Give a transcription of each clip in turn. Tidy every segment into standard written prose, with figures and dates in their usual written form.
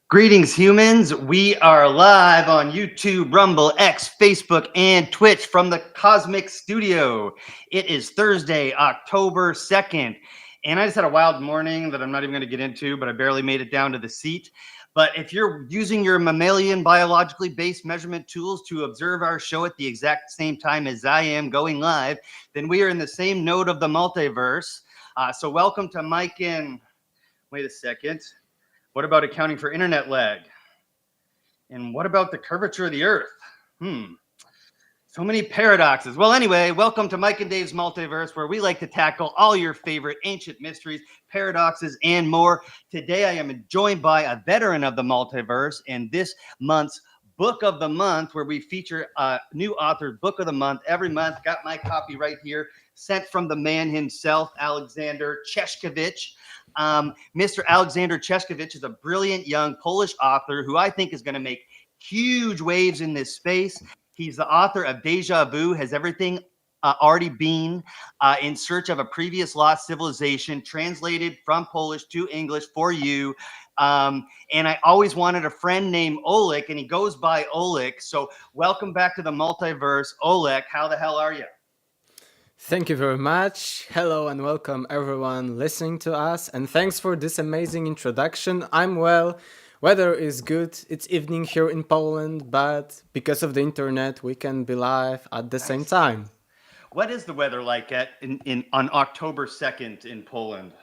Greetings, humans. We are live on YouTube, Rumble, X, Facebook, and Twitch from the Cosmic Studio. It is Thursday, October 2nd, and I just had a wild morning that I'm not even going to get into, but I barely made it down to the seat. But if you're using your mammalian biologically based measurement tools to observe our show at the exact same time as I am going live, then we are in the same node of the multiverse. So welcome to Mike and... Wait a second. What about accounting for internet lag? And what about the curvature of the Earth? So many paradoxes. Well, anyway, welcome to Mike and Dave's Multiverse, where we like to tackle all your favorite ancient mysteries, paradoxes, and more. Today, I am joined by a veteran of the multiverse and this month's Book of the Month, where we feature a new author's Book of the Month every month. Got my copy right here, sent from the man himself, Aleksander Czeszkiewicz. Mr. Aleksander Czeszkiewicz is a brilliant young Polish author who I think is going to make huge waves in this space. He's the author of Déjà Vu, Has Everything Already Been in Search of a Previous Lost Civilization, translated from Polish to English for you. And I always wanted a friend named Oleg, and he goes by Oleg. So welcome back to the multiverse. Oleg, how the hell are you? Thank you very much. Hello and welcome everyone listening to us. And thanks for this amazing introduction. I'm well. Weather is good. It's evening here in Poland, but because of the internet, we can be live at the same time. What is the weather like on October 2nd in Poland?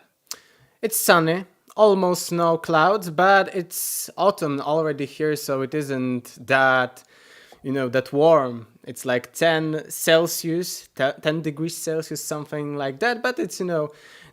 It's sunny, almost no clouds, but it's autumn already here, so it isn't that warm. It's like 10 Celsius, 10 degrees Celsius, something like that. But it's,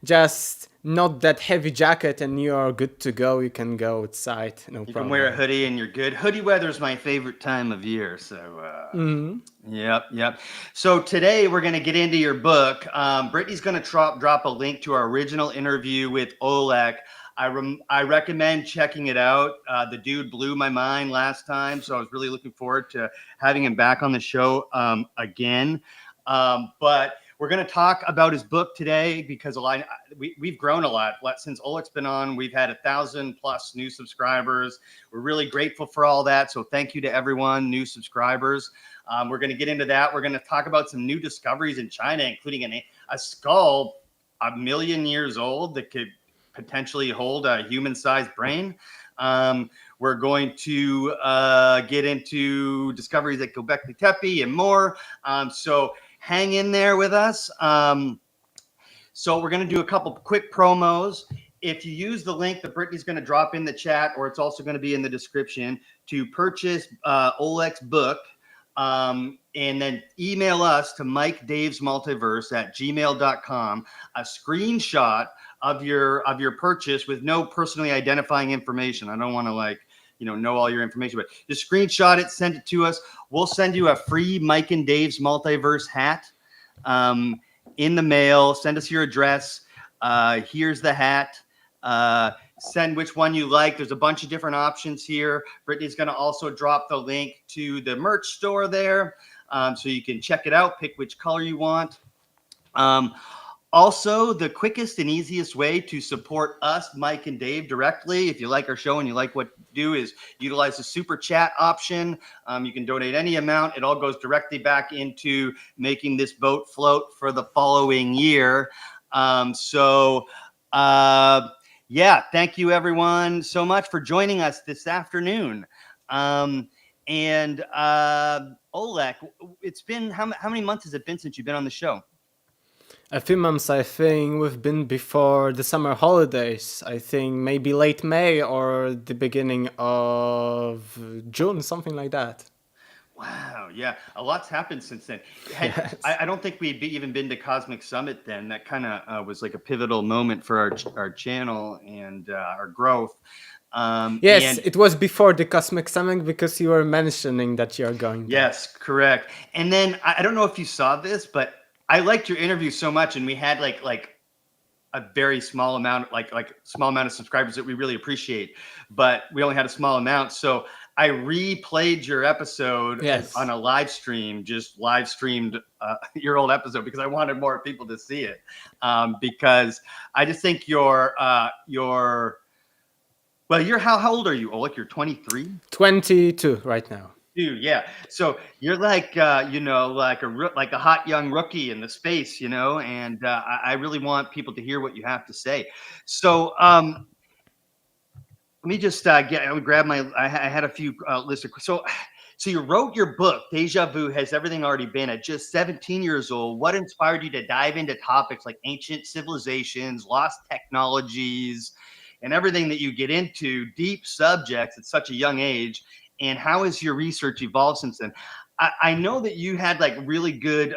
just not that heavy jacket and you're good to go. You can go outside, no problem. You can wear a hoodie and you're good. Hoodie weather is my favorite time of year. So, Yep. So today we're going to get into your book. Brittany's going to drop a link to our original interview with Oleg. I recommend checking it out. The dude blew my mind last time, so I was really looking forward to having him back on the show again. But we're going to talk about his book today because we've grown a lot since Oleg's been on. We've had 1,000+ new subscribers. We're really grateful for all that. So thank you to everyone, new subscribers. We're going to get into that. We're going to talk about some new discoveries in China, including a skull 1 million years old that could potentially hold a human-sized brain. We're going to get into discoveries at Göbekli Tepe and more. So hang in there with us. So we're going to do a couple quick promos. If you use the link that Brittany's going to drop in the chat, or it's also going to be in the description, to purchase Oleg's book, and then email us to mikedavesmultiverse@gmail.com a screenshot of your purchase with no personally identifying information. I don't want to know all your information, but just screenshot it, send it to us. We'll send you a free Mike and Dave's Multiverse hat in the mail. Send us your address. Here's the hat. Send which one you like. There's a bunch of different options here. Brittany's going to also drop the link to the merch store there, so you can check it out, pick which color you want. Also, the quickest and easiest way to support us, Mike and Dave, directly, if you like our show and you like what we do, is utilize the super chat option. You can donate any amount. It all goes directly back into making this boat float for the following year. Yeah, thank you everyone so much for joining us this afternoon. Oleg, it's been how many months has it been since you've been on the show? A few months, I think. We've been before the summer holidays. I think maybe late May or the beginning of June, something like that. Wow, yeah, a lot's happened since then. Yes. I don't think we'd even been to Cosmic Summit then. That kind of was like a pivotal moment for our channel and our growth. Yes, it was before the Cosmic Summit because you were mentioning that you're going there. Yes, correct. And then I don't know if you saw this, but I liked your interview so much, and we had like a very small amount, like small amount of subscribers that we really appreciate, but we only had a small amount. So I replayed your episode on a live stream, just live streamed your old episode because I wanted more people to see it. Because I just think you're how old are you? Oh, like you're 23? 22 right now. Dude, yeah. So you're like, like a hot young rookie in the space, and I really want people to hear what you have to say. So let me just I would grab I had a few lists of, so you wrote your book, Déjà Vu Has Everything Already Been, at just 17 years old. What inspired you to dive into topics like ancient civilizations, lost technologies, and everything that you get into, deep subjects at such a young age? And how has your research evolved since then? I know that you had like really good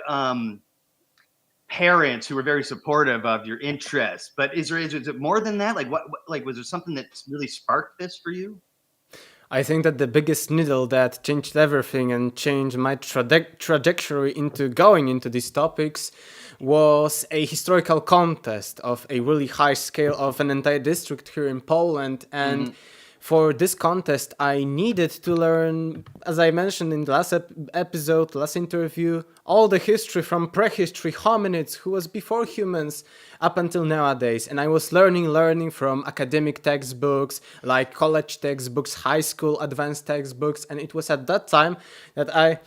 parents who were very supportive of your interests, but is it more than that? Like what was there something that really sparked this for you? I think that the biggest needle that changed everything and changed my trajectory into going into these topics was a historical contest of a really high scale of an entire district here in Poland. And for this contest, I needed to learn, as I mentioned in the last episode, last interview, all the history from prehistory, hominids, who was before humans, up until nowadays. And I was learning from academic textbooks, like college textbooks, high school advanced textbooks. And it was at that time that I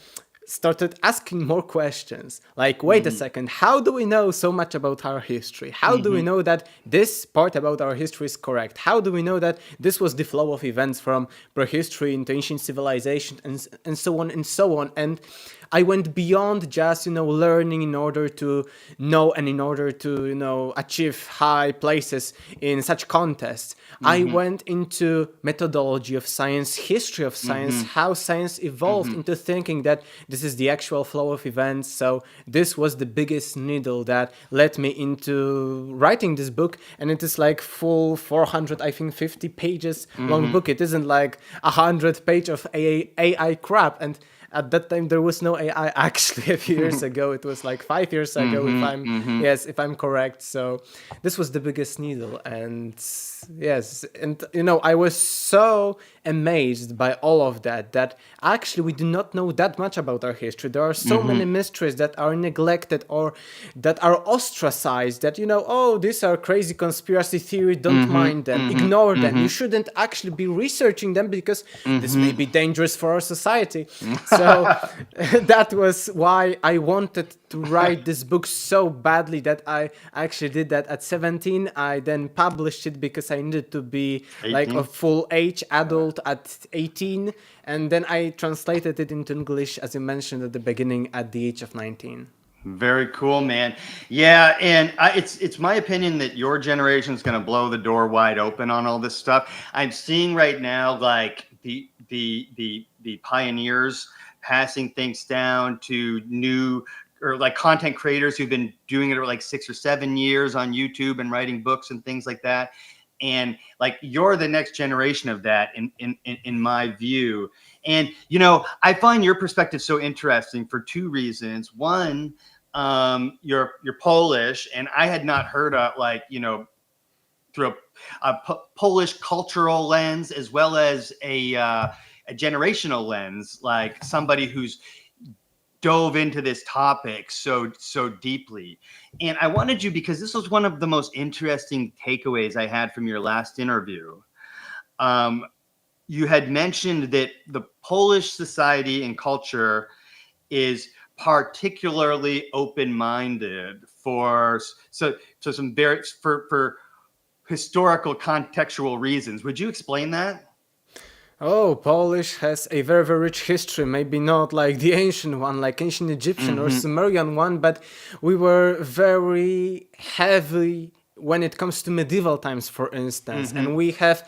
started asking more questions. Like, wait a second, how do we know so much about our history? How do we know that this part about our history is correct? How do we know that this was the flow of events from prehistory into ancient civilization and so on and so on? And I went beyond just, learning in order to know and in order to, achieve high places in such contests. I went into methodology of science, history of science, how science evolved into thinking that this is the actual flow of events. So this was the biggest needle that led me into writing this book. And it is like full 400, I think 50 pages long book. It isn't like 100 page of AI crap. And at that time, there was no AI actually a few years ago. It was like 5 years ago, if I'm correct. So this was the biggest needle. And yes, and I was so amazed by all of that actually we do not know that much about our history. There are so many mysteries that are neglected or that are ostracized that, these are crazy conspiracy theories, don't mind them, ignore them. You shouldn't actually be researching them because this may be dangerous for our society. So that was why I wanted to write this book so badly that I actually did that at 17. I then published it because I needed to be 18? Like a full age adult at 18. And then I translated it into English, as you mentioned at the beginning, at the age of 19. Very cool, man. Yeah, and it's my opinion that your generation is going to blow the door wide open on all this stuff. I'm seeing right now, like the pioneers passing things down to new or like content creators who've been doing it for like 6 or 7 years on YouTube and writing books and things like that. And like you're the next generation of that in my view. And I find your perspective so interesting for two reasons. One, you're Polish, and I had not heard of through a Polish cultural lens as well as a generational lens, like somebody who's dove into this topic so deeply. And I wanted you, because this was one of the most interesting takeaways I had from your last interview. You had mentioned that the Polish society and culture is particularly open-minded for some very for historical contextual reasons. Would you explain that? Oh, Polish has a very, very rich history. Maybe not like the ancient one, like ancient Egyptian or Sumerian one, but we were very heavy when it comes to medieval times, for instance. And we have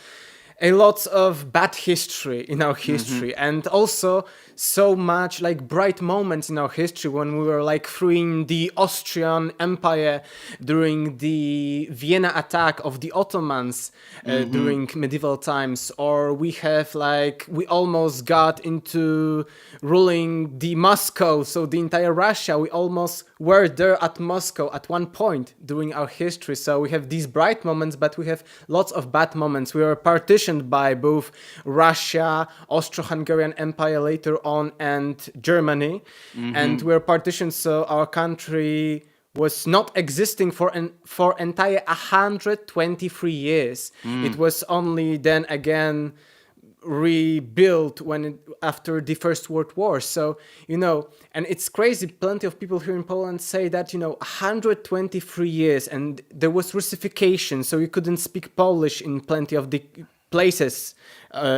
a lot of bad history in our history, and also so much like bright moments in our history when we were like freeing the Austrian Empire during the Vienna attack of the Ottomans during medieval times, or we have like we almost got into ruling the Moscow, so the entire Russia, we almost were there at Moscow at one point during our history. So we have these bright moments, but we have lots of bad moments. We were partitioned by both Russia, Austro-Hungarian Empire later on, and Germany. And we were partitioned, so our country was not existing for entire 123 years. It was only then again rebuilt after the First World War. So, and it's crazy, plenty of people here in Poland say that, 123 years, and there was Russification, so you couldn't speak Polish in plenty of the places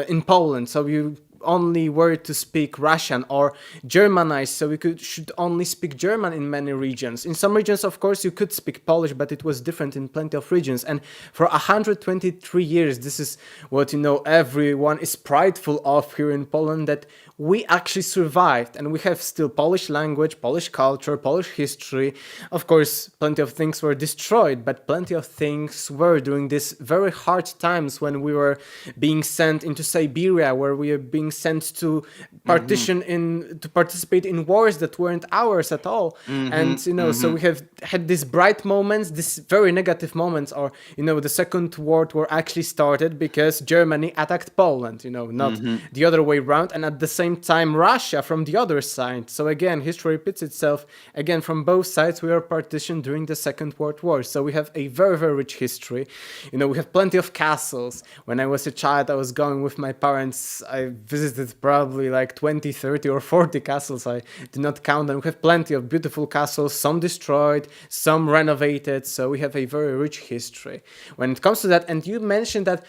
in Poland, so you only were to speak Russian, or Germanized, so we should only speak German in many regions. In some regions, of course, you could speak Polish, but it was different in plenty of regions. And for 123 years, this is what, everyone is prideful of here in Poland, that we actually survived, and we have still Polish language, Polish culture, Polish history. Of course, plenty of things were destroyed, but plenty of things were during these very hard times when we were being sent into Siberia, where we were being sent to to participate in wars that weren't ours at all. And, so we have had these bright moments, these very negative moments, or, the Second World War actually started because Germany attacked Poland, not the other way around. And at the same time, Russia from the other side. So again, history repeats itself. Again, from both sides, we are partitioned during the Second World War. So we have a very, very rich history. We have plenty of castles. When I was a child, I was going with my parents. I visited probably like 20, 30 or 40 castles. I did not count them. We have plenty of beautiful castles, some destroyed, some renovated. So we have a very rich history when it comes to that. And you mentioned that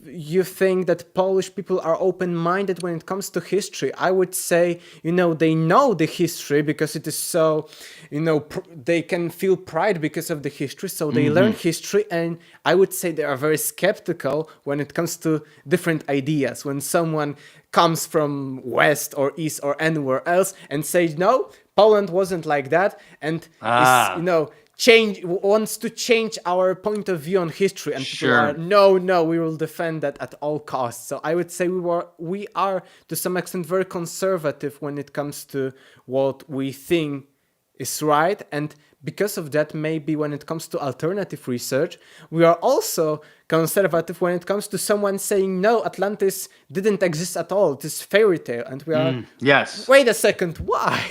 you think that Polish people are open-minded when it comes to history. I would say, they know the history because it is so, they can feel pride because of the history. So they learn history, and I would say they are very skeptical when it comes to different ideas. When someone comes from West or East or anywhere else and says, no, Poland wasn't like that, and wants to change our point of view on history, and people are no, we will defend that at all costs. So I would say we are to some extent very conservative when it comes to what we think is right, and because of that, maybe when it comes to alternative research, we are also conservative when it comes to someone saying, no, Atlantis didn't exist at all, it is fairy tale, and we are wait a second, why?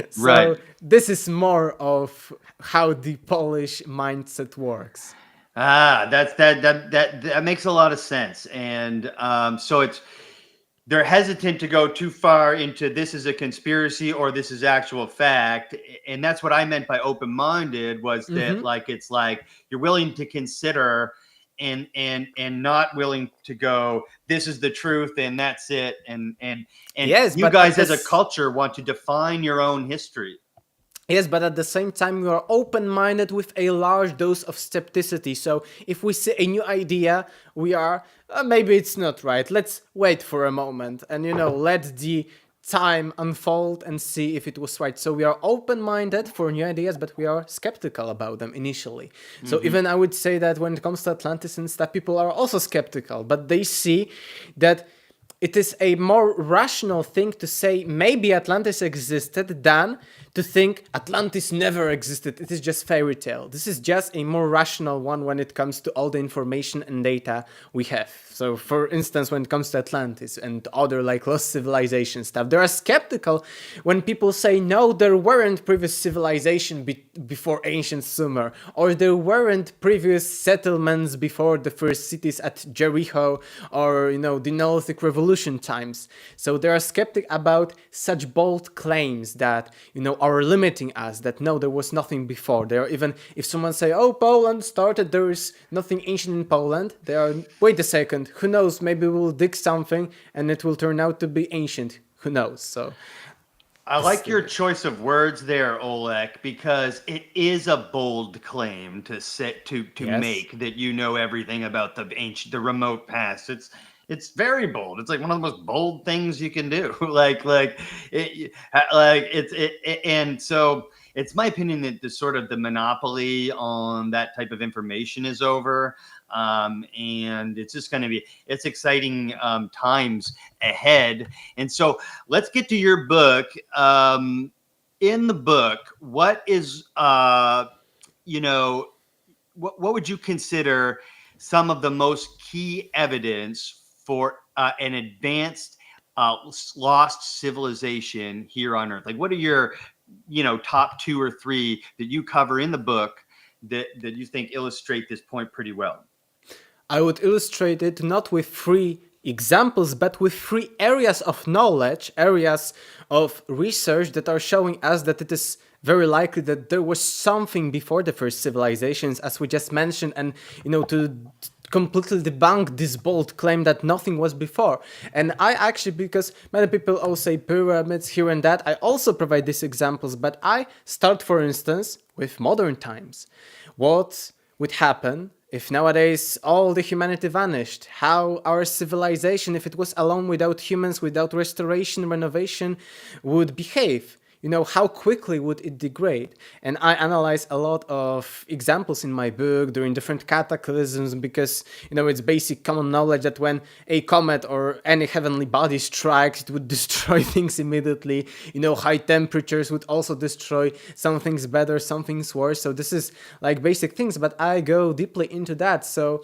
So this is more of how the Polish mindset works. That makes a lot of sense. And so they're hesitant to go too far into this is a conspiracy or this is actual fact. And that's what I meant by open-minded, was that it's like you're willing to consider and not willing to go, this is the truth and that's it. And yes, you guys as a culture want to define your own history. Yes, but at the same time, we are open-minded with a large dose of skepticity. So if we see a new idea, we are, maybe it's not right. Let's wait for a moment and, let the time unfold and see if it was right. So we are open-minded for new ideas, but we are skeptical about them initially. So even I would say that when it comes to Atlantis and stuff, people are also skeptical, but they see that it is a more rational thing to say maybe Atlantis existed than to think Atlantis never existed. It is just fairy tale. This is just a more rational one when it comes to all the information and data we have. So for instance, when it comes to Atlantis and other like lost civilization stuff, they are skeptical when people say, no, there weren't previous civilization before ancient Sumer, or there weren't previous settlements before the first cities at Jericho, or, the Neolithic Revolution times. So they are skeptic about such bold claims that, are limiting us, that no, there was nothing before. They are even, if someone say, oh, Poland started, there is nothing ancient in Poland, they are, wait a second, who knows, maybe we'll dig something and it will turn out to be ancient, who knows. So I like your choice of words there, Oleg, because it is a bold claim to Yes. make that you know everything about the remote past. It's very bold. It's like one of the most bold things you can do. And so it's my opinion that the monopoly on that type of information is over. And it's just going to it's exciting times ahead. And so let's get to your book. In the book, what is, what would you consider some of the most key evidence for an advanced lost civilization here on Earth? Like, what are your, top 2 or 3 that you cover in the book that you think illustrate this point pretty well? I would illustrate it not with 3 examples, but with 3 areas of knowledge, areas of research that are showing us that it is very likely that there was something before the first civilizations, as we just mentioned, and, to completely debunk this bold claim that nothing was before. And I actually, because many people all say pyramids here and that, I also provide these examples, but I start, for instance, with modern times. What would happen if nowadays all the humanity vanished? How our civilization, if it was alone without humans, without restoration, renovation, would behave? How quickly would it degrade? And I analyze a lot of examples in my book during different cataclysms because, it's basic common knowledge that when a comet or any heavenly body strikes, it would destroy things immediately. High temperatures would also destroy some things better, some things worse. So this is like basic things, but I go deeply into that. So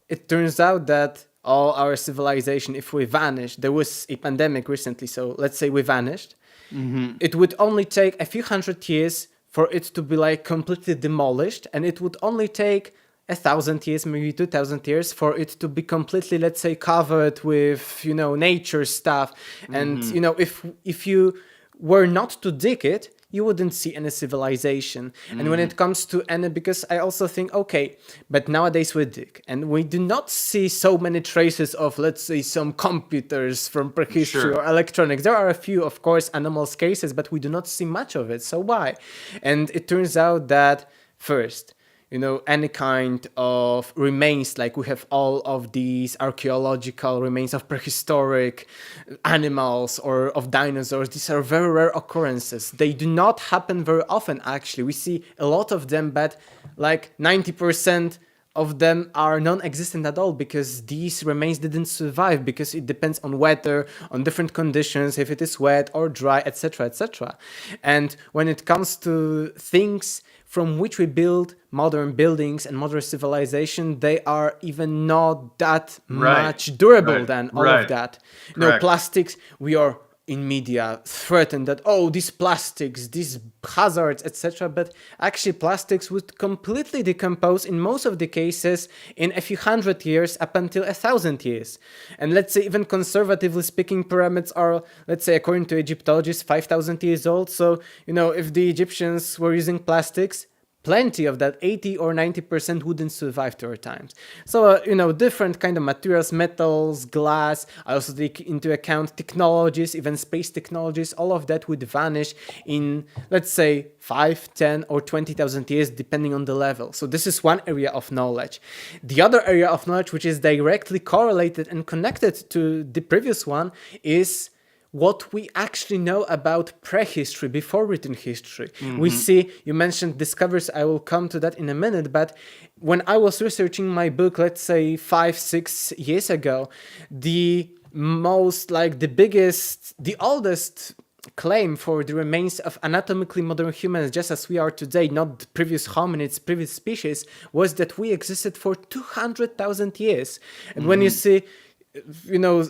it turns out that all our civilization, if we vanish, there was a pandemic recently, so let's say we vanished. Mm-hmm. It would only take a few hundred years for it to be like completely demolished, and it would only take 1,000 years, maybe 2,000 years for it to be completely, let's say, covered with, nature stuff. Mm-hmm. And, if you were not to dig it, you wouldn't see any civilization. Mm. And when it comes to any, because I also think, okay, but nowadays we dig, and we do not see so many traces of, let's say, some computers from prehistory sure. or electronics. There are a few, of course, anomalous cases, but we do not see much of it. So why? And it turns out that first, any kind of remains, like we have all of these archaeological remains of prehistoric animals or of dinosaurs, these are very rare occurrences. They do not happen very often, actually. We see a lot of them, but like 90% of them are non-existent at all because these remains didn't survive, because it depends on weather, on different conditions, if it is wet or dry, etc., etc. And when it comes to things from which we build modern buildings and modern civilization, they are even not that much durable than all of that. Plastics, we are in media threatened that, oh, these plastics, these hazards, etc. But actually plastics would completely decompose in most of the cases in a few hundred years up until 1,000 years. And let's say even conservatively speaking, pyramids are, let's say, according to Egyptologists, 5,000 years old. So, if the Egyptians were using plastics, plenty of that 80 or 90% wouldn't survive to our times. So, different kind of materials, metals, glass. I also take into account technologies, even space technologies. All of that would vanish in, let's say, 5, 10, or 20,000 years, depending on the level. So this is one area of knowledge. The other area of knowledge, which is directly correlated and connected to the previous one, is what we actually know about prehistory, before written history. Mm-hmm. We see, you mentioned discoveries, I will come to that in a minute, but when I was researching my book, let's say 5, 6 years ago, the oldest claim for the remains of anatomically modern humans, just as we are today, not previous hominids, previous species, was that we existed for 200,000 years. And when you see,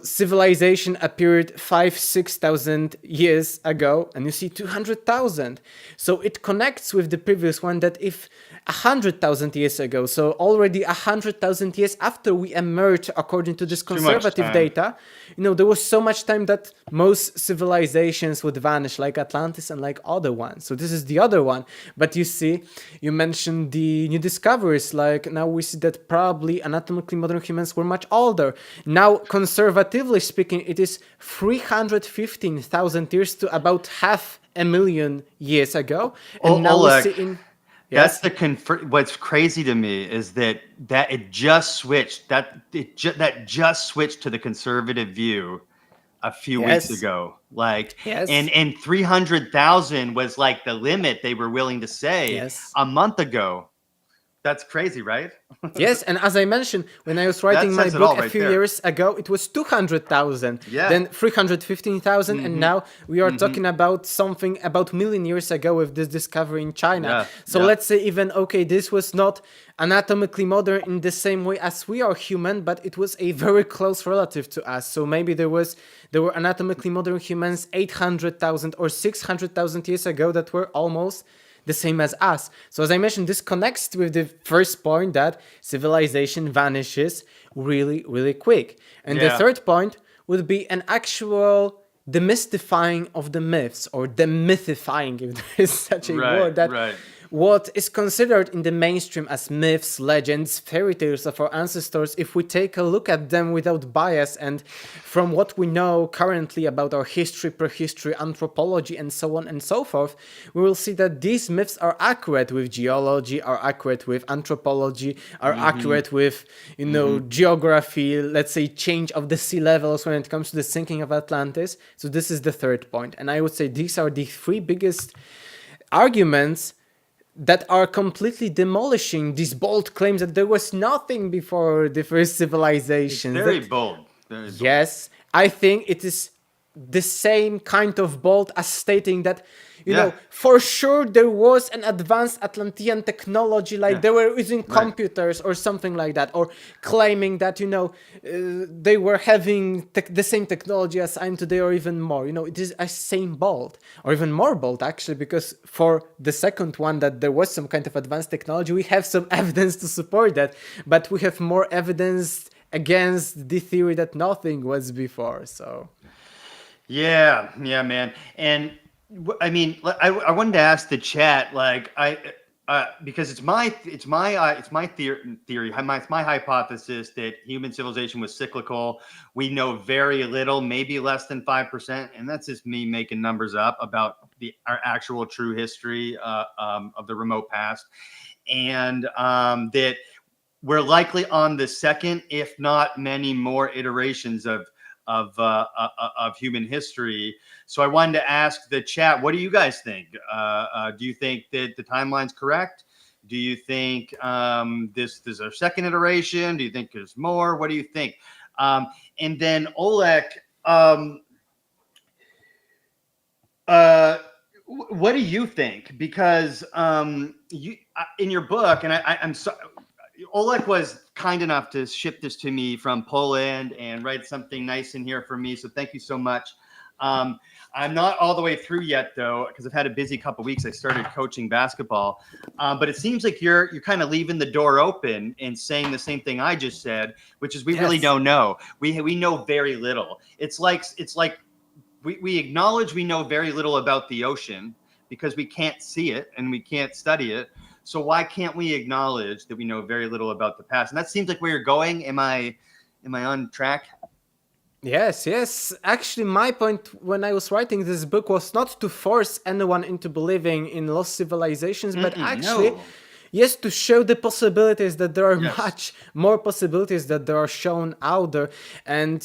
civilization appeared 5,000-6,000 years ago, and you see 200,000. So it connects with the previous one that if 100,000 years ago, so already 100,000 years after we emerged, according to this conservative data, there was so much time that most civilizations would vanish, like Atlantis and like other ones. So this is the other one. But you see, you mentioned the new discoveries, like now we see that probably anatomically modern humans were much older. Now, conservatively speaking, it is 315,000 years to about 500,000 years ago. And now Oleg, we see in... That's what's crazy to me is that it just switched. That just switched to the conservative view a few weeks ago. Like, and 300,000 was like the limit they were willing to say a month ago. That's crazy, right? Yes, and as I mentioned, when I was writing my book a few years ago, it was 200,000, then 315,000, and now we are talking about something about a million years ago with this discovery in China. So let's say even, okay, this was not anatomically modern in the same way as we are human, but it was a very close relative to us. So maybe there were anatomically modern humans 800,000 or 600,000 years ago that were almost the same as us. So as I mentioned, this connects with the first point that civilization vanishes really, really quick. And the third point would be an actual demystifying of the myths, or demythifying, if there is such a word, that what is considered in the mainstream as myths, legends, fairy tales of our ancestors, if we take a look at them without bias and from what we know currently about our history, prehistory, anthropology, and so on and so forth, we will see that these myths are accurate with geology, are accurate with anthropology, are accurate with, geography, let's say change of the sea levels when it comes to the sinking of Atlantis. So this is the third point. And I would say these are the three biggest arguments that are completely demolishing these bold claims that there was nothing before the first civilization. Very bold. Very bold. Yes, I think it is the same kind of bold as stating that, for sure there was an advanced Atlantean technology, like they were using computers or something like that, or claiming that, they were having the same technology as I'm today or even more. It is a same bold, or even more bold actually, because for the second one that there was some kind of advanced technology, we have some evidence to support that, but we have more evidence against the theory that nothing was before. So yeah, man. And I mean, I wanted to ask the chat, like, because it's my theory, it's my hypothesis that human civilization was cyclical. We know very little, maybe less than 5%, and that's just me making numbers up about our actual true history of the remote past, and that we're likely on the second, if not many more iterations of human history. So I wanted to ask the chat, what do you guys think? Do you think that the timeline's correct? Do you think this is our second iteration? Do you think there's more? What do you think? And then Oleg, what do you think? Because you in your book, and I'm sorry, Oleg was kind enough to ship this to me from Poland and write something nice in here for me. So thank you so much. I'm not all the way through yet, though, because I've had a busy couple weeks. I started coaching basketball, but it seems like you're kind of leaving the door open and saying the same thing I just said, which is we really don't know. We know very little. It's like we acknowledge we know very little about the ocean because we can't see it and we can't study it. So why can't we acknowledge that we know very little about the past? And that seems like where you're going. Am I on track? Yes. Actually, my point when I was writing this book was not to force anyone into believing in lost civilizations, but actually, yes, to show the possibilities that there are Yes. much more possibilities that there are shown out there. And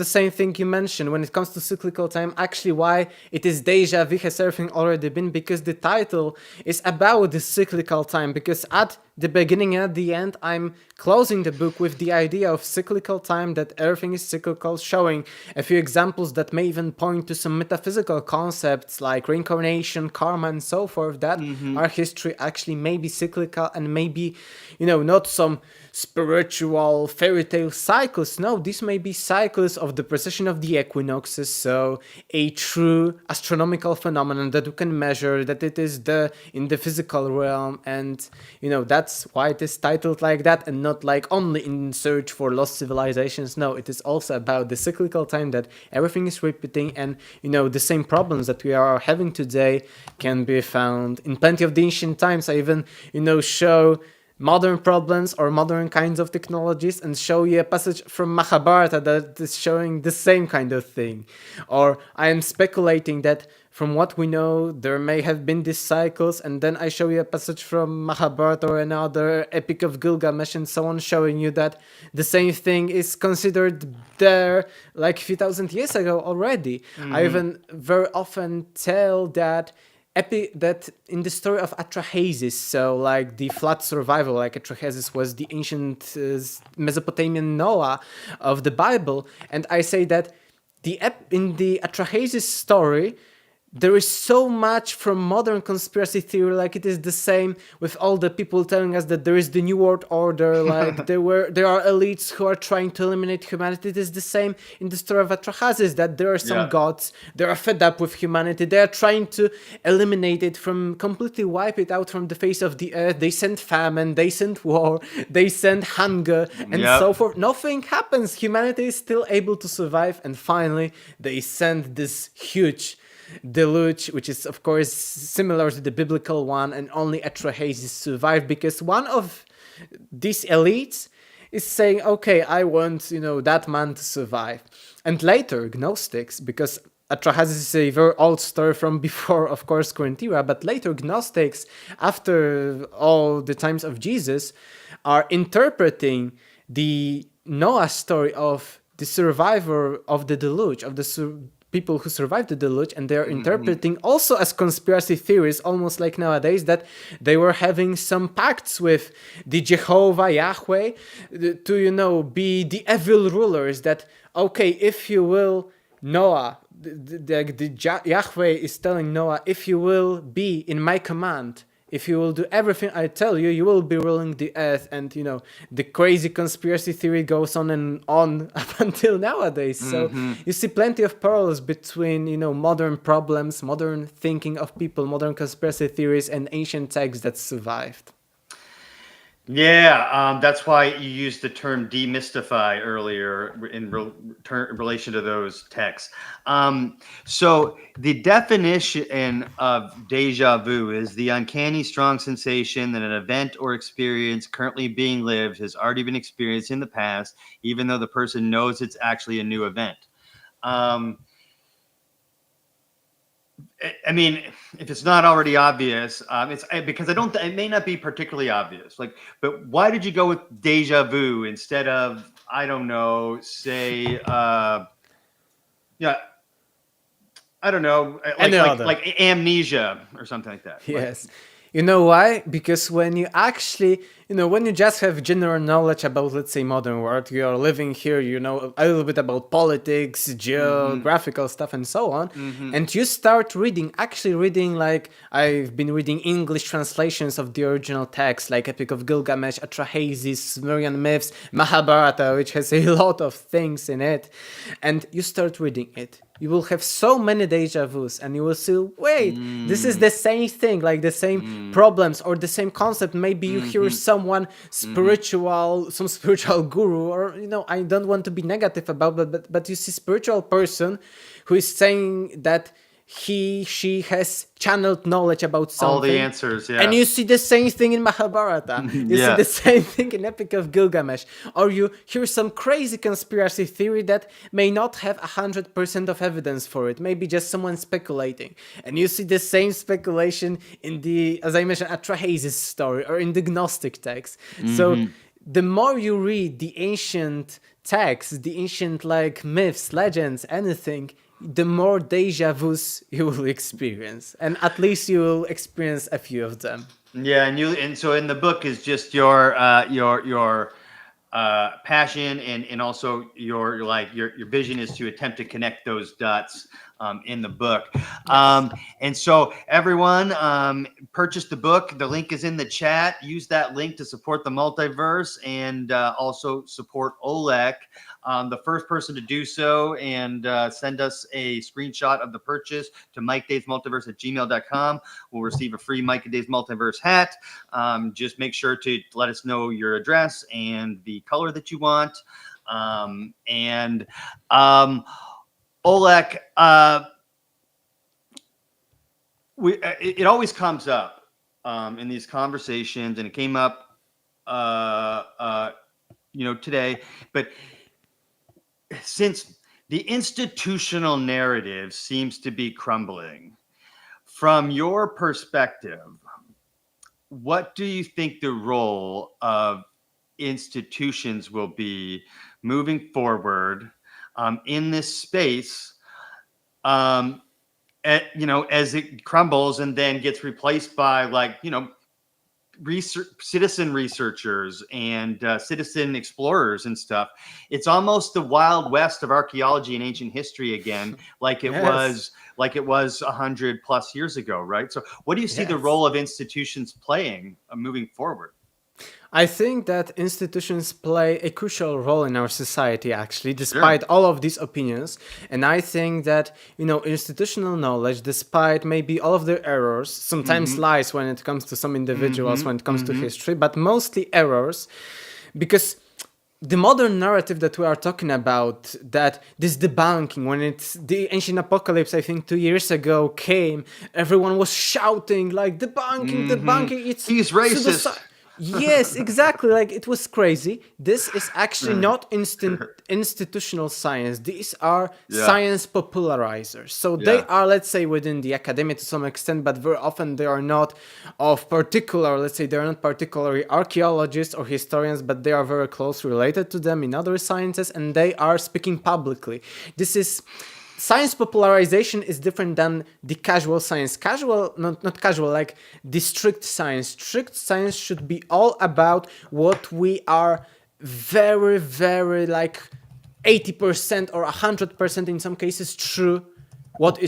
the same thing you mentioned when it comes to cyclical time, actually why it is Déjà Vu has everything already been, because the title is about the cyclical time, because at the beginning and at the end, I'm closing the book with the idea of cyclical time, that everything is cyclical, showing a few examples that may even point to some metaphysical concepts like reincarnation, karma, and so forth, that our history actually may be cyclical and maybe, not some spiritual fairy tale cycles. No, these may be cycles of the precession of the equinoxes, so a true astronomical phenomenon that we can measure, that it is in the physical realm, and that's why it is titled like that, and not like only in search for lost civilizations. No, it is also about the cyclical time, that everything is repeating, and the same problems that we are having today can be found in plenty of the ancient times. I even show modern problems or modern kinds of technologies and show you a passage from Mahabharata that is showing the same kind of thing. Or I am speculating that from what we know, there may have been these cycles, and then I show you a passage from Mahabharata or another epic of Gilgamesh and so on, showing you that the same thing is considered there like a few thousand years ago already. I even very often tell that that in the story of Atrahasis, so like the flood survival, like Atrahasis was the ancient Mesopotamian Noah of the Bible, and I say that in the Atrahasis story, there is so much from modern conspiracy theory, like it is the same with all the people telling us that there is the new world order, like there are elites who are trying to eliminate humanity. It is the same in the story of Atrahasis, that there are some gods, they are fed up with humanity, they are trying to eliminate it, completely wipe it out from the face of the earth. They send famine, they send war, they send hunger, and so forth. Nothing happens, humanity is still able to survive, and finally they send this huge deluge, which is of course similar to the biblical one, and only Atrahasis survived because one of these elites is saying, okay, I want that man to survive. And later Gnostics, because Atrahasis is a very old story from before, of course, current era, but later Gnostics, after all the times of Jesus, are interpreting the Noah story of the survivor of the deluge, of the people who survived the deluge, and they're interpreting also as conspiracy theories, almost like nowadays, that they were having some pacts with the Jehovah, Yahweh, to, be the evil rulers, that, okay, if you will, Noah, Yahweh is telling Noah, if you will be in my command, if you will do everything I tell you, you will be ruling the earth. And, the crazy conspiracy theory goes on and on up until nowadays. So you see plenty of parallels between, modern problems, modern thinking of people, modern conspiracy theories, and ancient texts that survived. Yeah, that's why you used the term demystify earlier in relation to those texts. So the definition of déjà vu is the uncanny strong sensation that an event or experience currently being lived has already been experienced in the past, even though the person knows it's actually a new event. I mean, if it's not already obvious, it's because it may not be particularly obvious. But why did you go with déjà vu instead of, I don't know, say, I don't know, like amnesia or something like that. Yes. You know why? Because when you actually, when you just have general knowledge about, let's say, modern world, you are living here, you know a little bit about politics, geographical stuff, and so on, and you start actually reading, like, I've been reading English translations of the original text, like Epic of Gilgamesh, Atrahasis, Sumerian myths, Mahabharata, which has a lot of things in it, and you start reading it. You will have so many déjà vus, and you will see, wait, this is the same thing, like the same problems or the same concept. Maybe you hear someone spiritual, some spiritual guru, or, I don't want to be negative about it, but you see spiritual person who is saying that she has channeled knowledge about something. All the answers, yeah. And you see the same thing in Mahabharata. You see the same thing in Epic of Gilgamesh. Or you hear some crazy conspiracy theory that may not have 100% of evidence for it. Maybe just someone speculating. And you see the same speculation in the, as I mentioned, Atrahasis story or in the Gnostic text. So the more you read the ancient texts, the ancient like myths, legends, anything, the more déjà vus you will experience, and at least you will experience a few of them. Yeah, and so in the book is just your passion and also your vision is to attempt to connect those dots in the book. And so everyone purchase the book. The link is in the chat. Use that link to support the multiverse and also support Olek. The first person to do so and send us a screenshot of the purchase to MikeDaysMultiverse@gmail.com will receive a free Mike and Days Multiverse hat. Just make sure to let us know your address and the color that you want. Olek, it always comes up in these conversations, and it came up, today. But since the institutional narrative seems to be crumbling, from your perspective, what do you think the role of institutions will be moving forward in this space, as it crumbles and then gets replaced by citizen researchers and citizen explorers and stuff? It's almost the Wild West of archaeology and ancient history again, like it was 100 plus years ago, right? So what do you see the role of institutions playing moving forward? I think that institutions play a crucial role in our society, actually, despite all of these opinions. And I think that, institutional knowledge, despite maybe all of their errors, sometimes lies when it comes to some individuals, when it comes to history, but mostly errors, because the modern narrative that we are talking about, that this debunking, when it's the ancient apocalypse, I think 2 years ago came, everyone was shouting like debunking, he's racist. Yes, exactly. Like, it was crazy. This is actually not institutional science. These are science popularizers. So they are, let's say, within the academia to some extent, but very often they are not of particular, let's say, they're not particularly archaeologists or historians, but they are very closely related to them in other sciences, and they are speaking publicly. This is... Science popularization is different than the casual science. Casual, not casual, like the strict science. Strict science should be all about what we are very, very 80% or 100% in some cases true. What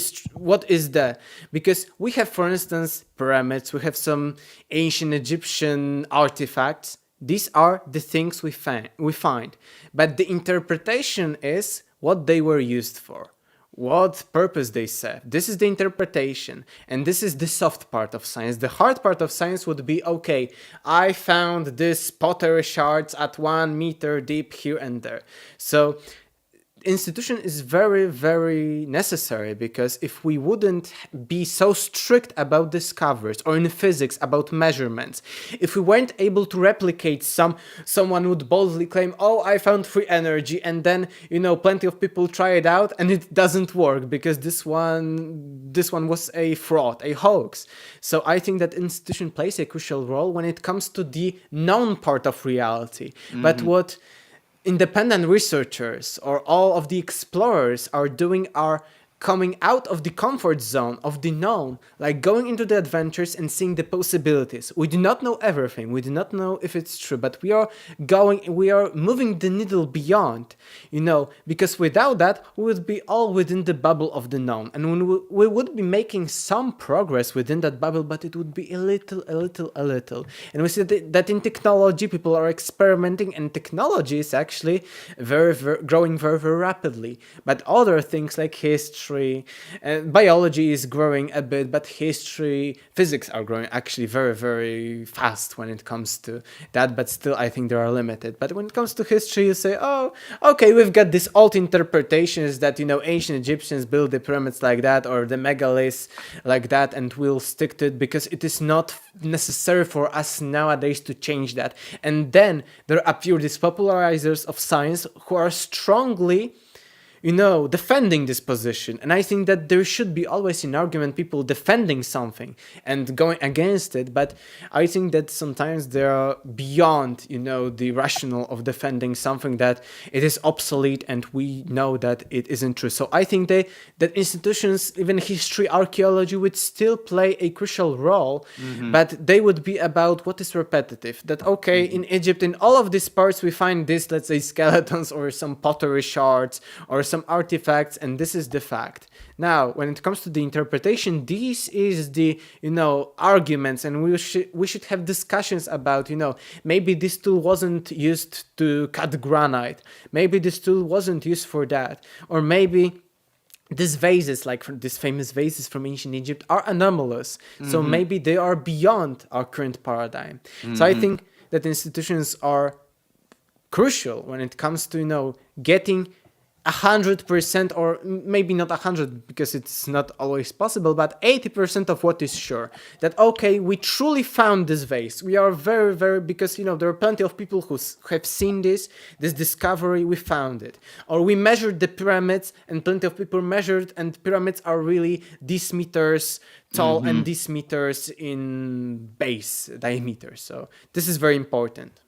is there? Because we have, for instance, pyramids, we have some ancient Egyptian artifacts. These are the things we find. But the interpretation is what they were used for. What purpose they serve. This is the interpretation, and this is the soft part of science. The hard part of science would be, okay, I found this pottery shards at 1 meter deep here and there. So institution is very, very necessary, because if we wouldn't be so strict about discoveries, or in physics about measurements, if we weren't able to replicate someone would boldly claim, oh, I found free energy, and then plenty of people try it out and it doesn't work because this one was a fraud, a hoax. So I think that institution plays a crucial role when it comes to the known part of reality. But what independent researchers or all of the explorers are doing are coming out of the comfort zone of the known, like going into the adventures and seeing the possibilities. We do not know everything, we do not know if it's true, but we are moving the needle beyond, because without that, we would be all within the bubble of the known, and we would be making some progress within that bubble, but it would be a little. And we see that in technology, people are experimenting, and technology is actually very, very growing very, very rapidly. But other things like history, history. Biology is growing a bit, but history, physics are growing actually very, very fast when it comes to that, but still I think they are limited. But when it comes to history, you say, oh, okay, we've got these old interpretations that, ancient Egyptians built the pyramids like that, or the megaliths like that, and we'll stick to it because it is not necessary for us nowadays to change that. And then there appear these popularizers of science who are strongly defending this position. And I think that there should be always an argument, people defending something and going against it. But I think that sometimes they are beyond, the rational of defending something that it is obsolete and we know that it isn't true. So I think that institutions, even history, archaeology, would still play a crucial role, but they would be about what is repetitive. That, okay, in Egypt, in all of these parts, we find this, let's say, skeletons or some pottery shards or some artifacts, and this is the fact. Now, when it comes to the interpretation, this is the arguments, and we should have discussions about maybe this tool wasn't used to cut granite, maybe this tool wasn't used for that, or maybe these vases, like these famous vases from ancient Egypt, are anomalous. So maybe they are beyond our current paradigm. So I think that institutions are crucial when it comes to getting 100%, or maybe not 100 because it's not always possible, but 80% of what is sure. That, okay, we truly found this vase. We are very, very, because there are plenty of people who have seen this discovery, we found it. Or we measured the pyramids and plenty of people measured, and pyramids are really these meters tall and these meters in base diameter. So this is very important.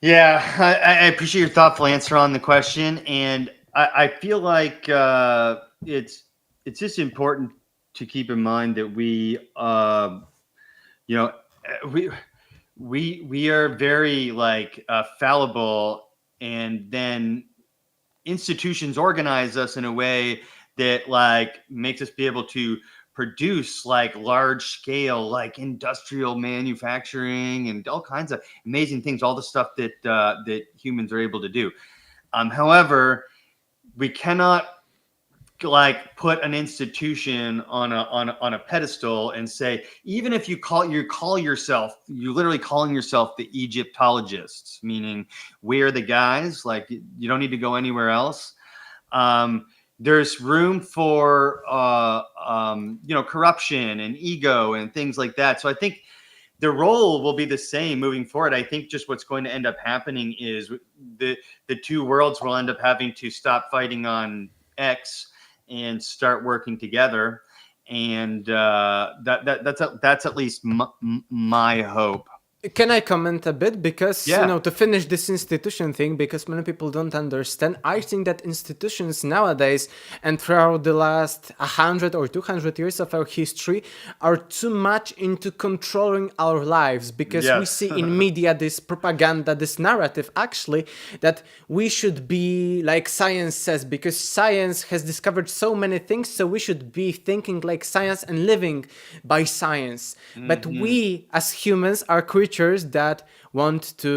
Yeah, I appreciate your thoughtful answer on the question, and I feel like it's just important to keep in mind that we are very fallible, and then institutions organize us in a way that makes us be able to produce large scale industrial manufacturing and all kinds of amazing things, all the stuff that humans are able to do. However, we cannot put an institution on a pedestal and say, even if you literally calling yourself the Egyptologists, meaning we're the guys, you don't need to go anywhere else. There's room for corruption and ego and things like that. So I think the role will be the same moving forward. I think just what's going to end up happening is the two worlds will end up having to stop fighting on X and start working together. And that's at least my hope. Can I comment a bit? Because, Yeah. To finish this institution thing, because many people don't understand, I think that institutions nowadays and throughout the last 100 or 200 years of our history are too much into controlling our lives, because we Yes. see in media this propaganda, this narrative actually, that we should be like science says, because science has discovered so many things, so we should be thinking like science and living by science. But we as humans are creatures that want to,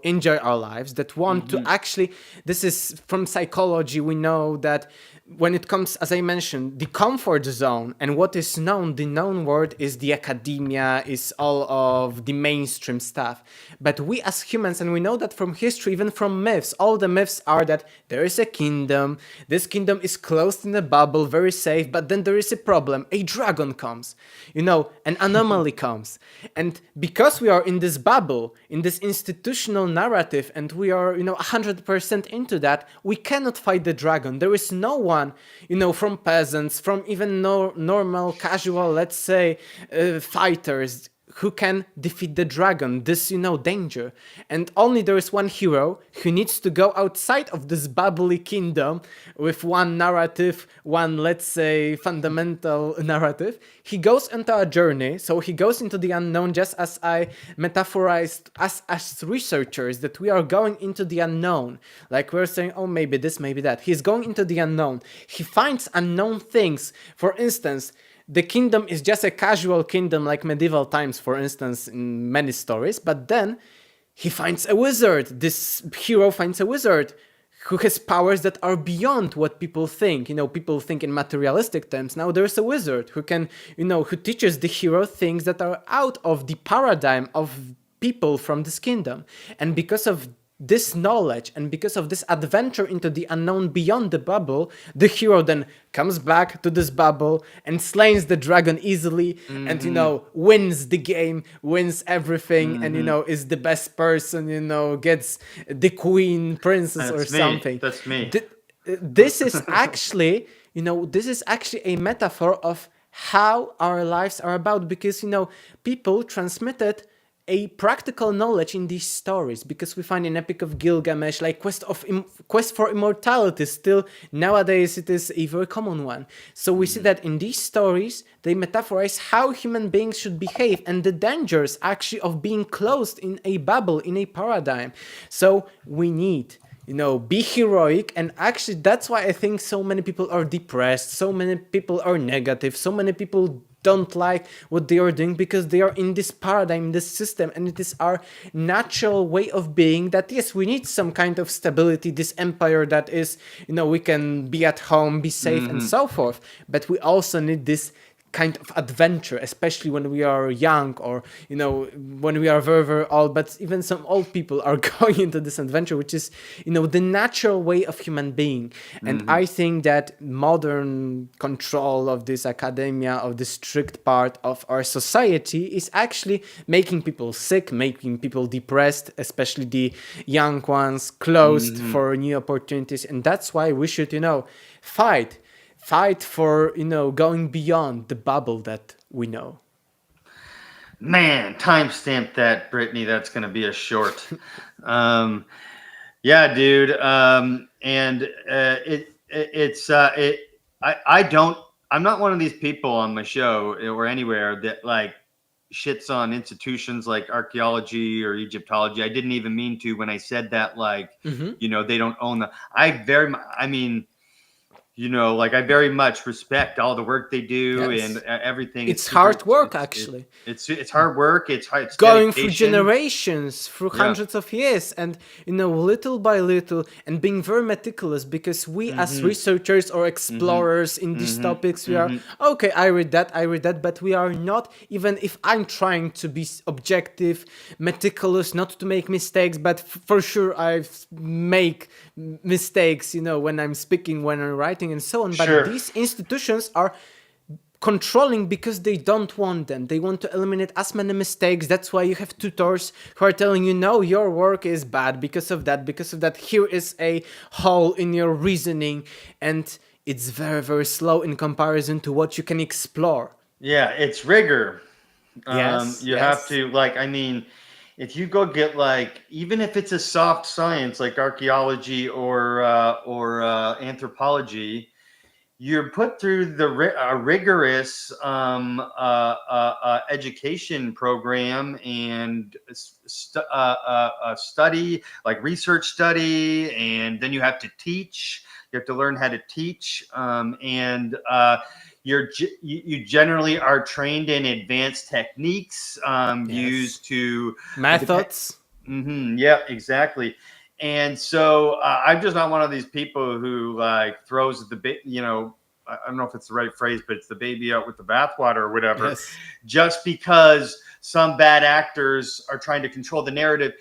enjoy our lives, that want to actually, this is from psychology, we know that when it comes, as I mentioned, the comfort zone and what is known, the known word is the academia, is all of the mainstream stuff. But we as humans, and we know that from history, even from myths, all the myths are that there is a kingdom, this kingdom is closed in a bubble, very safe, but then there is a problem, a dragon comes, an anomaly comes. And because we are in this bubble, in this institutional narrative, and we are, 100% into that, we cannot fight the dragon. There is no one, from peasants, from even normal, casual, let's say, fighters who can defeat the dragon, this, danger. And only there is one hero who needs to go outside of this bubbly kingdom with one narrative, one, let's say, fundamental narrative. He goes into a journey, so he goes into the unknown, just as I metaphorized us as researchers, that we are going into the unknown. Like we're saying, oh, maybe this, maybe that. He's going into the unknown. He finds unknown things. For instance, the kingdom is just a casual kingdom like medieval times, for instance, in many stories, but then he finds a wizard. This hero finds a wizard who has powers that are beyond what people think. People think in materialistic terms. Now there's a wizard who can, who teaches the hero things that are out of the paradigm of people from this kingdom. And because of this knowledge and because of this adventure into the unknown beyond the bubble, the hero then comes back to this bubble and slays the dragon easily and, wins the game, wins everything, and, is the best person, gets the queen, princess, That's me. something. That's me. This is actually, a metaphor of how our lives are about, because, people transmitted a practical knowledge in these stories, because we find in Epic of Gilgamesh, like quest for immortality, still nowadays it is a very common one. So we see that in these stories, they metaphorize how human beings should behave and the dangers actually of being closed in a bubble, in a paradigm. So we need, be heroic, and actually that's why I think so many people are depressed, so many people are negative, so many people don't like what they are doing, because they are in this paradigm, this system, and it is our natural way of being that, yes, we need some kind of stability, this empire that is, we can be at home, be safe, and so forth, but we also need this kind of adventure, especially when we are young, or when we are very, very old. But even some old people are going into this adventure, which is the natural way of human being. And I think that modern control of this academia, of the strict part of our society, is actually making people sick, making people depressed, especially the young ones, closed for new opportunities. And that's why we should fight for, going beyond the bubble that we know. Man, timestamp that, Brittany. That's going to be a short. Yeah, dude. I'm not one of these people on my show or anywhere that like shits on institutions like archaeology or Egyptology. I didn't even mean to when I said that, like, they don't own I very much respect all the work they do, and everything. It's hard work, actually. It's hard work. It's going dedication. through generations, through hundreds of years, and little by little, and being very meticulous, because we as researchers or explorers in these topics, we are okay. I read that, but we are not. Even if I'm trying to be objective, meticulous, not to make mistakes, but for sure I make mistakes. When I'm speaking, when I'm writing, and so on. But these institutions are controlling because they don't want them. They want to eliminate as many mistakes. That's why you have tutors who are telling you, no, your work is bad because of that. Here is a hole in your reasoning. And it's very, very slow in comparison to what you can explore. Yeah, it's rigor. You have to, if you go get even if it's a soft science like archaeology or anthropology, you're put through a rigorous education program and study, like research study, and then you have to teach. You have to learn how to teach, you generally are trained in advanced techniques used to methods. Yeah, exactly. And so I'm just not one of these people who throws the I don't know if it's the right phrase, but it's the baby out with the bathwater or whatever. Yes. Just because some bad actors are trying to control the narrative.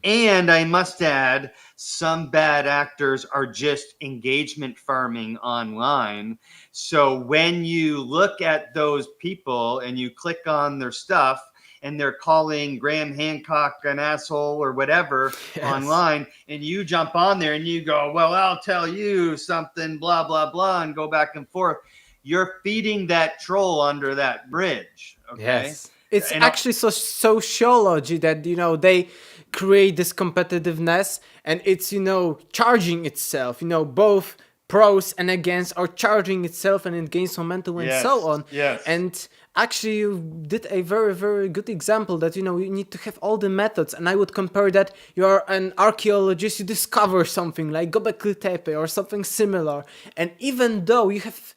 And I must add, some bad actors are just engagement farming online. So when you look at those people and you click on their stuff and they're calling Graham Hancock an asshole or whatever online, and you jump on there and you go, well, I'll tell you something, blah, blah, blah, and go back and forth, you're feeding that troll under that bridge. Okay. Yes. It's actually sociology that, they create this competitiveness, and it's, charging itself, both pros and against are charging itself, and it gains momentum and so on. Yes. And actually you did a very, very good example that, you need to have all the methods. And I would compare that you're an archaeologist, you discover something like Göbekli Tepe or something similar. And even though you have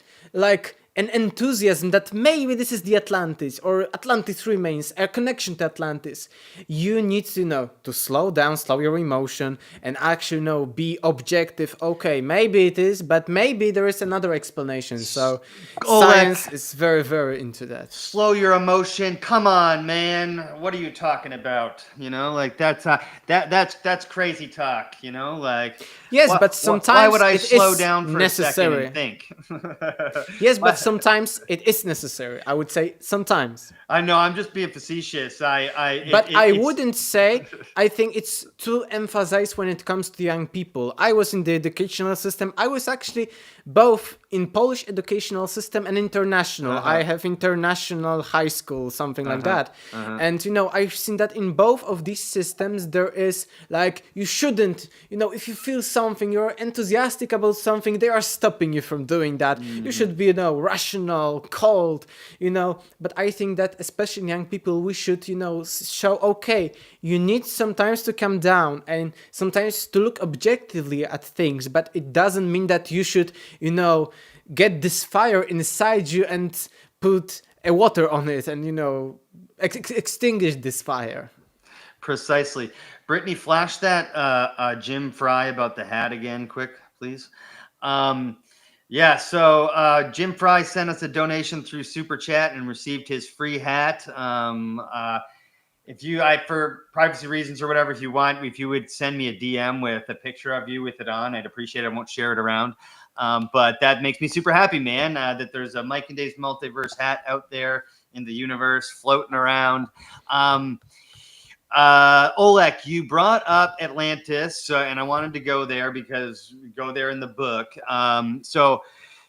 an enthusiasm that maybe this is the Atlantis or Atlantis remains, a connection to Atlantis, you need to to slow down, slow your emotion, and actually be objective. Okay, maybe it is, but maybe there is another explanation. So science is very, very into that. Slow your emotion. Come on, man. What are you talking about? Like that's crazy talk. Like yes, but sometimes why would I it slow is down for necessary. a second and think? Yes, but sometimes it is necessary. I would say sometimes. I know. I'm just being facetious. But I wouldn't say. I think it's too emphasized when it comes to young people. I was in the educational system. I was actually both in Polish educational system and international. I have international high school, something like that. And I've seen that in both of these systems there is like you shouldn't. If you feel something, you're enthusiastic about something, they are stopping you from doing that. You should be rational, cold. But I think that especially in young people, we should show, okay, you need sometimes to calm down and sometimes to look objectively at things, but it doesn't mean that you should get this fire inside you and put a water on it and extinguish this fire. Precisely. Brittany, flash that Jim Fry about the hat again quick, please. Yeah, so Jim Fry sent us a donation through Super Chat and received his free hat. If you, for privacy reasons or whatever, if you would send me a DM with a picture of you with it on, I'd appreciate it. I won't share it around. But that makes me super happy, man, that there's a Mike and Dave's Multiverse hat out there in the universe floating around. Olek, you brought up Atlantis, and I wanted to go there because we go there in the book. So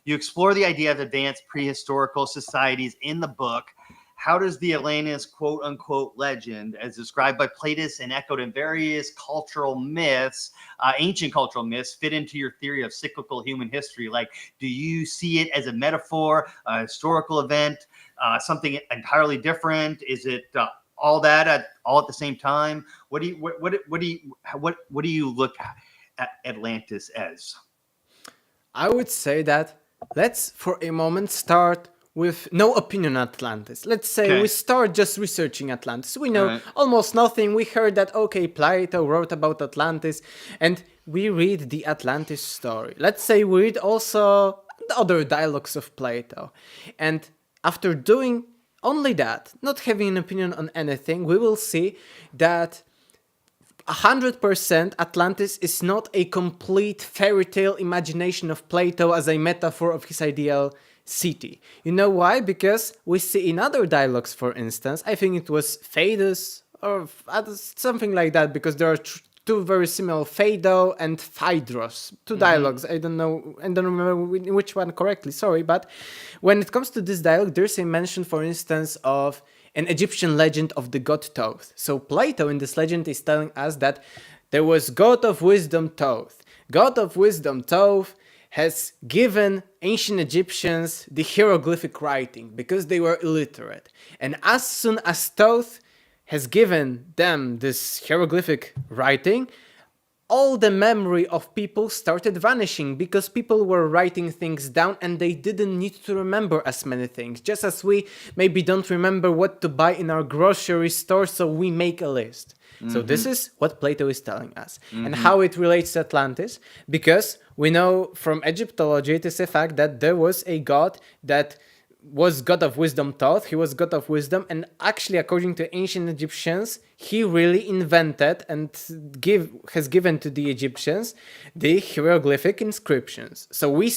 you explore the idea of advanced prehistorical societies in the book. How does the Atlantis quote-unquote legend, as described by Plato and echoed in various cultural myths, ancient cultural myths, fit into your theory of cyclical human history? Like, do you see it as a metaphor, a historical event, something entirely different? Is it all at the same time? What do you look at Atlantis as? I would say that let's for a moment start with no opinion on Atlantis. Let's say we start just researching Atlantis. We know almost nothing. We heard that, okay, Plato wrote about Atlantis, and we read the Atlantis story. Let's say we read also the other dialogues of Plato. And after doing only that, not having an opinion on anything, we will see that 100% Atlantis is not a complete fairy tale imagination of Plato as a metaphor of his ideal city. You know why? Because we see in other dialogues, for instance, I think it was Phaedrus or something like that, because there are two very similar, Phaedo and Phaedros, two dialogues. I don't remember which one correctly, sorry, but when it comes to this dialogue, there's a mention, for instance, of an Egyptian legend of the god Thoth. So Plato in this legend is telling us that there was god of wisdom Thoth. God of wisdom Thoth has given ancient Egyptians the hieroglyphic writing because they were illiterate. And as soon as Thoth has given them this hieroglyphic writing, all the memory of people started vanishing because people were writing things down and they didn't need to remember as many things. Just as we maybe don't remember what to buy in our grocery store, so we make a list. So this is what Plato is telling us. And how it relates to Atlantis, because we know from Egyptology, it is a fact that there was a god that was god of wisdom Thoth. He was god of wisdom, and actually according to ancient Egyptians, he really invented and has given to the Egyptians the hieroglyphic inscriptions. So we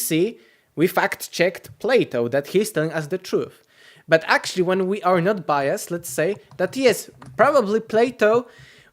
fact-checked Plato that he's telling us the truth. But actually, when we are not biased, let's say that yes, probably Plato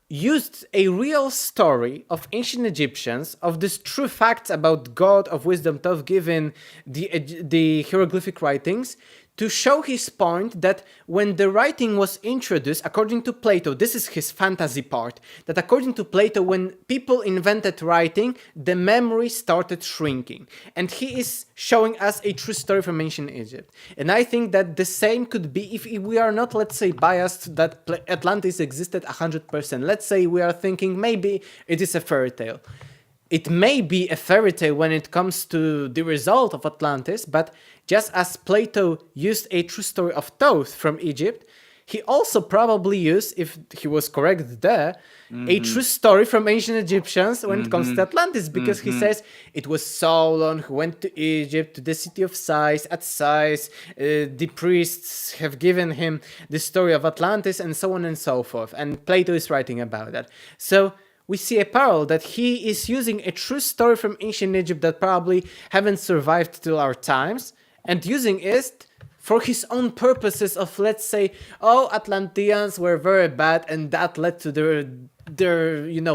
used a real story of ancient Egyptians, of these true facts about God of wisdom Thoth given the hieroglyphic writings, to show his point that when the writing was introduced, according to Plato, this is his fantasy part, that according to Plato, when people invented writing, the memory started shrinking. And he is showing us a true story from ancient Egypt. And I think that the same could be if we are not, let's say, biased that Atlantis existed 100%. Let's say we are thinking maybe it is a fairy tale. it may be a fairy tale when it comes to the result of Atlantis, but just as Plato used a true story of Thoth from Egypt, he also probably used, if he was correct there, a true story from ancient Egyptians when it comes to Atlantis, because he says it was Solon who went to Egypt, to the city of Sais, at Sais, the priests have given him the story of Atlantis, and so on and so forth, and Plato is writing about that. So we see a parallel that he is using a true story from ancient Egypt that probably haven't survived till our times, and using it for his own purposes of, let's say, oh, Atlanteans were very bad and that led to their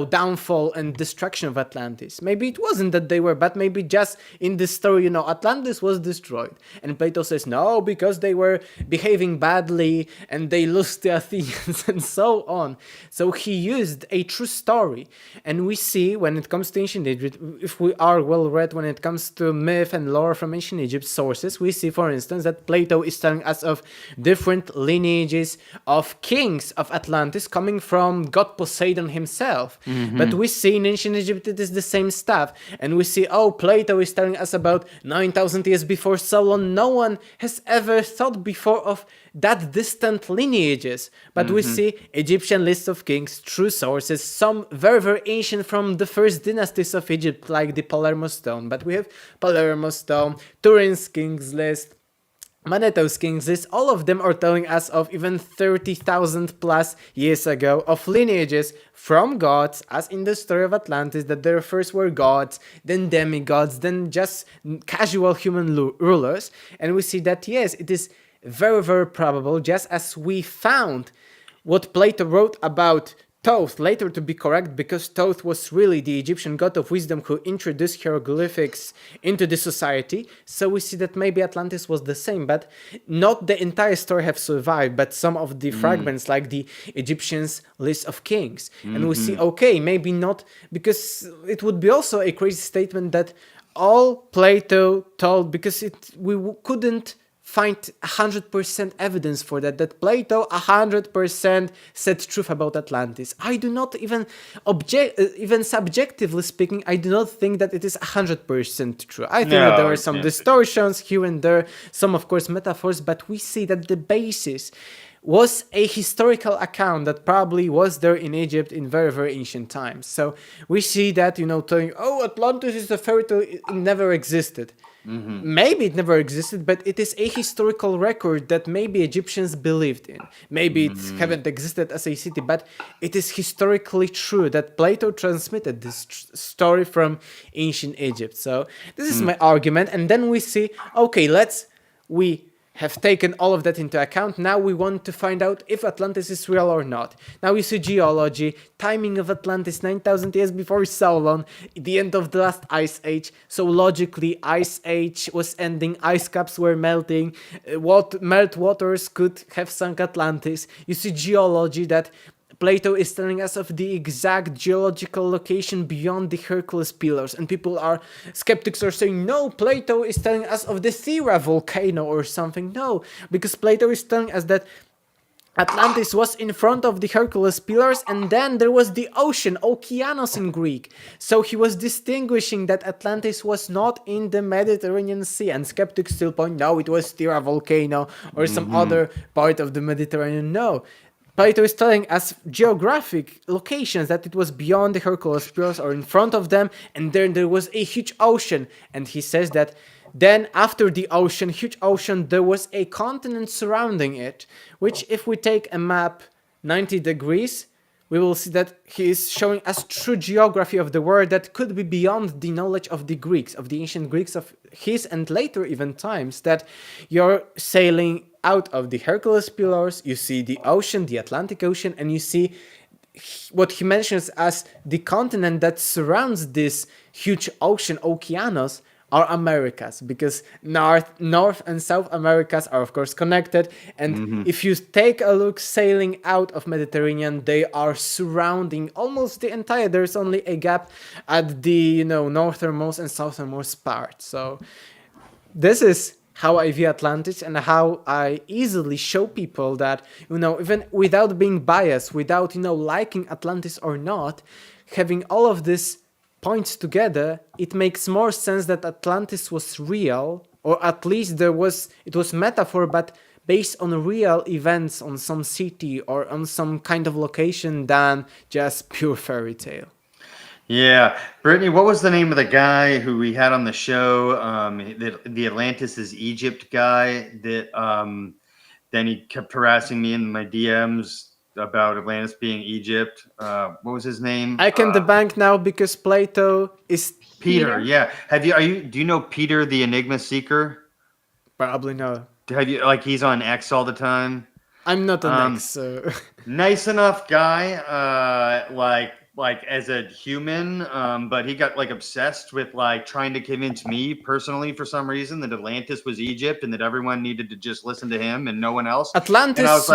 downfall and destruction of Atlantis. Maybe it wasn't that they were bad, maybe just in this story, Atlantis was destroyed. And Plato says, no, because they were behaving badly and they lost the Athenians and so on. So he used a true story. And we see, when it comes to ancient Egypt, if we are well read when it comes to myth and lore from ancient Egypt sources, we see, for instance, that Plato is telling us of different lineages of kings of Atlantis coming from god Poseidon himself. But we see in ancient Egypt it is the same stuff. And we see, oh, Plato is telling us about 9,000 years before Solon. No one has ever thought before of that distant lineages. But we see Egyptian lists of kings, true sources, some very, very ancient from the first dynasties of Egypt, like the Palermo Stone. But we have Palermo Stone, Turin's kings list, Manetho's kings list. All of them are telling us of even 30,000 plus years ago of lineages from gods, as in the story of Atlantis, that there first were gods, then demigods, then just casual human rulers. And we see that, yes, it is very, very probable, just as we found what Plato wrote about Thoth later to be correct, because Thoth was really the Egyptian god of wisdom who introduced hieroglyphics into the society. So we see that maybe Atlantis was the same, but not the entire story have survived, but some of the fragments, like the Egyptians' list of kings. And we see, okay, maybe not, because it would be also a crazy statement that all Plato told, because we couldn't find 100% evidence for that Plato 100% said truth about Atlantis. I do not even subjectively speaking, I do not think that it is 100% true. I think that there are some distortions here and there, some of course metaphors, but we see that the basis was a historical account that probably was there in Egypt in very, very ancient times. So we see that, telling, oh, Atlantis is a fairy tale, it never existed. Maybe it never existed, but it is a historical record that maybe Egyptians believed in. Maybe it haven't existed as a city, but it is historically true that Plato transmitted this story from ancient Egypt. So this is my argument. And then we see, okay, we have taken all of that into account. Now we want to find out if Atlantis is real or not. Now we see geology, timing of Atlantis 9,000 years before Solon, the end of the last ice age. So logically, ice age was ending, ice caps were melting, meltwaters could have sunk Atlantis. You see geology, that Plato is telling us of the exact geological location beyond the Hercules pillars, and skeptics are saying, no, Plato is telling us of the Thera volcano or something. No, because Plato is telling us that Atlantis was in front of the Hercules pillars, and then there was the ocean, Okeanos in Greek. So he was distinguishing that Atlantis was not in the Mediterranean Sea, and skeptics still point, no, it was Thera volcano or some other part of the Mediterranean. No. Plato is telling us geographic locations, that it was beyond the Hercules pillars or in front of them, and then there was a huge ocean. And he says that then after the ocean, huge ocean, there was a continent surrounding it, which if we take a map 90 degrees, we will see that he is showing us true geography of the world that could be beyond the knowledge of the Greeks, of the ancient Greeks of his and later even times, that you're sailing out of the Hercules pillars, you see the ocean, the Atlantic Ocean, and you see what he mentions as the continent that surrounds this huge ocean, Okeanos, are Americas, because North and South Americas are of course connected, and if you take a look sailing out of Mediterranean, they are surrounding almost the entire, there's only a gap at the northernmost and southernmost part. So this is how I view Atlantis, and how I easily show people that, even without being biased, without liking Atlantis or not, having all of this points together, it makes more sense that Atlantis was real, or at least it was metaphor, but based on real events on some city or on some kind of location than just pure fairy tale. Yeah, Brittany, what was the name of the guy who we had on the show? The Atlantis is Egypt guy that then he kept harassing me in my DMs about Atlantis being Egypt. What was his name? I can debunk now because Plato is Peter. Yeah. Do you know Peter the Enigma Seeker? Probably no. Have you like he's on X all the time? I'm not an ex, so Nice enough guy, like as a human, but he got like obsessed with like trying to convince me personally for some reason that Atlantis was Egypt and that everyone needed to just listen to him and no one else. Atlantis and I was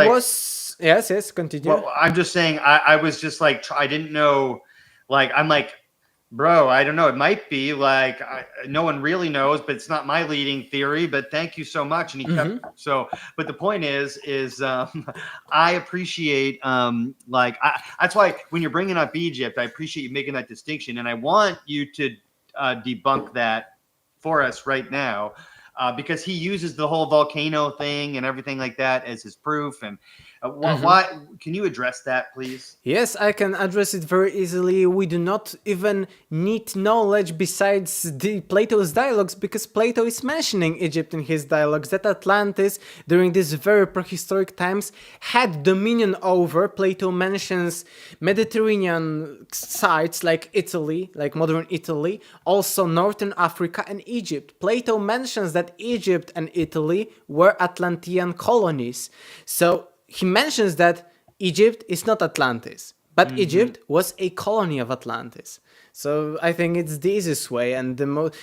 like, yes, continue. well, I'm just saying, I was just like, I didn't know, like, I'm like, bro, I don't know. It might be like no one really knows, but it's not my leading theory. But thank you so much. And he kept But the point is I appreciate that's why when you're bringing up Egypt, I appreciate you making that distinction, and I want you to debunk that for us right now, because he uses the whole volcano thing and everything like that as his proof. And why can you address that, please? Yes, I can address it very easily. We do not even need knowledge besides Plato's dialogues, because Plato is mentioning Egypt in his dialogues, that Atlantis, during these very prehistoric times, had dominion over. Plato mentions Mediterranean sites like Italy, like modern Italy, also Northern Africa and Egypt. Plato mentions that Egypt and Italy were Atlantean colonies. So he mentions that Egypt is not Atlantis, but Egypt was a colony of Atlantis. So I think it's the easiest way, and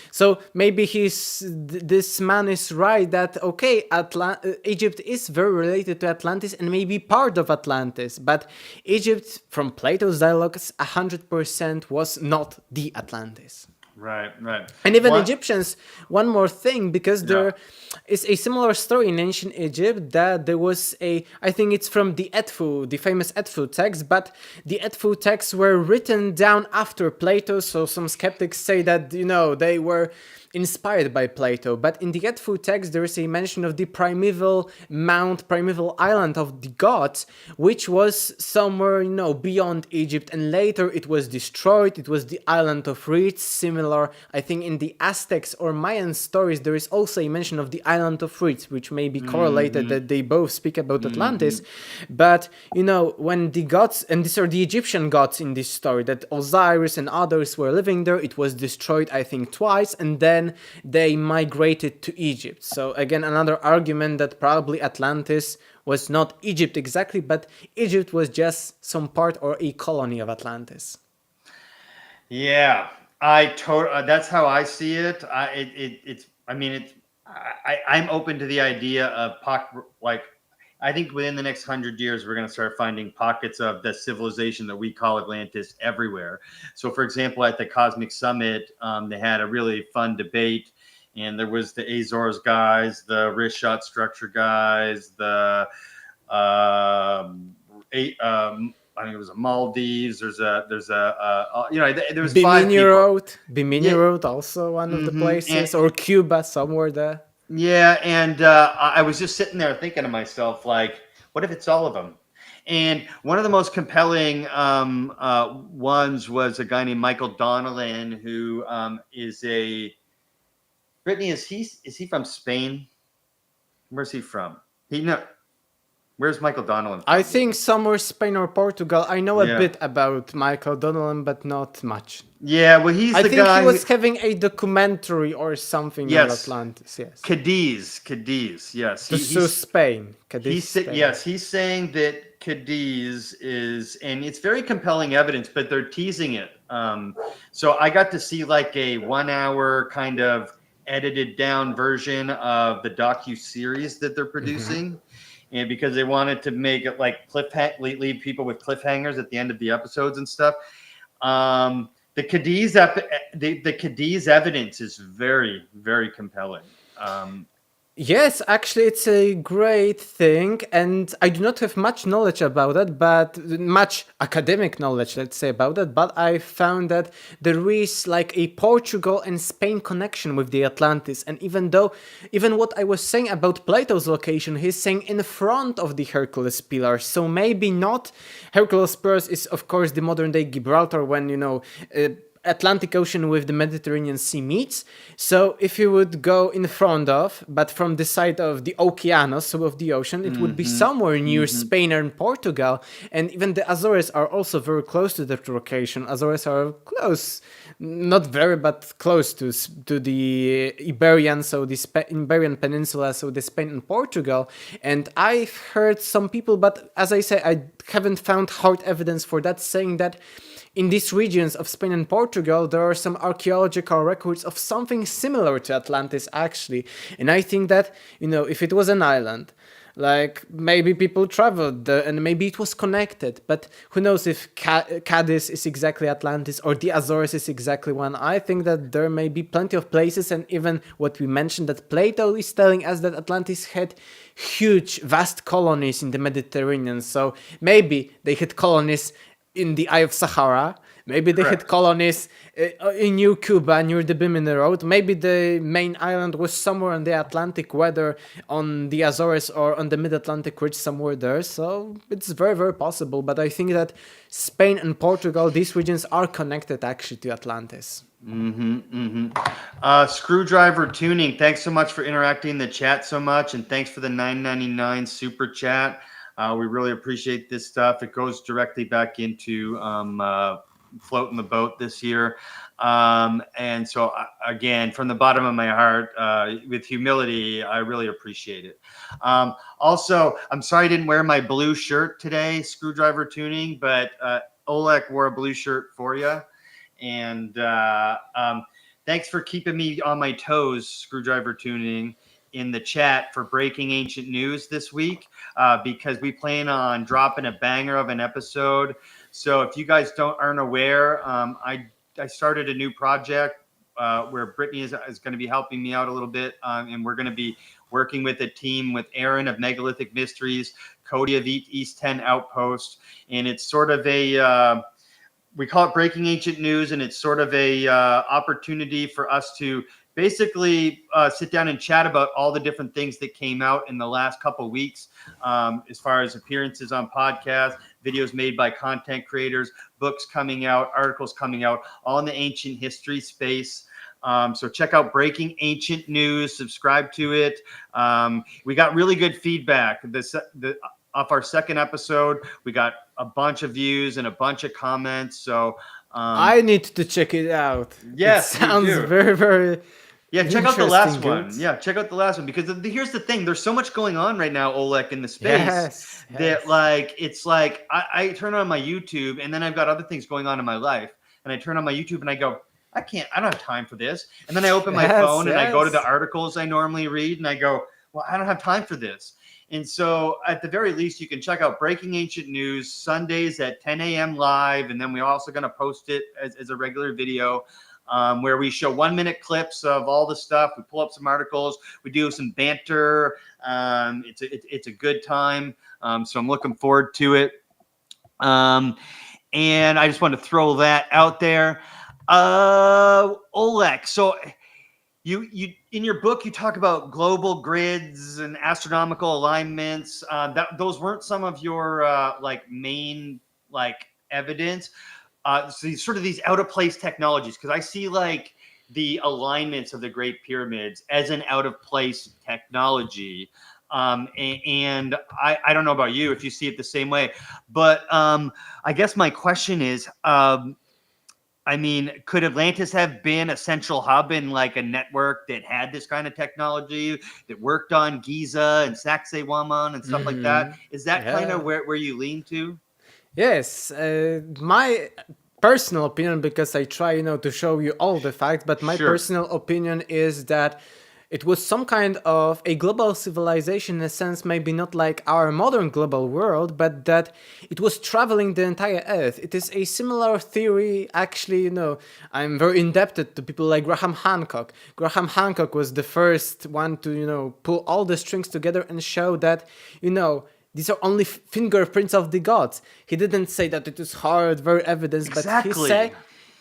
so maybe this man is right that okay, Egypt is very related to Atlantis and maybe part of Atlantis, but Egypt, from Plato's dialogues, 100% was not the Atlantis. Right. And even Egyptians, one more thing, because there is a similar story in ancient Egypt that there was I think it's from the Edfu, the famous Edfu text, but the Edfu texts were written down after Plato, so some skeptics say that, they were inspired by Plato. But in the Edfu text, there is a mention of the primeval island of the gods, which was somewhere, beyond Egypt, and later it was destroyed. It was the island of reeds, similar, I think, in the Aztecs or Mayan stories, there is also a mention of the island of reeds, which may be correlated that they both speak about Atlantis. But, when the gods, and these are the Egyptian gods in this story, that Osiris and others were living there, it was destroyed, I think, twice, and then they migrated to Egypt. So again, another argument that probably Atlantis was not Egypt exactly, but Egypt was just some part or a colony of Atlantis. Yeah, that's how I see it. I'm open to the idea of I think within the next 100 years, we're going to start finding pockets of the civilization that we call Atlantis everywhere. So, for example, at the Cosmic Summit, they had a really fun debate, and there was the Azores guys, the wrist shot structure guys, the I think it was a Maldives. There was 5 people. Bimini Road, also one of the places, or Cuba, somewhere there. Yeah, and I was just sitting there thinking to myself, like, what if it's all of them? And one of the most compelling ones was a guy named Michael Donnellan, who is Brittany, is he from Spain? Where's he from? Where's Michael Donnellan from? I think somewhere Spain or Portugal. I know a bit about Michael Donnellan, but not much. Yeah, well, he's the guy. I think he was having a documentary or something on Atlantis. Yes, Cadiz. Yes, so Spain. Spain. Yes, he's saying that Cadiz is, and it's very compelling evidence, but they're teasing it. So I got to see like a 1-hour kind of edited down version of the docu-series that they're producing. And because they wanted to make it like leave people with cliffhangers at the end of the episodes and stuff. The Cadiz evidence is very, very compelling. Yes, actually, it's a great thing, and I do not have much knowledge about it, but much academic knowledge, let's say, about it. But I found that there is like a Portugal and Spain connection with the Atlantis, and even what I was saying about Plato's location, he's saying in front of the Hercules Pillars, so maybe not. Hercules Pillars is, of course, the modern day Gibraltar when Atlantic Ocean with the Mediterranean Sea meets. So if you would go in front of, but from the side of the Oceanos, so of the ocean, it would be somewhere near Spain and Portugal. And even the Azores are also very close to that location. Azores are close, not very, but close to the Iberian, so the Iberian Peninsula, so the Spain and Portugal. And I've heard some people, but as I say, I haven't found hard evidence for that, saying that in these regions of Spain and Portugal, there are some archaeological records of something similar to Atlantis, actually. And I think that, if it was an island, like maybe people traveled there and maybe it was connected. But who knows if Cadiz is exactly Atlantis or the Azores is exactly one. I think that there may be plenty of places, and even what we mentioned, that Plato is telling us that Atlantis had huge, vast colonies in the Mediterranean. So maybe they had colonies in the Eye of Sahara. Maybe they had colonies in New Cuba near the Bimini Road. Maybe the main island was somewhere on the Atlantic, whether on the Azores or on the Mid-Atlantic Ridge, somewhere there. So it's very, very possible. But I think that Spain and Portugal, these regions are connected actually to Atlantis. Screwdriver Tuning, thanks so much for interacting in the chat so much, and thanks for the $9.99 super chat. We really appreciate this stuff. It goes directly back into floating the boat this year. And so, again, from the bottom of my heart, with humility, I really appreciate it. Also, I'm sorry I didn't wear my blue shirt today, Screwdriver Tuning, but Oleg wore a blue shirt for you. And thanks for keeping me on my toes, Screwdriver Tuning, in the chat for breaking ancient news this week, because we plan on dropping a banger of an episode. So if you guys aren't aware, I started a new project where Brittany is going to be helping me out a little bit, and we're going to be working with a team with Aaron of Megalithic Mysteries, Cody of East 10 Outpost, and it's sort of a we call it Breaking Ancient News, and it's sort of a opportunity for us to basically sit down and chat about all the different things that came out in the last couple of weeks, as far as appearances on podcasts, videos made by content creators, books coming out, articles coming out, all in the ancient history space. So check out Breaking Ancient News, subscribe to it. We got really good feedback. Off our second episode, we got a bunch of views and a bunch of comments. So I need to check it out. Yes, it sounds you do. very, very. Yeah, check out the last interesting, one. good. Yeah, check out the last one, because here's the thing: there's so much going on right now, Oleg, in the space Yes, that yes. like it's like I turn on my YouTube, and then I've got other things going on in my life, and I turn on my YouTube and I go, I don't have time for this. And then I open my Yes, phone and I go to the yes. articles I normally read, and I go, well, I don't have time for this. And so at the very least, you can check out Breaking Ancient News Sundays at 10 a.m. live. And then we're also going to post it as a regular video, where we show 1-minute clips of all the stuff. We pull up some articles. We do some banter. It's a good time. So I'm looking forward to it. And I just want to throw that out there. Oleg, so you in your book you talk about global grids and astronomical alignments. Those weren't some of your main evidence. So sort of these out of place technologies, because I see like the alignments of the Great Pyramids as an out of place technology. And I don't know about you if you see it the same way, but I guess my question is, I mean, could Atlantis have been a central hub in like a network that had this kind of technology that worked on Giza and Sacsayhuaman and stuff like that? Is that kind of where you lean to? Yes, my personal opinion, because I try, to show you all the facts, but my Sure. personal opinion is that It was some kind of a global civilization in a sense, maybe not like our modern global world, but that it was traveling the entire earth. It is a similar theory, actually, I'm very indebted to people like Graham Hancock. Graham Hancock was the first one to, pull all the strings together and show that, these are only fingerprints of the gods. He didn't say that it is hard, very evidence, but he Exactly. said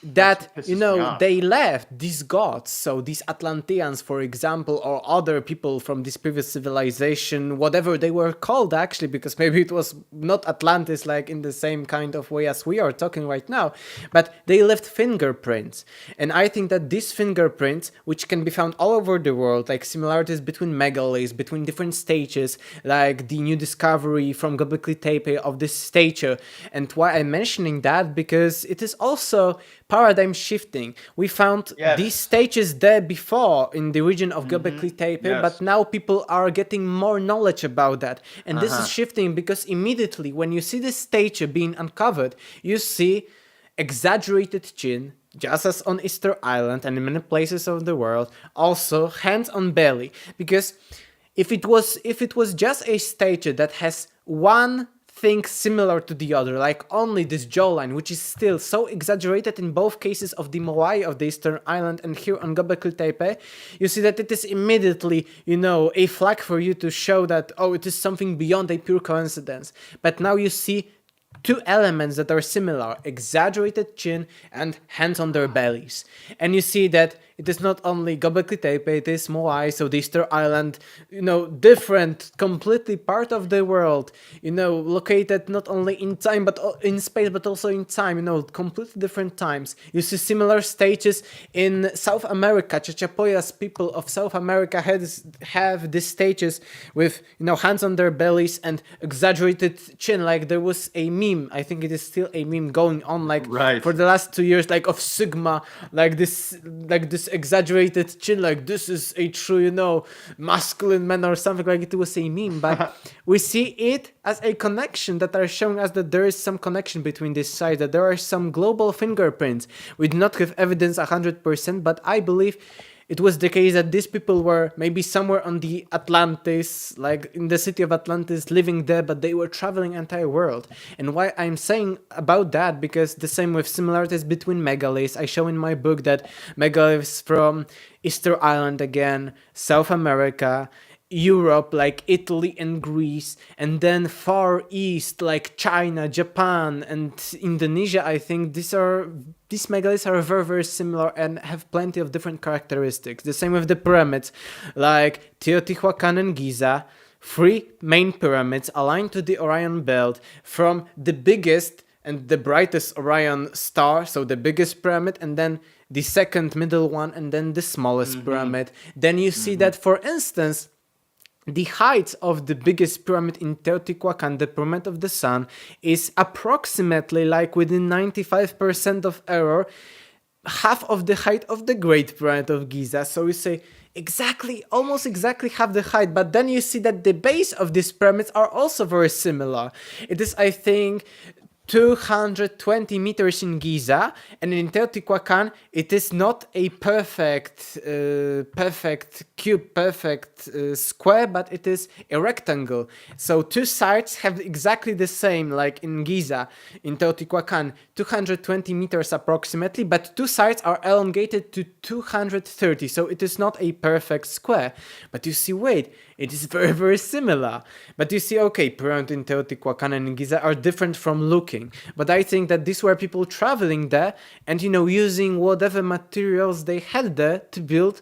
That's that what pisses me off. they left these gods, so these Atlanteans, for example, or other people from this previous civilization, whatever they were called, actually, because maybe it was not Atlantis like in the same kind of way as we are talking right now, but they left fingerprints. And I think that these fingerprints, which can be found all over the world, like similarities between megaliths, between different stages, like the new discovery from Göbekli Tepe of this statue. And why I'm mentioning that, because it is also paradigm shifting. We found these stages there before in the region of Göbekli Tepe, but now people are getting more knowledge about that. And this is shifting because immediately when you see this statue being uncovered, you see exaggerated chin, just as on Easter Island and in many places of the world, also hands on belly. Because if it was just a statue that has one thing similar to the other, like only this jawline, which is still so exaggerated in both cases of the Moai of the Eastern Island and here on Göbekli Tepe, you see that it is immediately, a flag for you to show that, oh, it is something beyond a pure coincidence. But now you see two elements that are similar, exaggerated chin and hands on their bellies. And you see that it is not only Göbekli Tepe, it is Moai, so the Easter Island, different, completely part of the world, located not only in time, but in space, but also in time, completely different times. You see similar stages in South America. Chachapoyas people of South America have these stages with, hands on their bellies and exaggerated chin, like there was a meme, I think it is still a meme going on, like for the last 2 years, like of Sigma, like this exaggerated chin, like this is a true, masculine man or something, like it was a meme. But we see it as a connection that are showing us that there is some connection between these sides, that there are some global fingerprints. We do not have evidence 100%, but I believe it was the case that these people were maybe somewhere on the Atlantis, like in the city of Atlantis, living there, but they were traveling entire world. And why I'm saying about that, because the same with similarities between megaliths. I show in my book that megaliths from Easter Island again, South America, Europe, like Italy and Greece, and then Far East, like China, Japan, and Indonesia. I think these megaliths are very, very similar and have plenty of different characteristics. The same with the pyramids, like Teotihuacan and Giza, 3 main pyramids aligned to the Orion belt from the biggest and the brightest Orion star, so the biggest pyramid, and then the second middle one, and then the smallest pyramid. Then you see that, for instance, the height of the biggest pyramid in Teotihuacan, the Pyramid of the Sun, is approximately, like within 95% of error, half of the height of the Great Pyramid of Giza. So you say almost exactly half the height, but then you see that the base of these pyramids are also very similar. It is, I think, 220 meters in Giza, and in Teotihuacan it is not a perfect cube, perfect square, but it is a rectangle. So 2 sides have exactly the same, like in Giza, in Teotihuacan, 220 meters approximately, but 2 sides are elongated to 230, so it is not a perfect square. But you see, wait, it is very, very similar. But you see, okay, Pyramid in Teotihuacan and in Giza are different from looking. But I think that these were people traveling there and, using whatever materials they had there to build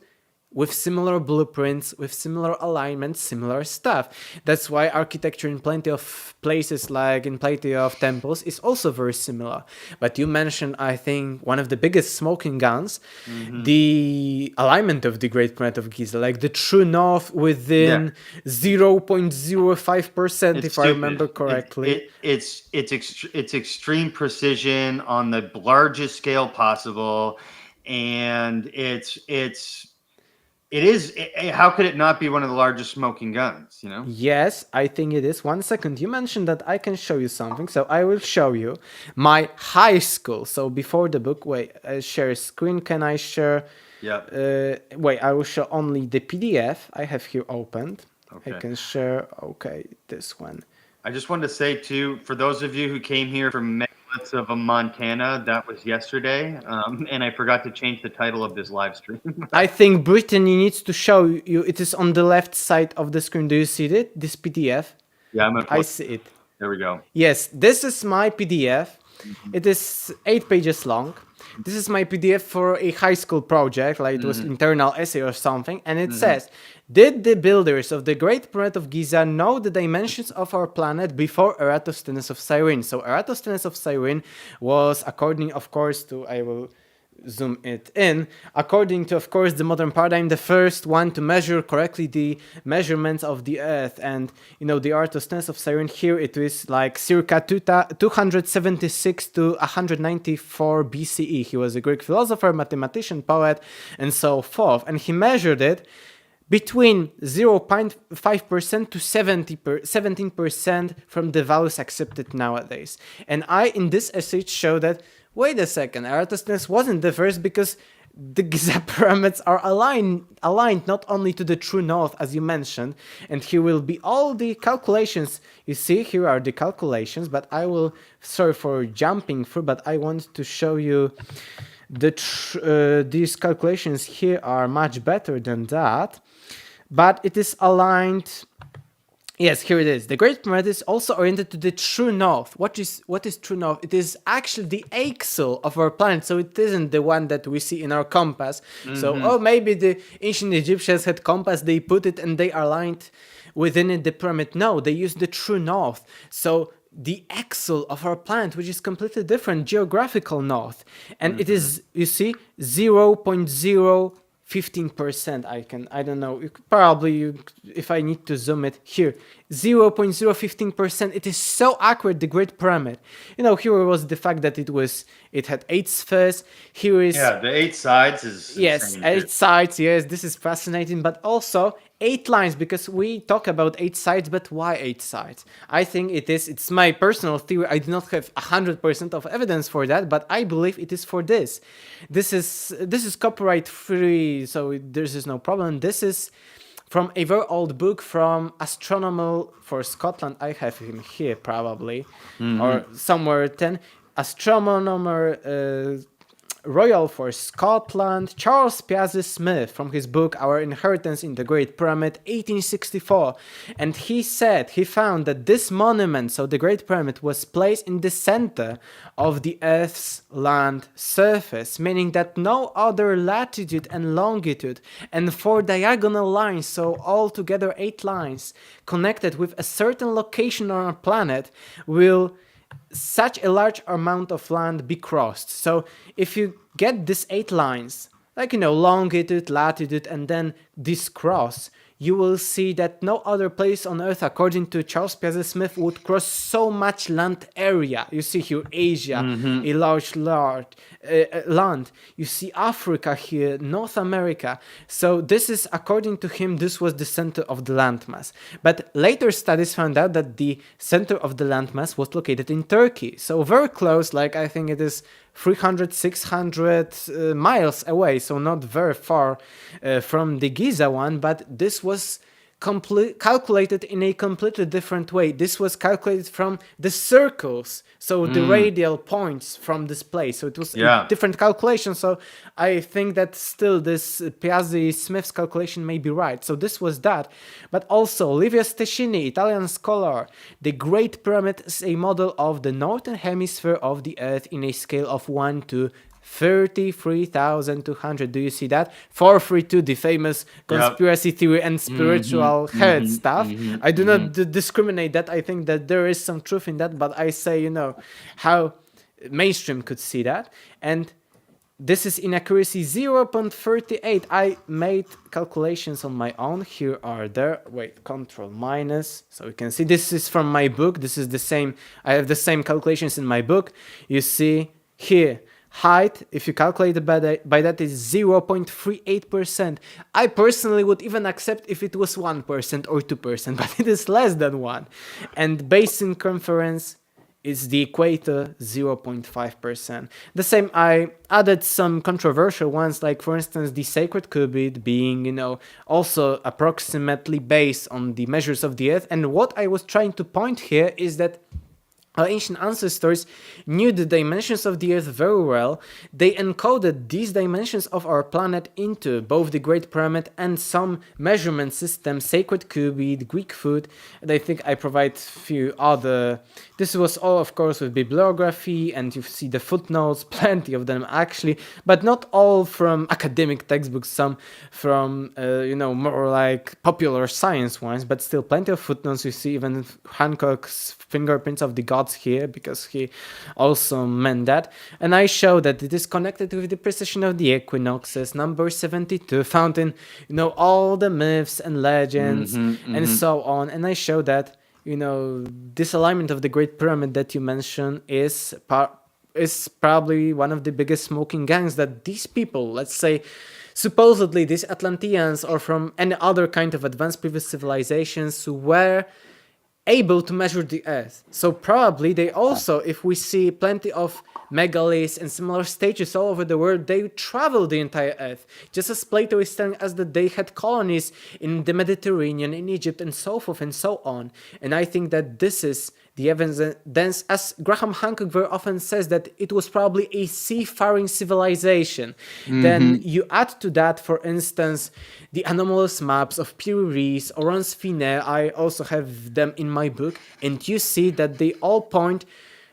with similar blueprints, with similar alignments, similar stuff. That's why architecture in plenty of places, like in plenty of temples, is also very similar. But you mentioned, I think, one of the biggest smoking guns, the alignment of the Great Pyramid of Giza, like the true north within 0.05%, if I remember correctly. It's extreme precision on the largest scale possible, and it's It is. How could it not be one of the largest smoking guns? You know. Yes, I think it is. 1 second. You mentioned that I can show you something, so I will show you my high school. So before the book, wait, share screen. Can I share? Yep. Wait, I will show only the PDF I have here opened. I Okay. can share. Okay, this one. I just wanted to say too, for those of you who came here from megaliths of Montana, that was yesterday, and I forgot to change the title of this live stream. I think Brittany needs to show you. It is on the left side of the screen. Do you see it? This PDF? Yeah, I'm gonna. I see it. There we go. Yes, this is my PDF. It is 8 pages long. This is my PDF for a high school project, like it was internal essay or something, and it says, did the builders of the Great Pyramid of Giza know the dimensions of our planet before Eratosthenes of Cyrene? So Eratosthenes of Cyrene was, according, of course, to, I will zoom it in, according to, of course, the modern paradigm, the first one to measure correctly the measurements of the Earth. And, you know, the Eratosthenes of Cyrene here, it is like circa 276 to 194 BCE. He was a Greek philosopher, mathematician, poet, and so forth. And he measured it between 0.5% to 17% from the values accepted nowadays. And I, in this essay, show that, wait a second, Eratosthenes wasn't the first, because the Giza pyramids are aligned not only to the true north, as you mentioned, and here will be all the calculations. You see, here are the calculations, but I will, sorry for jumping through, but I want to show you these calculations here are much better than that, but it is aligned. Yes, here it is. The Great Pyramid is also oriented to the true north. What is true north? It is actually the axle of our planet, so it isn't the one that we see in our compass. So, oh, maybe the ancient Egyptians had compass, they put it and they aligned within it the pyramid. No, they used the true north. So the axle of our planet, which is completely different, geographical north. And it is, you see, 0.015%. I don't know, if I need to zoom it here, 0.015%. It is so accurate, the Great Pyramid. You know, here was the fact that it had 8 spheres. Here is, Yeah, the 8 sides is yes, insane, 8 dude. sides. Yes, this is fascinating, but also 8 lines, because we talk about 8 sides, but why 8 sides? I think it's my personal theory. I do not have 100% of evidence for that, but I believe it is for this. This is copyright free, so there is no problem. This is from a very old book from Astronomer for Scotland. I have him here probably, or somewhere 10. Astronomer Royal for Scotland, Charles Piazzi Smith, from his book Our Inheritance in the Great Pyramid, 1864. And he found that this monument, so the Great Pyramid, was placed in the center of the Earth's land surface, meaning that no other latitude and longitude and 4 diagonal lines, so altogether 8 lines, connected with a certain location on our planet, will such a large amount of land be crossed. So if you get these 8 lines, like, you know, longitude, latitude, and then this cross, you will see that no other place on Earth, according to Charles Piazzi Smith, would cross so much land area. You see here Asia, a large land. You see Africa here, North America. So this is, according to him, this was the center of the landmass. But later studies found out that the center of the landmass was located in Turkey. So very close, like I think it is 300, 600 miles away, so not very far from the Giza one, but this was calculated in a completely different way. This was calculated from the circles, so the radial points from this place. So it was a different calculation. So I think that still this Piazzi Smith's calculation may be right. So this was that. But also Livio Stescini, Italian scholar, the Great Pyramid is a model of the northern hemisphere of the Earth in a scale of 1 to 33,200. Do you see that? 432, the famous conspiracy theory and spiritual head stuff. I do not discriminate that. I think that there is some truth in that, but I say, you know, how mainstream could see that. And this is inaccuracy 0.38. I made calculations on my own. Here are there. Wait, control minus. So you can see this is from my book. This is the same. I have the same calculations in my book. You see here height, if you calculate it by that, is 0.38%. I personally would even accept if it was 1% or 2%, but it is less than 1. And base circumference is the equator, 0.5%. The same, I added some controversial ones, like for instance the sacred cubit being, also approximately based on the measures of the earth. And what I was trying to point here is that our ancient ancestors knew the dimensions of the earth very well. They encoded these dimensions of our planet into both the Great Pyramid and some measurement systems, sacred cubit, Greek foot, and I think I provide few other. This was all, of course, with bibliography, and you see the footnotes, plenty of them actually, but not all from academic textbooks, some from, more like popular science ones, but still plenty of footnotes. You see even Hancock's fingerprints of the gods here, because he also meant that. And I show that it is connected with the precession of the equinoxes, number 72, found in, all the myths and legends and so on. And I show that, this alignment of the Great Pyramid that you mentioned is probably one of the biggest smoking gangs that these people, let's say, supposedly these Atlanteans or from any other kind of advanced previous civilizations, were able to measure the earth. So probably they also, if we see plenty of megaliths and similar stages all over the world, they travel the entire earth. Just as Plato is telling us that they had colonies in the Mediterranean, in Egypt, and so forth and so on. And I think that this is the evidence, as Graham Hancock very often says, that it was probably a seafaring civilization. Then you add to that, for instance, the anomalous maps of Piri or Sphinx. I also have them in my book, and you see that they all point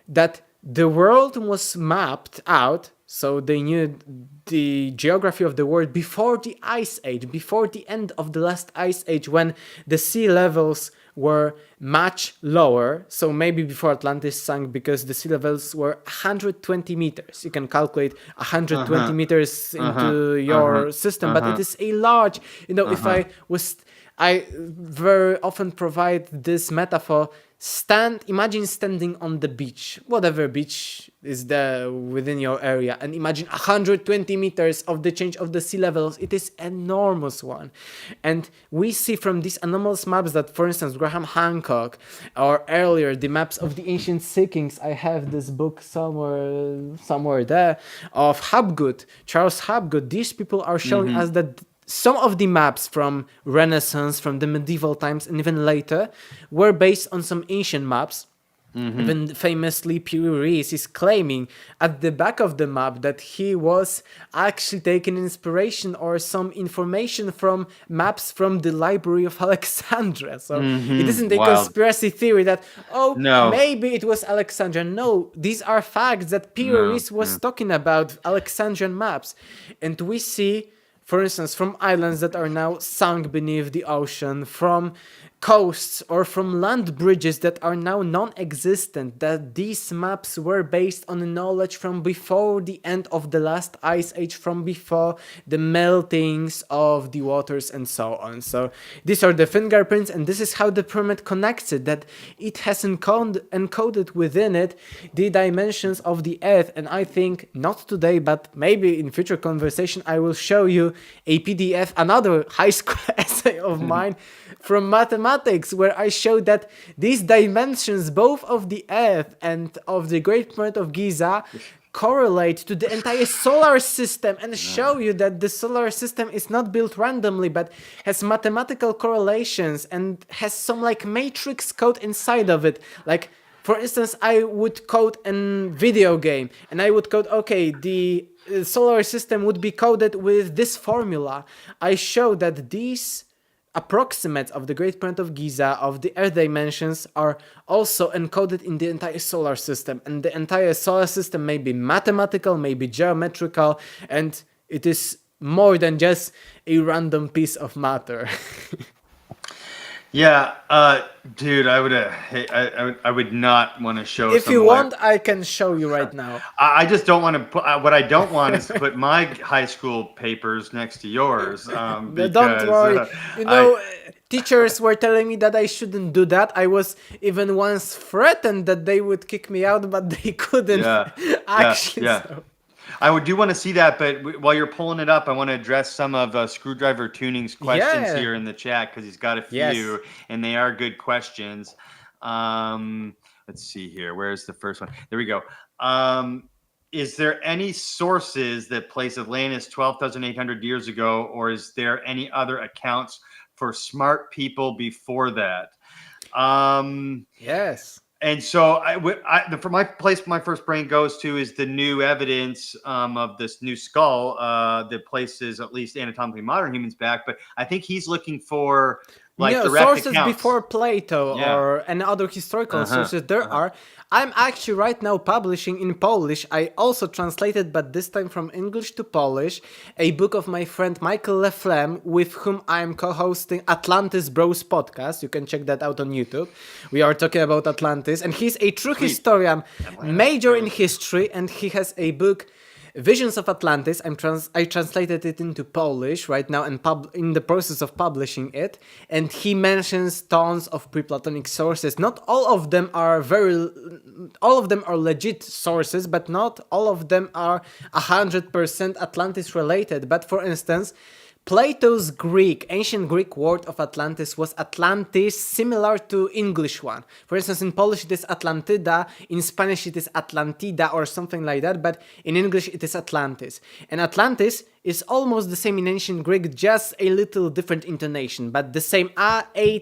that the world was mapped out, so they knew the geography of the world before the Ice Age, before the end of the last Ice Age, when the sea levels were much lower. So maybe before Atlantis sank, because the sea levels were 120 meters. You can calculate 120 meters into your system, but it is a large, if I very often provide this metaphor. Imagine standing on the beach, whatever beach is there within your area, and imagine 120 meters of the change of the sea levels. It is enormous one. And we see from these anomalous maps that, for instance, Graham Hancock, or earlier, the maps of the ancient Sea Kings, I have this book somewhere there, of Hapgood, Charles Hapgood. These people are showing us that some of the maps from Renaissance, from the medieval times, and even later, were based on some ancient maps. Even famously, Piri is claiming at the back of the map that he was actually taking inspiration or some information from maps from the Library of Alexandria. So it isn't a conspiracy theory that, maybe it was Alexandria. No, these are facts that Piri was talking about, Alexandrian maps. And we see, for instance, from islands that are now sunk beneath the ocean, from coasts or from land bridges that are now non-existent, that these maps were based on knowledge from before the end of the last ice age, from before the meltings of the waters and so on. So these are the fingerprints, and this is how the pyramid connects it, that it has encoded within it the dimensions of the earth. And I think not today, but maybe in future conversation, I will show you a PDF, another high school essay of mine from mathematics, where I showed that these dimensions, both of the earth and of the Great Pyramid of Giza, correlate to the entire solar system, and show you that the solar system is not built randomly, but has mathematical correlations and has some like matrix code inside of it. Like, for instance, I would code a video game, and I would code, okay, the solar system would be coded with this formula. I show that these approximates of the Great Pyramid of Giza, of the earth dimensions, are also encoded in the entire solar system. And the entire solar system may be mathematical, may be geometrical, and it is more than just a random piece of matter. Yeah, dude, I would not want to show. If you want, I can show you right now. I just don't want to put. What I don't want is to put my high school papers next to yours. Because, don't worry. Teachers were telling me that I shouldn't do that. I was even once threatened that they would kick me out, but they couldn't. Yeah. Actually. Yeah. So. I do want to see that, but while you're pulling it up, I want to address some of Screwdriver Tuning's questions Yeah. here in the chat because he's got a Yes. few, and they are good questions. Let's see here. Where's the first one? There we go. Is there any sources that place Atlantis 12,800 years ago, or is there any other accounts for smart people before that? Yes. And so for my place, my first brain goes to is the new evidence of this new skull that places at least anatomically modern humans back. But I think he's looking for like No, direct sources accounts. before Plato Yeah. or and other historical sources there are. I'm actually right now publishing in Polish. I also translated, but this time from English to Polish, a book of my friend Michael Leflem, with whom I'm co-hosting Atlantis Bros podcast. You can check that out on YouTube. We are talking about Atlantis, and he's a true historian, major in history, and he has a book, Visions of Atlantis. I translated it into Polish right now and in the process of publishing it. And he mentions tons of pre-Platonic sources. Not all of them are legit sources, but not all of them are 100% Atlantis related. But for instance, Plato's ancient Greek word of Atlantis was Atlantis, similar to English one. For instance, in Polish it is Atlantida, in Spanish it is Atlantida or something like that, but in English it is Atlantis. And Atlantis is almost the same in ancient Greek, just a little different intonation, but the same A-T-L-A-N-T-I-S,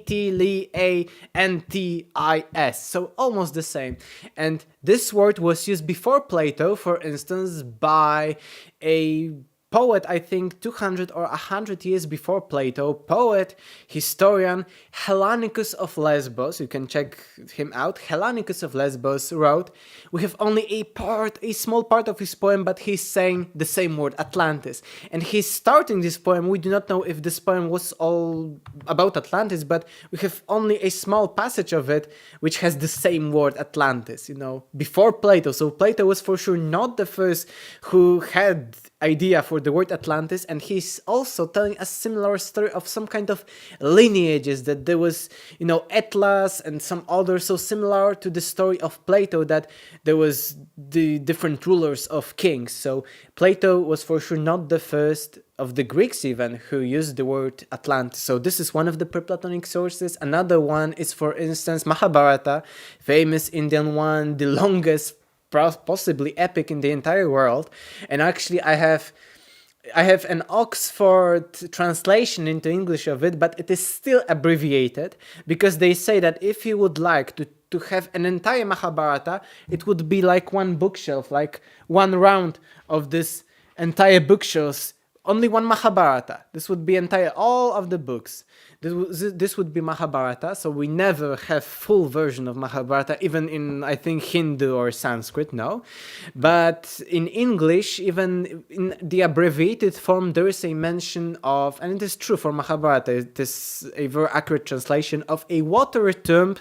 so almost the same. And this word was used before Plato, for instance, by a poet, I think 200 or 100 years before Plato, poet, historian Hellanicus of Lesbos, you can check him out. Hellanicus of Lesbos wrote, we have only a small part of his poem, but he's saying the same word, Atlantis. And he's starting this poem, we do not know if this poem was all about Atlantis, but we have only a small passage of it, which has the same word, Atlantis, before Plato. So Plato was for sure not the first who had idea for the word Atlantis, and he's also telling a similar story of some kind of lineages, that there was Atlas and some others, so similar to the story of Plato, that there was the different rulers of kings. So Plato was for sure not the first of the Greeks even who used the word Atlantis. So this is one of the pre-Platonic sources. Another one is, for instance, Mahabharata, famous Indian one, the longest possibly epic in the entire world. And actually I have an Oxford translation into English of it, but it is still abbreviated, because they say that if you would like to have an entire Mahabharata, it would be like one bookshelf, like one round of this entire bookshelf, only one Mahabharata. This would be all of the books. This would be Mahabharata, so we never have full version of Mahabharata, even in, I think, Hindu or Sanskrit, no. But in English, even in the abbreviated form, there is a mention of, and it is true for Mahabharata, it is a very accurate translation of a water tomb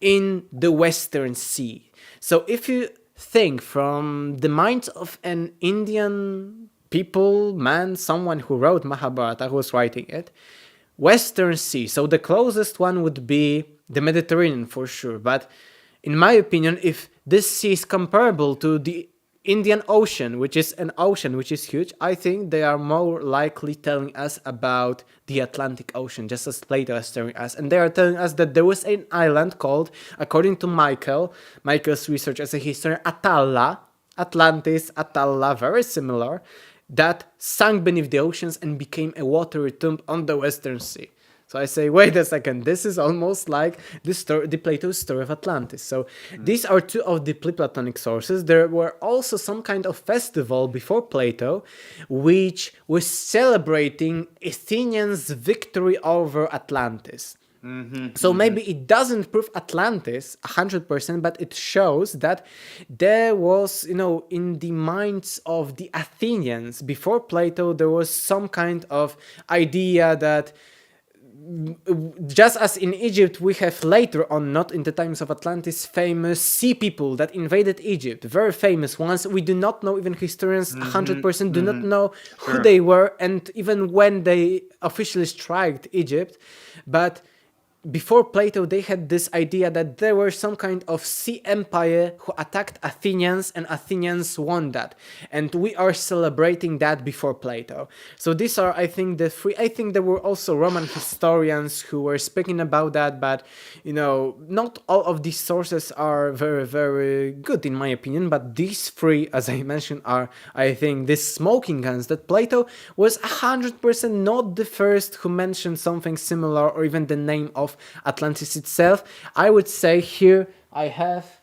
in the Western Sea. So if you think from the mind of an Indian someone who wrote Mahabharata, who was writing it, Western Sea, so the closest one would be the Mediterranean for sure. But in my opinion, if this sea is comparable to the Indian Ocean, which is an ocean which is huge, I think they are more likely telling us about the Atlantic Ocean, just as Plato is telling us. And they are telling us that there was an island called, according to Michael's research as a historian, Atalla, Atlantis, Atalla, very similar, that sank beneath the oceans and became a watery tomb on the Western Sea. So I say, wait a second, this is almost like the Plato's story of Atlantis. So these are two of the pre-Platonic sources. There were also some kind of festival before Plato, which was celebrating Athenians' victory over Atlantis. So maybe it doesn't prove Atlantis 100%, but it shows that there was, in the minds of the Athenians before Plato, there was some kind of idea that, just as in Egypt, we have later on, not in the times of Atlantis, famous sea people that invaded Egypt, very famous ones. We do not know, even historians 100% do not know who they were, and even when they officially struck Egypt. But before Plato, they had this idea that there were some kind of sea empire who attacked Athenians, and Athenians won that. And we are celebrating that before Plato. So these are, I think, the three. I think there were also Roman historians who were speaking about that, but, not all of these sources are very, very good, in my opinion. But these three, as I mentioned, are, I think, these smoking guns, that Plato was 100% not the first who mentioned something similar, or even the name of Atlantis itself. I would say here I have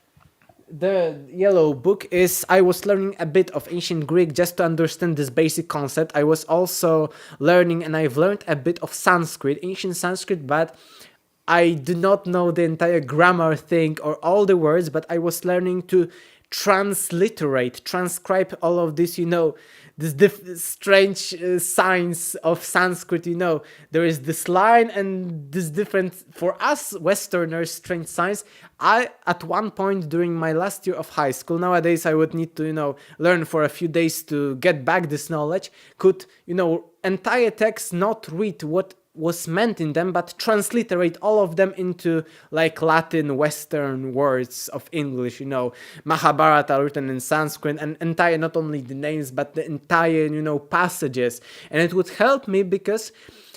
the yellow book. I was learning a bit of ancient Greek just to understand this basic concept. I was also learning, and I've learned a bit of Sanskrit, ancient Sanskrit, but I do not know the entire grammar thing or all the words, but I was learning to transcribe all of this, this strange signs of Sanskrit, there is this line and this different, for us Westerners, strange signs. I, at one point during my last year of high school, nowadays I would need to, learn for a few days to get back this knowledge, could, entire text not read what was meant in them, but transliterate all of them into like Latin Western words of English, Mahabharata written in Sanskrit, and entire, not only the names, but the entire, passages. And it would help me because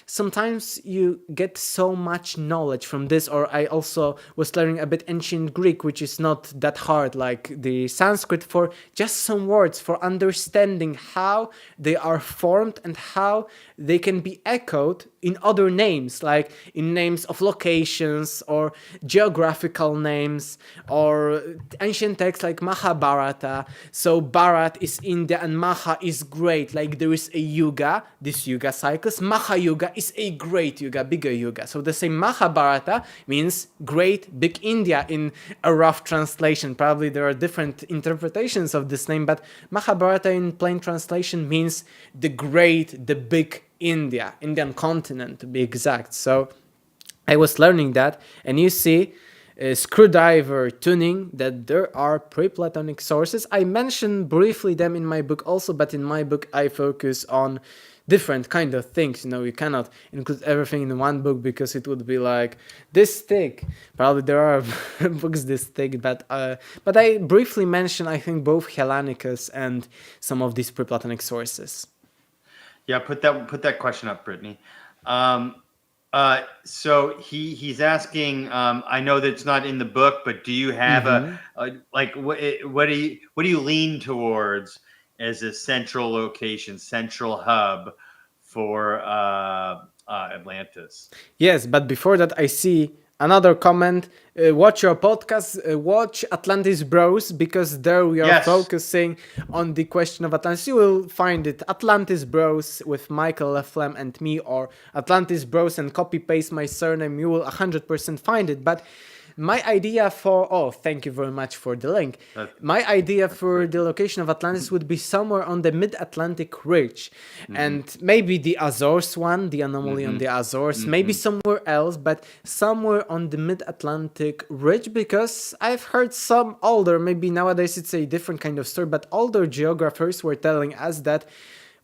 sometimes you get so much knowledge from this. Or I also was learning a bit ancient Greek, which is not that hard like the Sanskrit, for just some words, for understanding how they are formed and how they can be echoed in other names, like in names of locations or geographical names, or ancient texts like Mahabharata. So Bharat is India and Maha is great, like there is a yuga, this yuga cycles. Maha yuga is a great yuga, bigger yuga. So the same Mahabharata means great big India in a rough translation. Probably there are different interpretations of this name, but Mahabharata in plain translation means the great, the big India, Indian continent to be exact. So I was learning that, and you see screwdriver tuning, that there are pre-Platonic sources. I mentioned briefly them in my book also, but in my book I focus on different kind of things. You cannot include everything in one book because it would be like this thick. Probably there are books this thick, but I briefly mention, I think, both Hellenicus and some of these pre-Platonic sources. Yeah, put that question up, Brittany. So he's asking. I know that it's not in the book, but do you have what do you lean towards as a central location, central hub for Atlantis? Yes, but before that, I see another comment. Watch your podcast, watch Atlantis Bros, because there we are focusing on the question of Atlantis. You will find it, Atlantis Bros with Michael Leflem and me, or Atlantis Bros and copy paste my surname. You will 100% find it. But my idea thank you very much for the link. My idea for the location of Atlantis would be somewhere on the mid-Atlantic ridge, and maybe the Azores one, the anomaly on the Azores, maybe somewhere else, but somewhere on the mid-Atlantic ridge, because I've heard some older, maybe nowadays it's a different kind of story, but older geographers were telling us that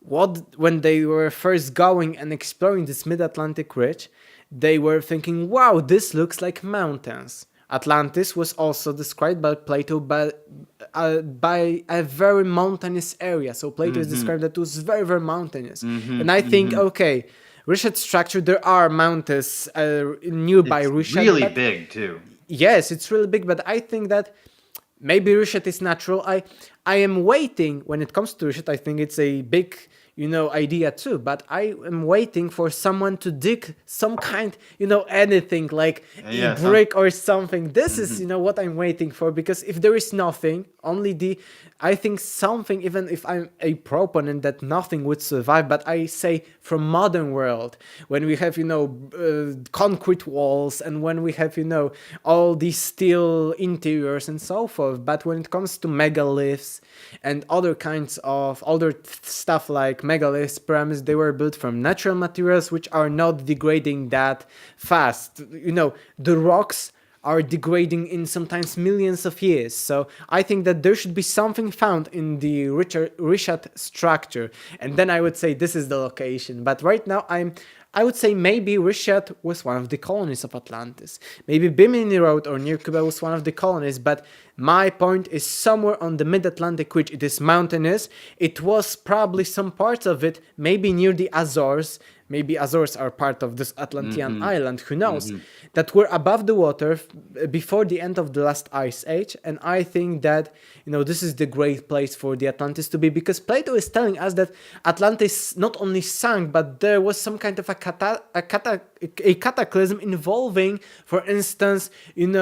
when they were first going and exploring this mid-Atlantic ridge, they were thinking, wow, this looks like mountains. Atlantis was also described by Plato by a very mountainous area. So Plato is described that it was very, very mountainous. And I think, okay, Rishat structure, there are mountains nearby Rishat. It's really big too. Yes, it's really big, but I think that maybe Rishat is natural. I am waiting, when it comes to Rishat, I think it's a big idea too, but I am waiting for someone to dig some kind, anything like a brick or something. This is, what I'm waiting for, because if there is nothing, I think something, even if I'm a proponent that nothing would survive, but I say from modern world, when we have, concrete walls, and when we have, all these steel interiors and so forth, but when it comes to megaliths and other kinds of older stuff like megaliths, pyramids, they were built from natural materials which are not degrading that fast. The rocks are degrading in sometimes millions of years. So I think that there should be something found in the Rishat structure, and then I would say this is the location. But right now I would say maybe Richard was one of the colonies of Atlantis. Maybe Bimini Road or near Cuba was one of the colonies, but my point is somewhere on the mid-Atlantic ridge. It is mountainous. It was probably some parts of it, maybe near the Azores. Maybe Azores are part of this Atlantean island, who knows, that were above the water before the end of the last ice age. And I think that, this is the great place for the Atlantis to be, because Plato is telling us that Atlantis not only sank, but there was some kind of a cataclysm involving, for instance, huge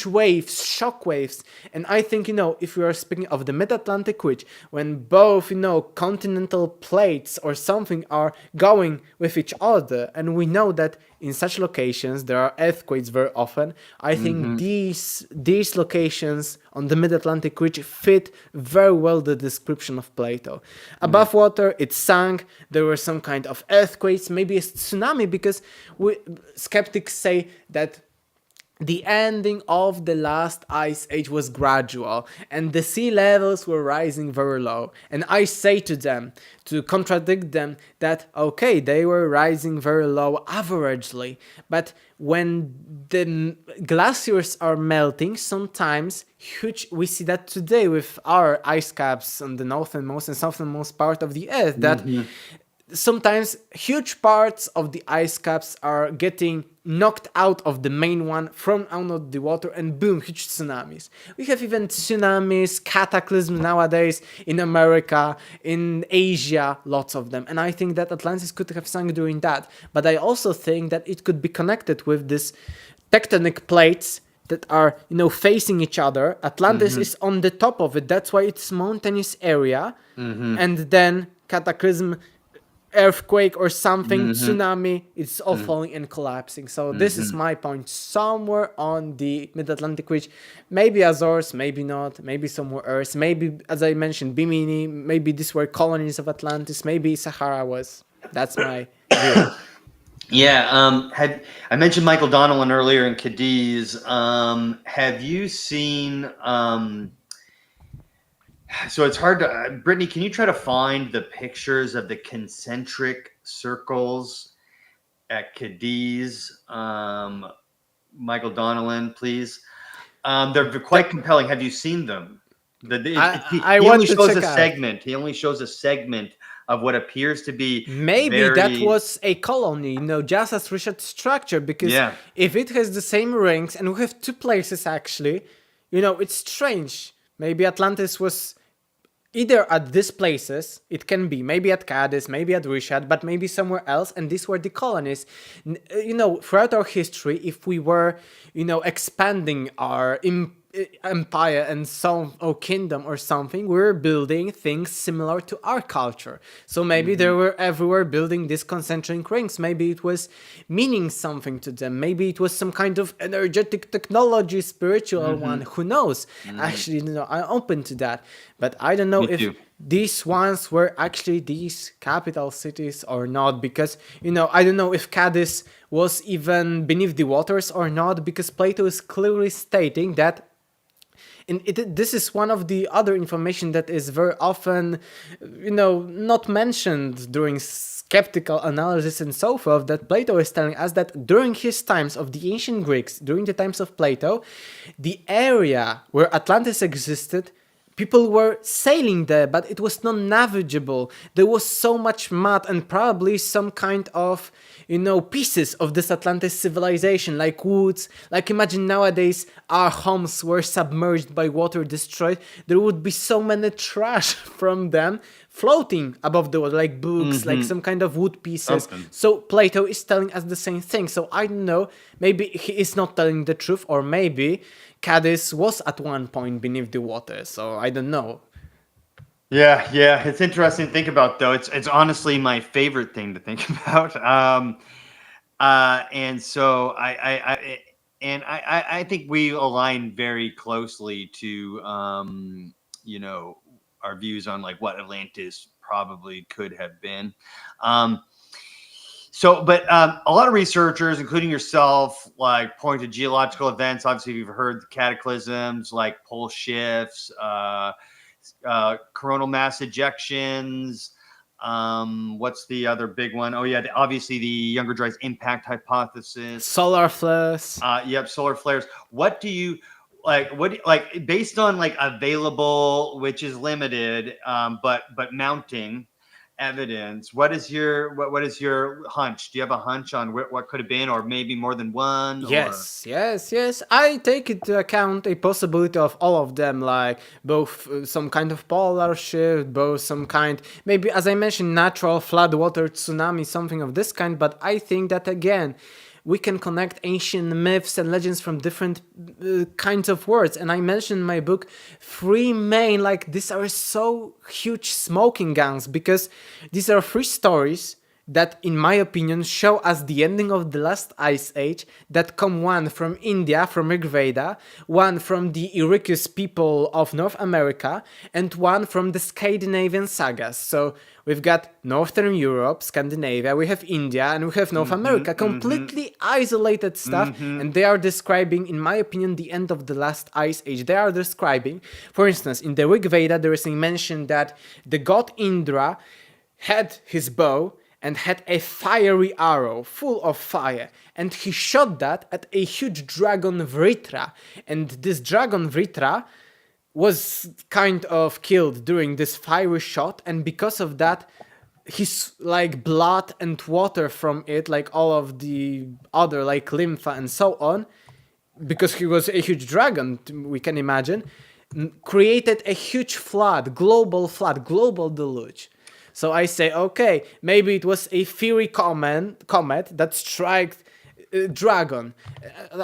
waves, shock waves. And I think, if we are speaking of the mid-Atlantic ridge, when both, continental plates or something are going with each other, and we know that in such locations there are earthquakes very often, I think these locations on the mid-Atlantic ridge fit very well the description of Plato. Above water, it sank, there were some kind of earthquakes, maybe a tsunami, because skeptics say that the ending of the last ice age was gradual and the sea levels were rising very low. And I say to them, to contradict them, that okay, they were rising very low averagely, but when the glaciers are melting, sometimes huge, we see that today with our ice caps on the northernmost and southernmost part of the earth, that sometimes huge parts of the ice caps are getting knocked out of the main one, thrown out of the water, and boom, huge tsunamis. We have even tsunamis, cataclysms nowadays in America, in Asia, lots of them. And I think that Atlantis could have sunk during that. But I also think that it could be connected with this tectonic plates that are, facing each other. Atlantis is on the top of it. That's why it's mountainous area. And then cataclysm, earthquake or something, tsunami, it's all falling and collapsing. So this is my point. Somewhere on the mid-Atlantic ridge, maybe Azores, maybe not, maybe somewhere else, maybe, as I mentioned, Bimini, maybe these were colonies of Atlantis, maybe Sahara was. That's my view. Yeah, I mentioned Michael Donnellan earlier in Cadiz. Have you seen so it's hard to Brittany, can you try to find the pictures of the concentric circles at Cadiz? Michael Donnellan, please. They're quite compelling. Have you seen them? I He want only to shows check a out. segment. He only shows a segment of what appears to be Maybe that very- was a colony, just as Richard's structure, because Yeah. if it has the same rings, and we have two places actually, it's strange. Maybe Atlantis was either at these places, it can be, maybe at Cadiz, maybe at Richard, but maybe somewhere else, and these were the colonies. Throughout our history, if we were, expanding our empire and or kingdom or something, we're building things similar to our culture. So maybe they were everywhere building these concentric rings. Maybe it was meaning something to them. Maybe it was some kind of energetic technology, spiritual one. Who knows? Actually, I'm open to that. But I don't know if these ones were actually these capital cities or not, because, I don't know if Cadiz was even beneath the waters or not, because Plato is clearly stating that. And this is one of the other information that is very often, not mentioned during skeptical analysis and so forth, that Plato is telling us that during his times of the ancient Greeks, during the times of Plato, the area where Atlantis existed, people were sailing there, but it was not navigable. There was so much mud and probably some kind of, pieces of this Atlantis civilization, like woods. Like imagine nowadays our homes were submerged by water, destroyed. There would be so many trash from them floating above the water, like books, like some kind of wood pieces. Something. So Plato is telling us the same thing. So I don't know, maybe he is not telling the truth, or maybe Cadiz was at one point beneath the water. So I don't know. Yeah, it's interesting to think about, though. It's honestly my favorite thing to think about. And so I think we align very closely to our views on like what Atlantis probably could have been. But a lot of researchers, including yourself, like point to geological events. Obviously, you've heard the cataclysms, like pole shifts, coronal mass ejections, What's the other big one? Oh yeah, obviously the Younger Dryas impact hypothesis. Solar flares. Yep, solar flares. What do you like? Like based on like available, which is limited, but mounting evidence? What is your hunch? Do you have a hunch on what could have been, or maybe more than one, or? Yes. I take into account a possibility of all of them, like both some kind of polar shift, both some kind, maybe as I mentioned, natural flood, water, tsunami, something of this kind. But I think that again, we can connect ancient myths and legends from different kinds of words. And I mentioned in my book three main, like these are so huge smoking guns because these are three stories that, in my opinion, show us the ending of the last ice age, that come one from India, from Rigveda, one from the Iroquois people of North America, and one from the Scandinavian sagas. So we've got Northern Europe, Scandinavia, we have India, and we have North America, completely isolated stuff, and they are describing, in my opinion, the end of the last ice age. They are describing, for instance, in the Rigveda, there is a mention that the god Indra had his bow and had a fiery arrow full of fire, and he shot that at a huge dragon Vritra, and this dragon Vritra was kind of killed during this fiery shot, and because of that his like blood and water from it, like all of the other like lympha and so on, because he was a huge dragon, we can imagine, created a huge flood, global deluge. So I say, okay, maybe it was a fiery comet that struck dragon.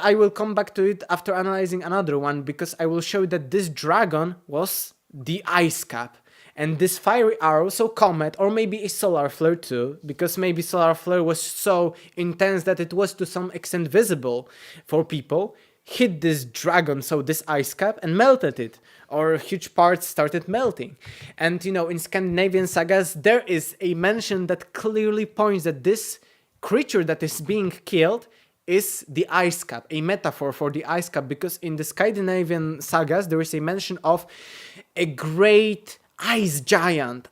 I will come back to it after analyzing another one, because I will show that this dragon was the ice cap. And this fiery arrow, so comet, or maybe a solar flare too, because maybe solar flare was so intense that it was to some extent visible for people, hit this dragon, so this ice cap, and melted it, or huge parts started melting. And in Scandinavian sagas, there is a mention that clearly points that this creature that is being killed is the ice cap, a metaphor for the ice cap, because in the Scandinavian sagas, there is a mention of a great ice giant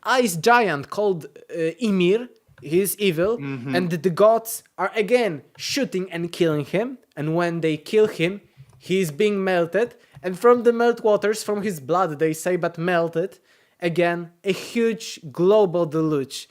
called Ymir. He is evil, and the gods are again shooting and killing him. And when they kill him, he is being melted. And from the meltwaters, from his blood, they say, but melted, again, a huge global deluge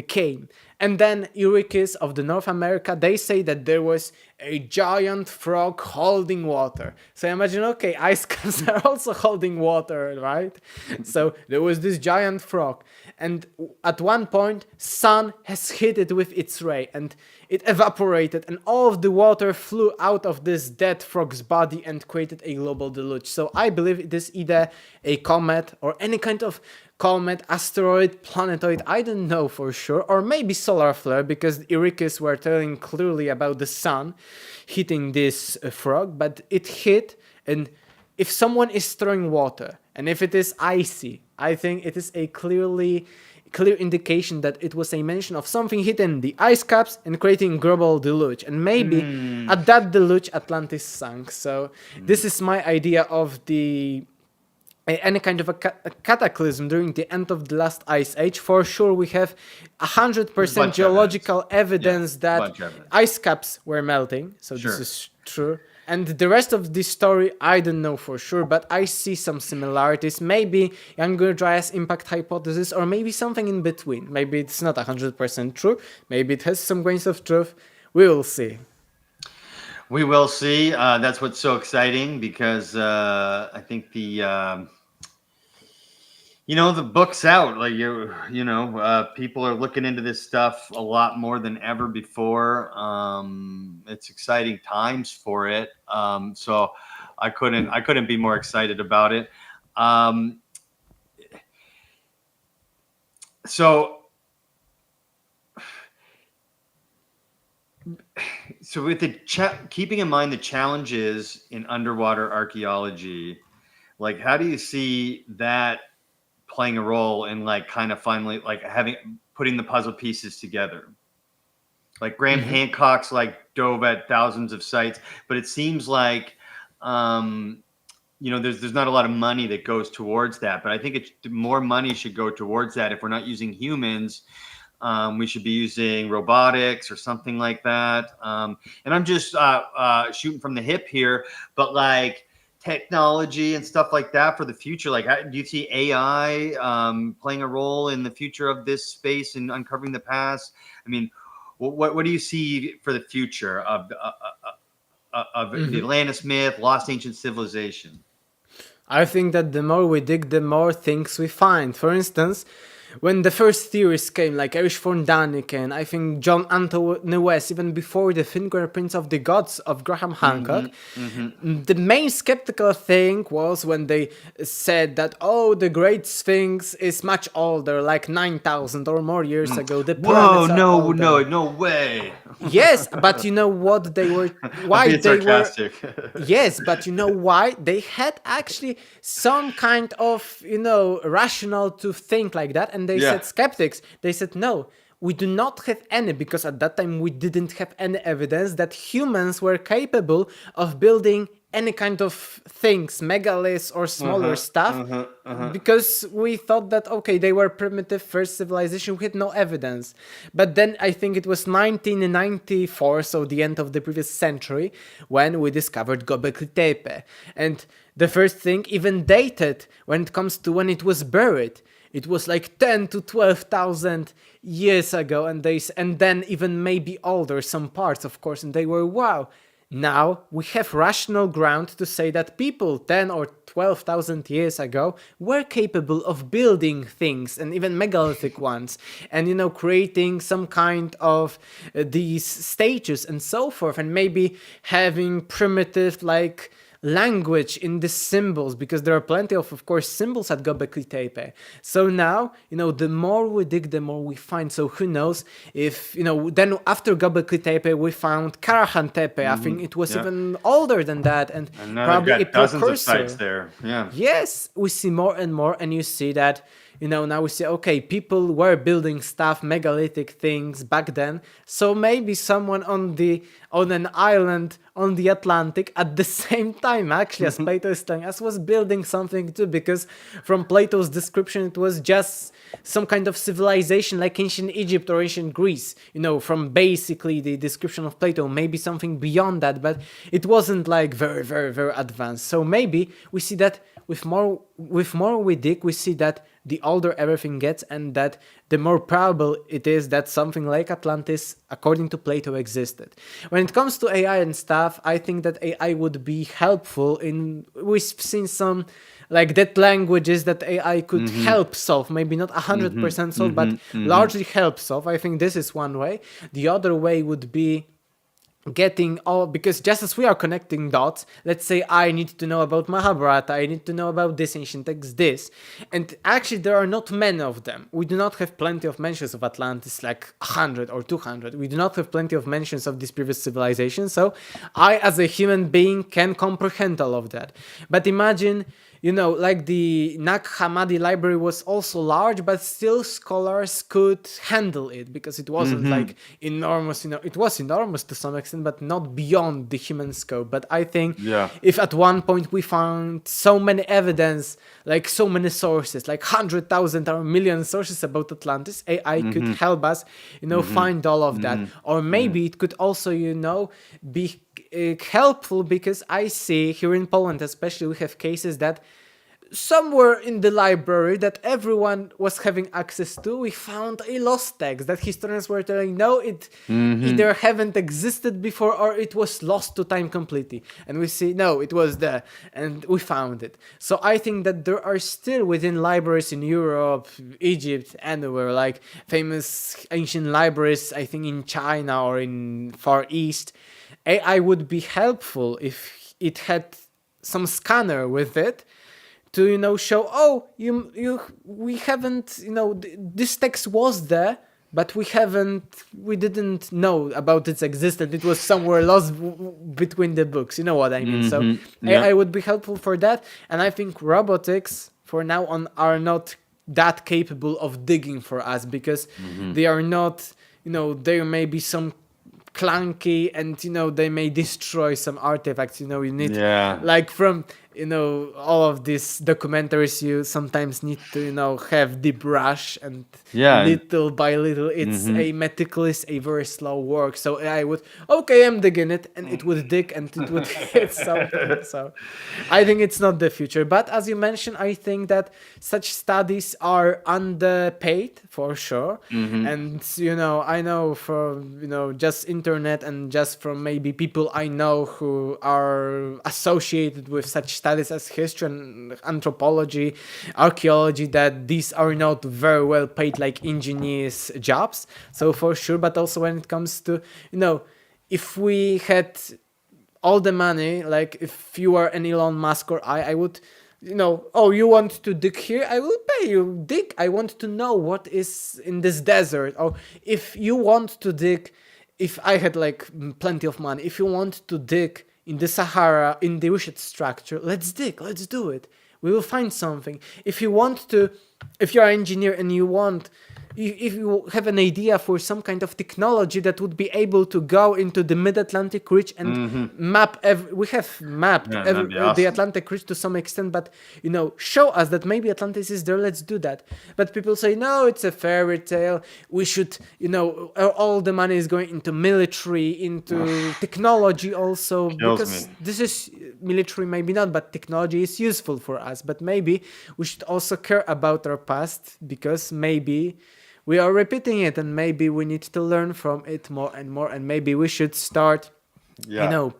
came. And then Iroquois of the North America, they say that there was a giant frog holding water. So imagine, okay, ice caps are also holding water, right? So there was this giant frog. And at one point, sun has hit it with its ray, and it evaporated, and all of the water flew out of this dead frog's body and created a global deluge. So I believe it is either a comet or any kind of comet, asteroid, planetoid, I don't know for sure, or maybe solar flare, because the Iroquois were telling clearly about the sun hitting this frog, but it hit. And if someone is throwing water, and if it is icy, I think it is a clear indication that it was a mention of something hitting the ice caps and creating global deluge. And maybe at that deluge, Atlantis sank. So this is my idea of any kind of a cataclysm during the end of the last ice age. For sure, we have 100% geological evidence that ice caps were melting. So this is true. And the rest of this story, I don't know for sure, but I see some similarities. Maybe Younger Dryas impact hypothesis, or maybe something in between. Maybe it's not 100% true. Maybe it has some grains of truth. We will see. We will see. That's what's so exciting, because I think the book's out. Like people are looking into this stuff a lot more than ever before. It's exciting times for it. So I couldn't be more excited about it. So with keeping in mind the challenges in underwater archaeology, like how do you see that playing a role in like kind of finally like putting the puzzle pieces together? Like Graham Hancock's like dove at thousands of sites, but it seems like there's not a lot of money that goes towards that, but I think more money should go towards that. If we're not using humans, we should be using robotics or something like that. And I'm just shooting from the hip here, but like technology and stuff like that for the future. Like, do you see AI playing a role in the future of this space and uncovering the past? I mean, what do you see for the future of the Atlantis myth, lost ancient civilization? I think that the more we dig, the more things we find. For instance, when the first theories came, like Erich von Däniken, I think John Anthony West, even before the fingerprints of the gods of Graham Hancock, the main skeptical thing was when they said that, oh, the Great Sphinx is much older, like 9,000 or more years ago. The pyramids are older. No way. Yes, but you know what they were? Why Being they were? sarcastic. Yes, but you know why? They had actually some kind of, rationale to think like that. And they said, skeptics, they said, no, we do not have any, because at that time we didn't have any evidence that humans were capable of building any kind of things, megaliths or smaller stuff, because we thought that, okay, they were primitive first civilization, we had no evidence. But then I think it was 1994, so the end of the previous century, when we discovered Göbekli Tepe. And the first thing even dated when it comes to when it was buried. It was like 10 to 12,000 years ago, and then even maybe older, some parts, of course, and they were, wow. Now we have rational ground to say that people 10 or 12,000 years ago were capable of building things, and even megalithic ones, and creating some kind of these stages and so forth, and maybe having primitive like language in the symbols, because there are plenty of course, symbols at Göbekli Tepe. So now, the more we dig, the more we find. So who knows if, then after Göbekli Tepe, we found Karahan Tepe. I think it was even older than that, and now probably they've a got dozens of precursor. sites there. Yeah. Yes, we see more and more, and you see that, now we say, okay, people were building stuff, megalithic things back then. So maybe someone on an island on the Atlantic at the same time, actually, as Plato is telling us, was building something too, because from Plato's description, it was just some kind of civilization like ancient Egypt or ancient Greece, from basically the description of Plato, maybe something beyond that, but it wasn't like very, very, very advanced. So maybe we see that with more we dig, we see that the older everything gets, and that the more probable it is that something like Atlantis, according to Plato, existed. When it comes to AI and stuff, I think that AI would be helpful we've seen some like that languages that AI could help solve, maybe not 100% solve, but largely help solve. I think this is one way. The other way would be getting all, because just as we are connecting dots, let's say I need to know about Mahabharata, I need to know about this ancient text, this, and actually there are not many of them. We do not have plenty of mentions of Atlantis, like 100 or 200. We do not have plenty of mentions of this previous civilization, so I as a human being can comprehend all of that. But imagine, like the Nag Hammadi library was also large, but still scholars could handle it, because it wasn't like enormous, it was enormous to some extent, but not beyond the human scope. But I think if at one point we found so many evidence, like so many sources, like 100,000 or a million sources about Atlantis, AI could help us, find all of that. Or maybe it could also, be helpful, because I see here in Poland especially, we have cases that somewhere in the library that everyone was having access to, we found a lost text that historians were telling, no, it either haven't existed before or it was lost to time completely. And we see, no, it was there, and we found it. So I think that there are still within libraries in Europe, Egypt, anywhere, like famous ancient libraries, I think in China or in Far East, AI would be helpful if it had some scanner with it to show, we haven't, this text was there, but we didn't know about its existence. It was somewhere lost between the books. You know what I mean? So AI would be helpful for that, and I think robotics for now on are not that capable of digging for us, because they are not, there may be some clunky, and they may destroy some artifacts. You need like from all of these documentaries, you sometimes need to, have the brush, and Yeah. little by little, it's a meticulous, a very slow work. So I would, okay, I'm digging it, and it would dig and it would hit something. So I think it's not the future. But as you mentioned, I think that such studies are underpaid for sure. And, I know from, just internet and just from maybe people I know who are associated with such studies as history and anthropology, archaeology, that these are not very well paid like engineers jobs. So for sure. But also when it comes to, if we had all the money, like if you are an Elon Musk or I would, oh, you want to dig here? I will pay you. Dig. I want to know what is in this desert. Or if you want to dig, if I had like plenty of money, if you want to dig in the Sahara, in the Ushid structure, let's dig. Let's do it. We will find something. If you want to, if you're an engineer and you want, if you have an idea for some kind of technology that would be able to go into the mid-Atlantic ridge and map, we have mapped that'd be awesome. the Atlantic ridge to some extent, but show us that maybe Atlantis is there, let's do that. But people say, no, it's a fairy tale, we should, all the money is going into military, into technology also, because this is military, maybe not, but technology is useful for us. But maybe we should also care about our past, because maybe we are repeating it, and maybe we need to learn from it more and more, and maybe we should start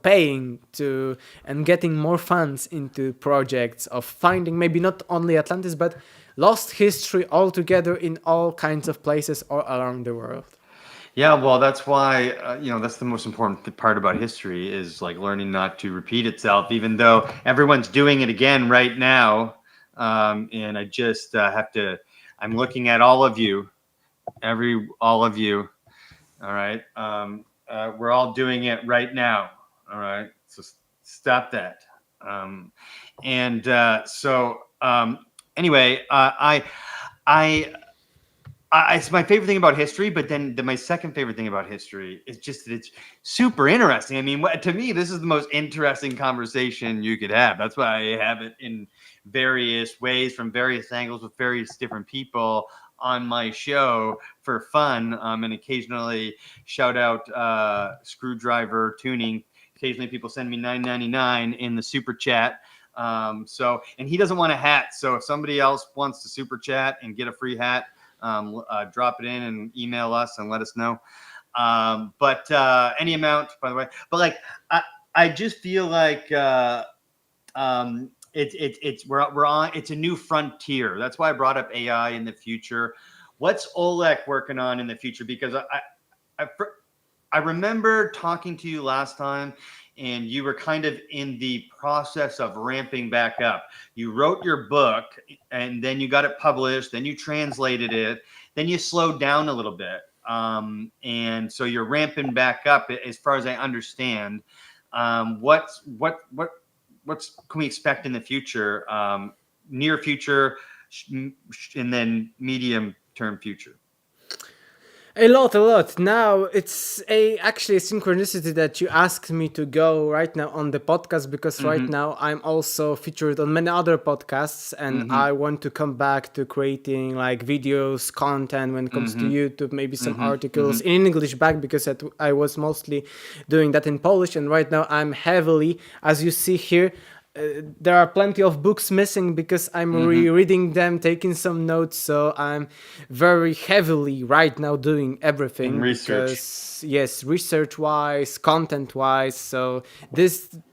paying to and getting more funds into projects of finding maybe not only Atlantis but lost history altogether in all kinds of places all around the world. Yeah, well, that's why that's the most important part about history, is like learning not to repeat itself, even though everyone's doing it again right now. And I just have to. I'm looking at all of you. All of you, all right. We're all doing it right now, all right. So stop that. Anyway, it's my favorite thing about history. But then my second favorite thing about history is just that it's super interesting. I mean, to me, this is the most interesting conversation you could have. That's why I have it in various ways, from various angles, with various different people on my show for fun, and occasionally shout out Screwdriver Tuning. Occasionally people send me $9.99 in the super chat. And he doesn't want a hat, so if somebody else wants to super chat and get a free hat, drop it in and email us and let us know. But any amount, by the way. But like I just feel like it's a new frontier. That's why I brought up AI in the future. What's Oleg working on in the future? Because I remember talking to you last time, and you were kind of in the process of ramping back up. You wrote your book, and then you got it published, then you translated it, then you slowed down a little bit. And so you're ramping back up, as far as I understand. What can we expect in the future, near future, and then medium term future? A lot. Now it's actually a synchronicity that you asked me to go right now on the podcast, because right now I'm also featured on many other podcasts, and I want to come back to creating like videos, content when it comes to YouTube, maybe some articles in English back, because I was mostly doing that in Polish, and right now I'm heavily, as you see here, there are plenty of books missing because I'm rereading them, taking some notes. So I'm very heavily right now doing everything. And research. Because, yes, research-wise, content-wise. So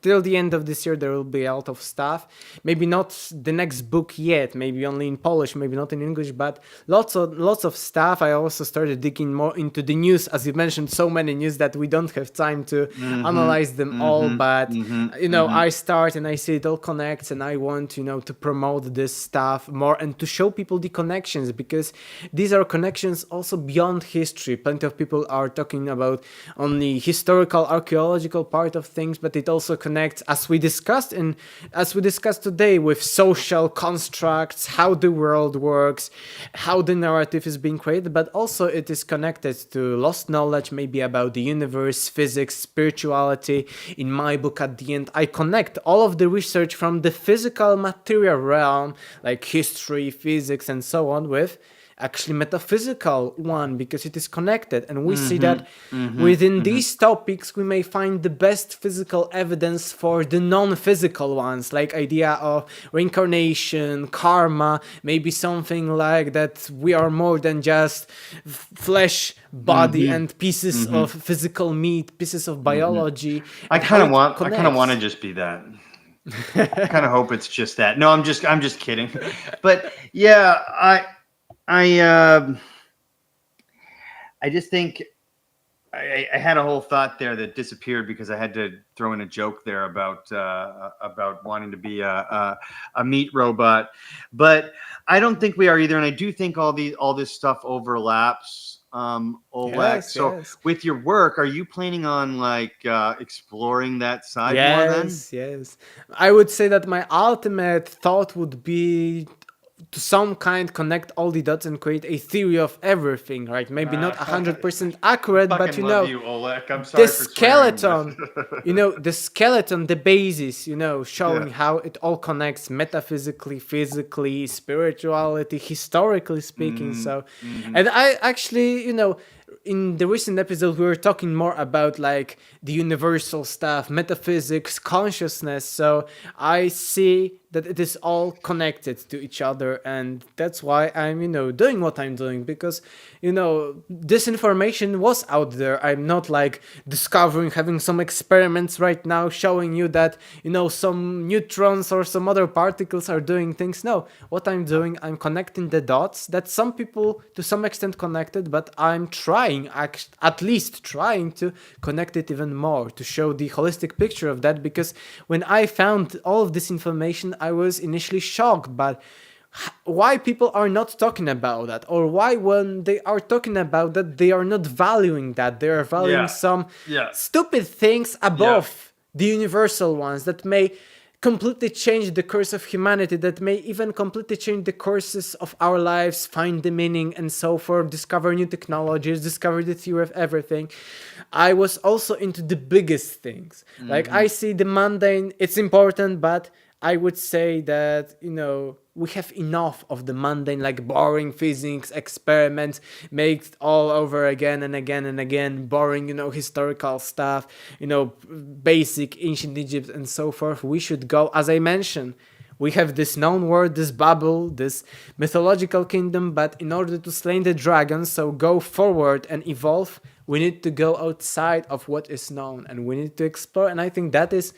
till the end of this year, there will be a lot of stuff. Maybe not the next book yet. Maybe only in Polish. Maybe not in English. But lots of stuff. I also started digging more into the news, as you mentioned. So many news that we don't have time to analyze them all. But I start and I see it all connects, and I want to promote this stuff more and to show people the connections, because these are connections also beyond history. Plenty of people are talking about only historical, archaeological part of things, but it also connects, as we discussed today, with social constructs, how the world works, how the narrative is being created, but also it is connected to lost knowledge, maybe about the universe, physics, spirituality. In my book, at the end, I connect all of the research from the physical material realm, like history, physics, and so on, with actually metaphysical one, because it is connected. And we see that within these topics we may find the best physical evidence for the non-physical ones, like idea of reincarnation, karma, maybe something like that we are more than just flesh, body, and pieces of physical meat, pieces of biology. I and how kind of it want. I kind of want to connects. just be that. I kind of hope it's just that. No, I'm just kidding. But yeah, I I just think I had a whole thought there that disappeared because I had to throw in a joke there about wanting to be a meat robot, but I don't think we are either, and I do think all this stuff overlaps. Oleg. Yes, So yes. with your work, are you planning on like exploring that side more then? Yes, yes. I would say that my ultimate thought would be to some kind connect all the dots and create a theory of everything, right? Maybe not 100% accurate, but Fucking love you, Oleg. I'm the sorry for swearing, skeleton, but the skeleton, the basis, showing yeah. how it all connects metaphysically, physically, spirituality, historically speaking. So, and I actually, in the recent episode, we were talking more about like the universal stuff, metaphysics, consciousness. So I see that it is all connected to each other, and that's why I'm, doing what I'm doing, because, this information was out there. I'm not like discovering, having some experiments right now showing you that, some neutrons or some other particles are doing things. No, what I'm doing, I'm connecting the dots that some people to some extent connected, but I'm trying, at least trying to connect it even more to show the holistic picture of that. Because when I found all of this information, I was initially shocked, but why people are not talking about that, or why when they are talking about that they are not valuing that, they are valuing Yeah. some Yeah. stupid things above the universal ones that may completely change the course of humanity, that may even completely change the courses of our lives, find the meaning and so forth, discover new technologies, discover the theory of everything. I was also into the biggest things. Like I see the mundane, it's important, but I would say that, we have enough of the mundane, like boring physics, experiments, make it all over again and again and again, boring, historical stuff, basic ancient Egypt and so forth. We should go, as I mentioned, we have this known world, this bubble, this mythological kingdom, but in order to slay the dragon, so go forward and evolve, we need to go outside of what is known, and we need to explore. And I think that is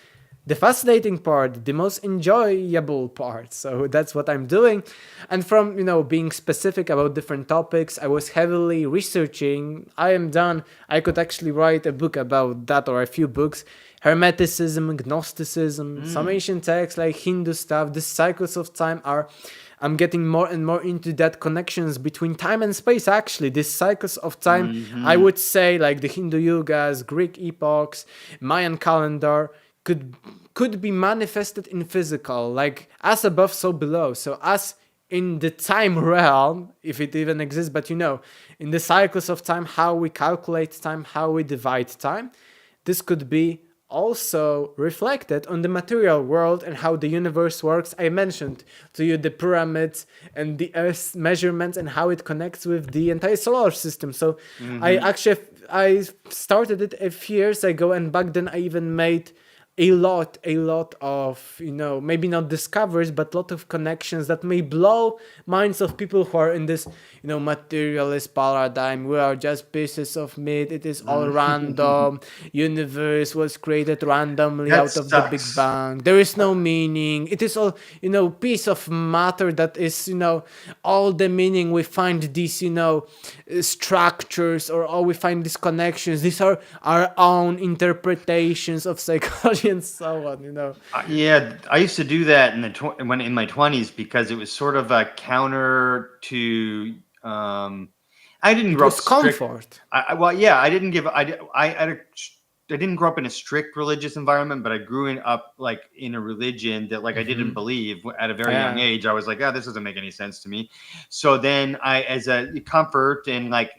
the fascinating part, the most enjoyable part. So that's what I'm doing. And from, being specific about different topics, I was heavily researching. I am done. I could actually write a book about that, or a few books. Hermeticism, Gnosticism, some ancient texts like Hindu stuff. The cycles of time I'm getting more and more into that connections between time and space. Actually, these cycles of time, I would say, like the Hindu yugas, Greek epochs, Mayan calendar, could be manifested in physical, like as above, so below. So as in the time realm, if it even exists, but in the cycles of time, how we calculate time, how we divide time, this could be also reflected on the material world and how the universe works. I mentioned to you the pyramids and the Earth's measurements and how it connects with the entire solar system. So I started it a few years ago, and back then I even made a lot of, maybe not discoveries, but a lot of connections that may blow minds of people who are in this, materialist paradigm. We are just pieces of meat. It is all random. Universe was created randomly That out of the Big sucks. Bang. There is no meaning. It is all, piece of matter that is, all the meaning. We find these, structures, or we find these connections. These are our own interpretations of psychology and so on. Yeah, I used to do that when in my 20s because it was sort of a counter to. I didn't It grow up was strict. comfort. Well, yeah, I didn't give. I didn't grow up in a strict religious environment, but I grew up like in a religion that like I didn't believe at a very young Yeah. age. I was like, oh, this doesn't make any sense to me. So then as a comfort and like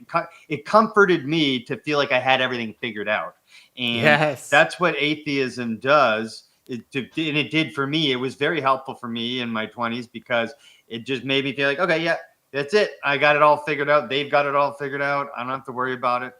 it comforted me to feel like I had everything figured out. And Yes. that's what atheism does. and it did for me. It was very helpful for me in my 20s because it just made me feel like, okay, yeah, that's it. I got it all figured out. They've got it all figured out. I don't have to worry about it.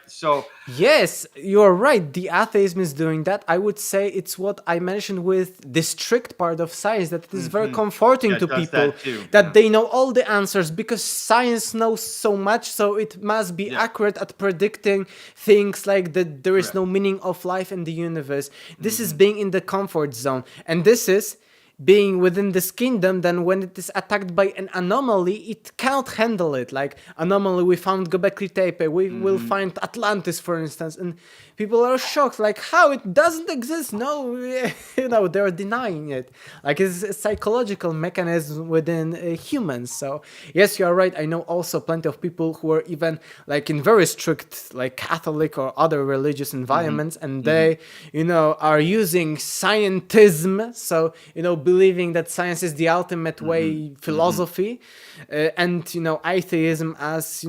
So Yes, you're right. The atheism is doing that. I would say it's what I mentioned with the strict part of science, that it is very comforting yeah, to it does people that too. that Yeah. they know all the answers because science knows so much, so it must be Yeah. accurate at predicting things like that there is Correct. no meaning of life in the universe. This is being in the comfort zone. And this is being within this kingdom. Then when it is attacked by an anomaly, it cannot handle it. Like anomaly, we found Göbekli Tepe, we will find Atlantis, for instance, and people are shocked, like how it doesn't exist. No, they're denying it. Like it's a psychological mechanism within humans. So yes, you are right. I know also plenty of people who are even like in very strict like Catholic or other religious environments, and they are using scientism. So believing that science is the ultimate way, philosophy, and atheism as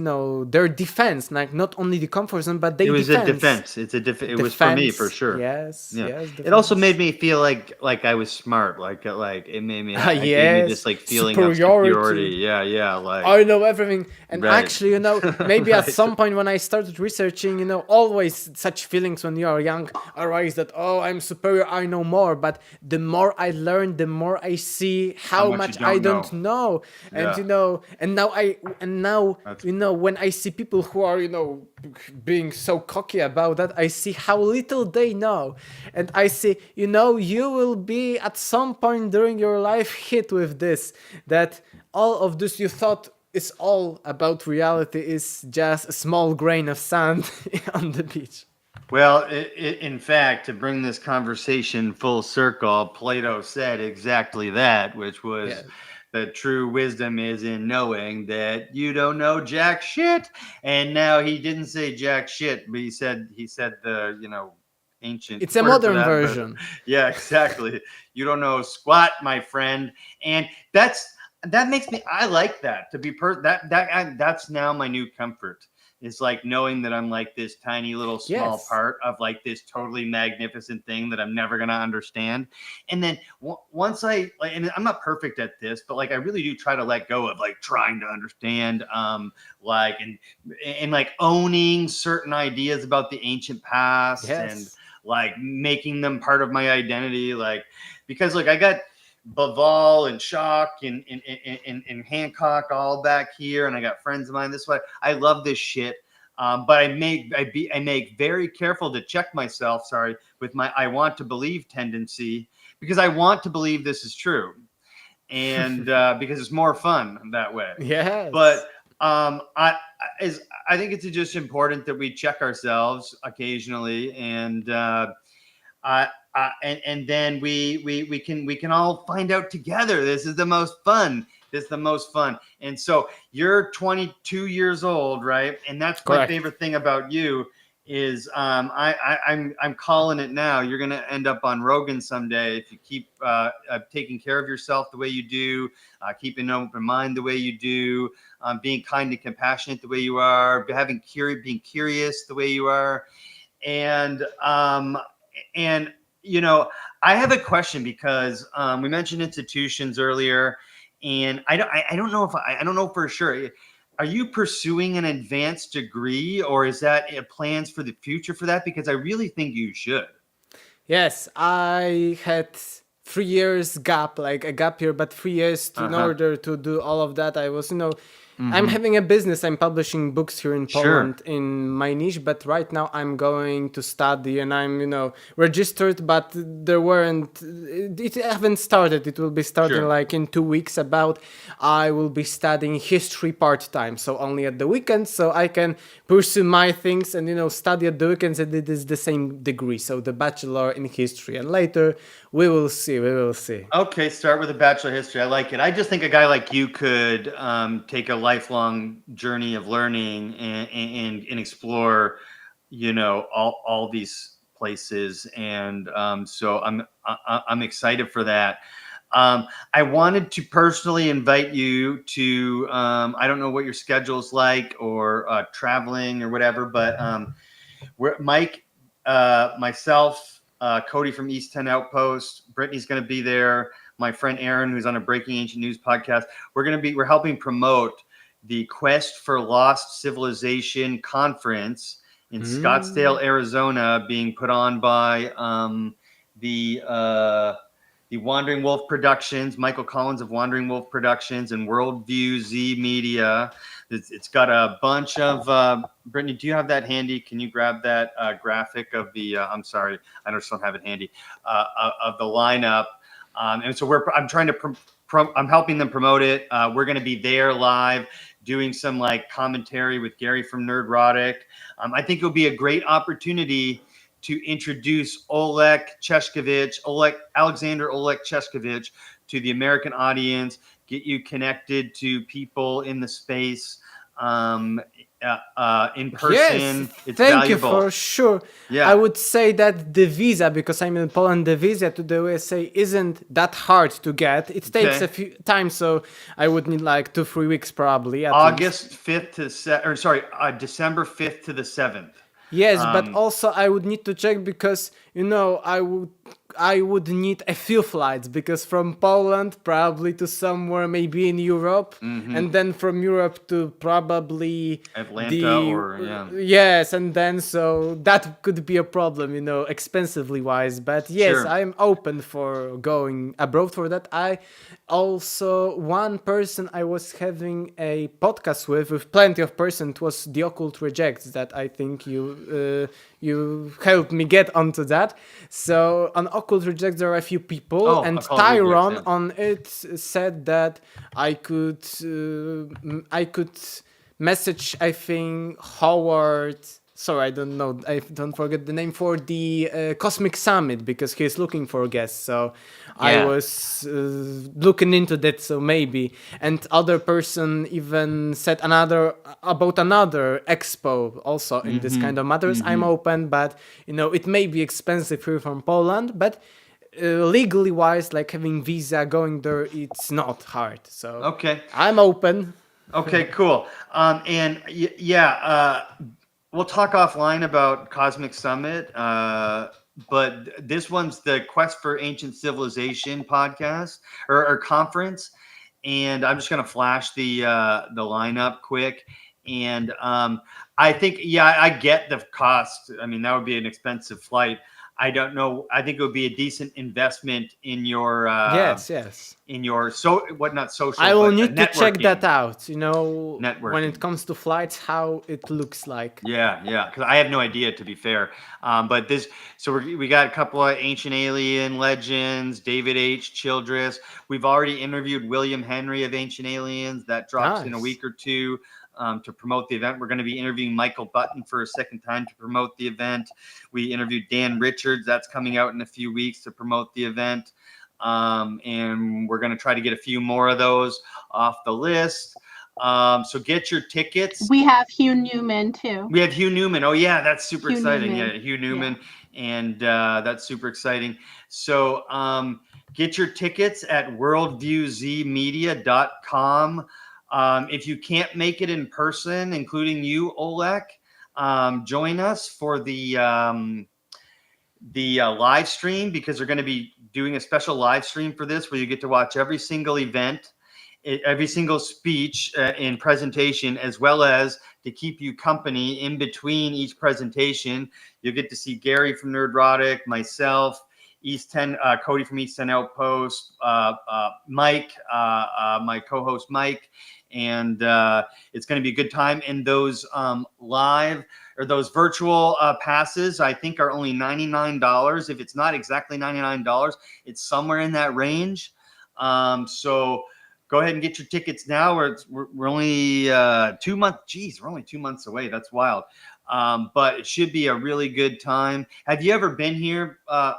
their defense, like not only the comfort zone, but they It was a defense. defense. It was for me for sure. Yes, Yeah. yes. It also Defense. made me feel like I was smart. Like it made me. It gave me this Yes, like feeling of superiority. superiority. Yeah, yeah. Like I know everything. And Right. actually, maybe at Right. some point when I started researching, always such feelings when you are young arise that, oh, I'm superior, I know more. But the more I learn, the more I see how much much you I don't don't know. And, Yeah. and now, when I see people who are, being so cocky about that, I see how little they know. And I see, you will be at some point during your life hit with this, that all of this you thought is all about reality is just a small grain of sand on the beach. Well, in fact, to bring this conversation full circle, Plato said exactly that, which was Yes. the true wisdom is in knowing that you don't know jack shit. And now he didn't say jack shit, but he said the ancient It's a word for modern that. But version. yeah, exactly. You don't know squat, my friend, and that makes me. I like that to be that's now my new comfort. It's like knowing that I'm like this tiny little small Yes. part of like this totally magnificent thing that I'm never gonna understand. And then once and I'm not perfect at this, but like I really do try to let go of like trying to understand, like and like owning certain ideas about the ancient past and Yes. like making them part of my identity, like because like I got Baval and Shock and Hancock all back here, and I got friends of mine. This way, I love this shit. But I make very careful to check myself. Sorry, with my I want to believe tendency because I want to believe this is true, and because it's more fun that way. Yes. But I think it's just important that we check ourselves occasionally, and and then we can all find out together. This is the most fun. This is the most fun. And so you're 22 years old, right? And that's my Correct. favorite thing about you is I'm calling it now. You're gonna end up on Rogan someday if you keep taking care of yourself the way you do, keeping an open mind the way you do, being kind and compassionate the way you are, being curious the way you are, and I have a question because we mentioned institutions earlier, and I don't know if I don't know for sure. Are you pursuing an advanced degree, or is that plans for the future for that? Because I really think you should. Yes, I had 3 years gap, like a gap year, but 3 years in order to do all of that. I was, I'm having a business. I'm publishing books here in Sure. Poland in my niche, but right now I'm going to study and I'm, registered, but there weren't, it haven't started. It will be starting Sure. like in 2 weeks I will be studying history part-time, so only at the weekends, so I can pursue my things and, study at the weekends, and it is the same degree, so the bachelor in history, and later we will see. Okay, start with a bachelor of history. I like it. I just think a guy like you could take a lifelong journey of learning and explore, all these places. And so I'm excited for that. I wanted to personally invite you to. I don't know what your schedule's like or traveling or whatever, but Mike myself, Cody from East 10 Outpost, Brittany's going to be there. My friend Aaron, who's on a Breaking Ancient News podcast. We're helping promote the Quest for Lost Civilization conference in Scottsdale, Arizona, being put on by the Wandering Wolf Productions, Michael Collins of Wandering Wolf Productions, and Worldview Z Media. It's got a bunch of Brittany, do you have that handy? Can you grab that graphic of the? I'm sorry, I just don't have it handy. Of the lineup, and so I'm trying to. I'm helping them promote it. We're going to be there live, doing some like commentary with Gary from Nerdrotic. I think it'll be a great opportunity to introduce Aleksander Czeszkiewicz to the American audience, get you connected to people in the space in person. Yes, It's thank valuable. you for sure. Yeah. I would say that the visa, because I'm in Poland, the visa to the USA isn't that hard to get. It takes a few times, so I would need like 2-3 weeks probably. August 5th to December 5th to the 7th. Yes, but also I would need to check because I would need a few flights, because from Poland probably to somewhere maybe in Europe, and then from Europe to probably Atlanta yes, and then so that could be a problem, expensively wise. But yes, Sure. I'm open for going abroad for that. I also, one person I was having a podcast with plenty of person, it was The Occult Rejects, that I think you helped me get onto that. So on Occult Rejects there are a few people, and Occult Tyron Rejects, yeah. on it said that I could message, I think, Howard. Sorry, I don't know. I don't forget the name for the Cosmic Summit, because he's looking for guests. So I was looking into that. So maybe, and other person even said about another expo also in this kind of matters. I'm open, but it may be expensive here from Poland, but legally wise, like having visa going there, it's not hard. So Okay. I'm open. Okay, cool. We'll talk offline about Cosmic Summit, but this one's the Quest for Ancient Civilization podcast or conference, and I'm just gonna flash the lineup quick. And I think, I get the cost. I mean, that would be an expensive flight. I don't know. I think it would be a decent investment in your Yes. in your not social. I will but need to check networking. that out. When Networking. it comes to flights, how it looks like. Yeah, because I have no idea, to be fair. But we got a couple of ancient alien legends, David H. Childress. We've already interviewed William Henry of Ancient Aliens. That drops in a week or two to promote the event. We're going to be interviewing Michael Button for a second time to promote the event. We interviewed Dan Richards. That's coming out in a few weeks to promote the event. And we're going to try to get a few more of those off the list. So get your tickets. We have Hugh Newman too. We have Hugh Newman. Oh yeah, that's super exciting. Newman. Yeah, Hugh Newman, and that's super exciting. So get your tickets at worldviewzmedia.com. If you can't make it in person, including you, Olek, join us for the live stream, because they're going to be doing a special live stream for this, where you get to watch every single event, every single speech and presentation, as well as to keep you company in between each presentation. You'll get to see Gary from Nerdrotic, myself, Cody from East 10 Outpost, Mike, my co-host Mike, and it's going to be a good time. And those live or those virtual passes, I think, are only $99. If it's not exactly $99, it's somewhere in that range. So go ahead and get your tickets now. We're only 2 months. Geez, we're only 2 months away. That's wild. But it should be a really good time. Have you ever been here? No.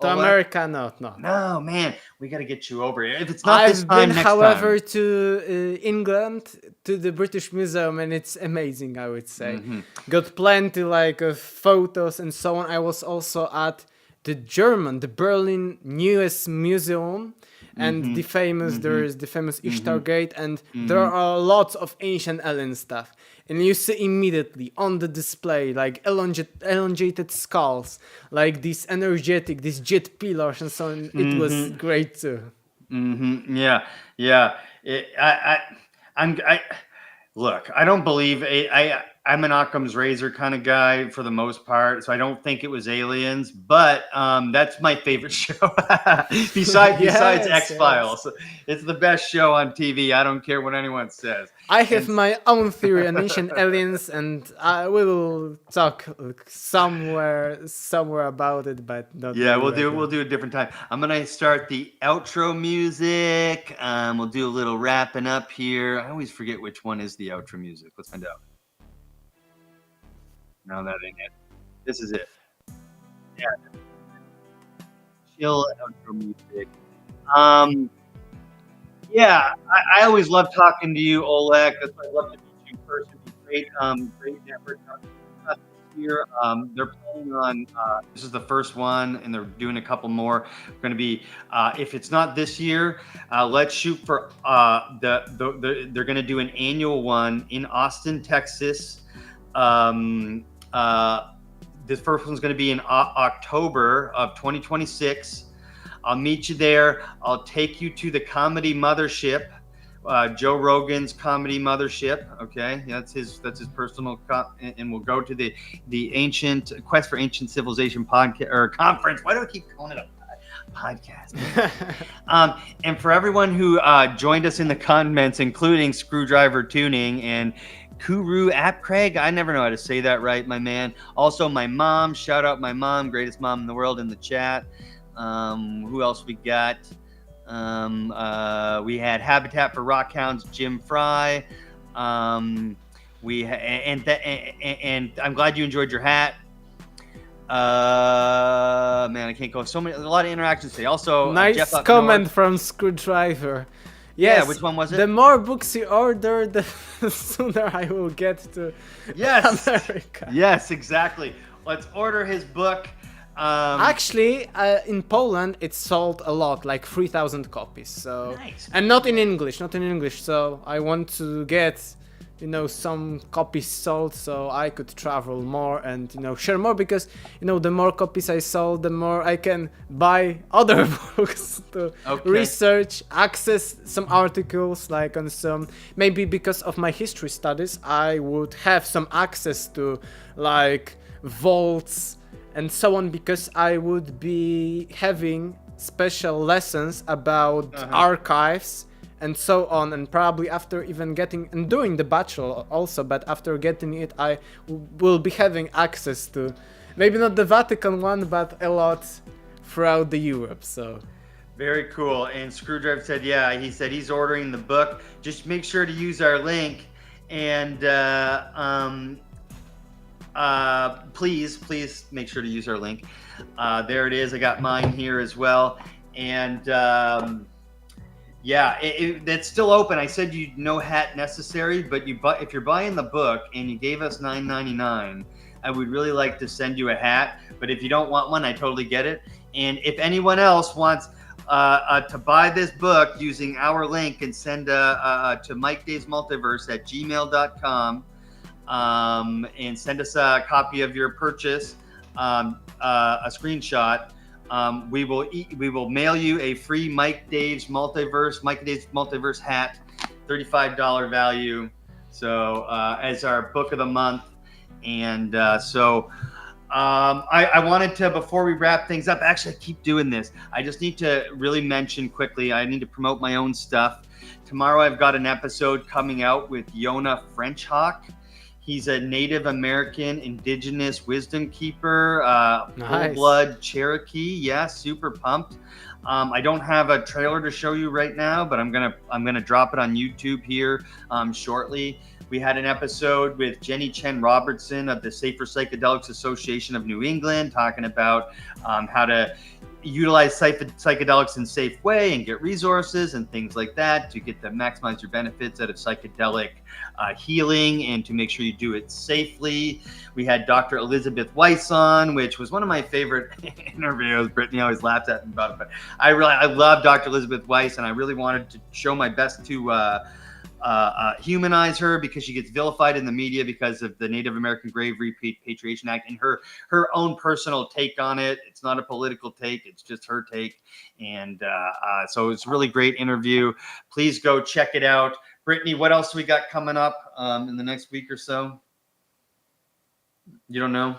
To Olek? America, no. No, man. We got to get you over here. If it's not this I've time, been, next however, time. to England, to the British Museum, and it's amazing, I would say. Got plenty of photos and so on. I was also at the Berlin newest museum, and the famous there's the famous Ishtar Gate, and there are lots of ancient alien stuff. And you see immediately on the display like elongated skulls, like these energetic, these jet pillars and so on. It was great too. Yeah. Look, I don't believe I'm an Occam's razor kind of guy for the most part, so I don't think it was aliens. But that's my favorite show. besides X-Files, it's the best show on TV. I don't care what anyone says. I have my own theory on ancient aliens, and we will talk somewhere about it, but not. Yeah, we'll do a different time. I'm gonna start the outro music. We'll do a little wrapping up here. I always forget which one is the outro music. Let's find out. No, that ain't it. This is it. Yeah. Chill outro music. Yeah, I always love talking to you, Oleg. That's why I love to meet you in person. Great network here. They're planning on this is the first one, and they're doing a couple more. Going to be if it's not this year, let's shoot for they're going to do an annual one in Austin, Texas. This first one's going to be in October of 2026. I'll meet you there. I'll take you to the Comedy Mothership, Joe Rogan's Comedy Mothership. Okay, that's his personal and we'll go to the ancient Quest for Ancient Civilization podcast or conference. Why do I keep calling it a podcast? And for everyone who joined us in the comments, including Screwdriver Tuning and Kuru App Craig, I never know how to say that right, my man. Also, my mom. Shout out my mom, greatest mom in the world, in the chat. Who else we got? We had Habitat for Rockhounds, Jim Fry. And I'm glad you enjoyed your hat. Man, I can't go. A lot of interactions today. Also, nice Jeff comment from Screwdriver. Yes, yeah, which one was it? The more books you order, the sooner I will get to America. Yes, exactly. Let's order his book. Actually, in Poland, it's sold a lot, like 3,000 copies. So, nice. And not in English. So I want to get, some copies sold so I could travel more and, share more, because, the more copies I sold, the more I can buy other books to research, access some articles, like on some, maybe because of my history studies, I would have some access to like vaults and so on, because I would be having special lessons about archives and so on, and probably after even getting and doing the bachelor also, but after getting it, I will be having access to maybe not the Vatican one, but a lot throughout the Europe. So very cool. And Screwdriver said, yeah, he said he's ordering the book. Just make sure to use our link, and please make sure to use our link. There it is. I got mine here as well, and. Yeah, it's still open. I said no hat necessary, but if you're buying the book and you gave us $9.99, I would really like to send you a hat. But if you don't want one, I totally get it. And if anyone else wants to buy this book using our link and send to MikeDavesMultiverse@gmail.com and send us a copy of your purchase, a screenshot. We will mail you a free Mike Dave's Multiverse hat, $35 value. So as our book of the month, and I wanted to, before we wrap things up, actually I keep doing this. I just need to really mention quickly. I need to promote my own stuff. Tomorrow I've got an episode coming out with Yona Frenchhawk. He's a Native American indigenous wisdom keeper, full-blood Cherokee. Yeah, super pumped. I don't have a trailer to show you right now, but I'm gonna drop it on YouTube here shortly. We had an episode with Jenny Chen Robertson of the Safer Psychedelics Association of New England, talking about how to utilize psychedelics in a safe way and get resources and things like that to get to maximize your benefits out of psychedelic healing and to make sure you do it safely. We had Dr. Elizabeth Weiss on, which was one of my favorite interviews. Brittany always laughs at me about it, but I love Dr. Elizabeth Weiss, and I really wanted to show my best to humanize her because she gets vilified in the media because of the Native American Grave Repatriation Act and her own personal take on it. It's not a political take, it's just her take. And so it's a really great interview. Please go check it out. Brittany, what else we got coming up in the next week or so? You don't know?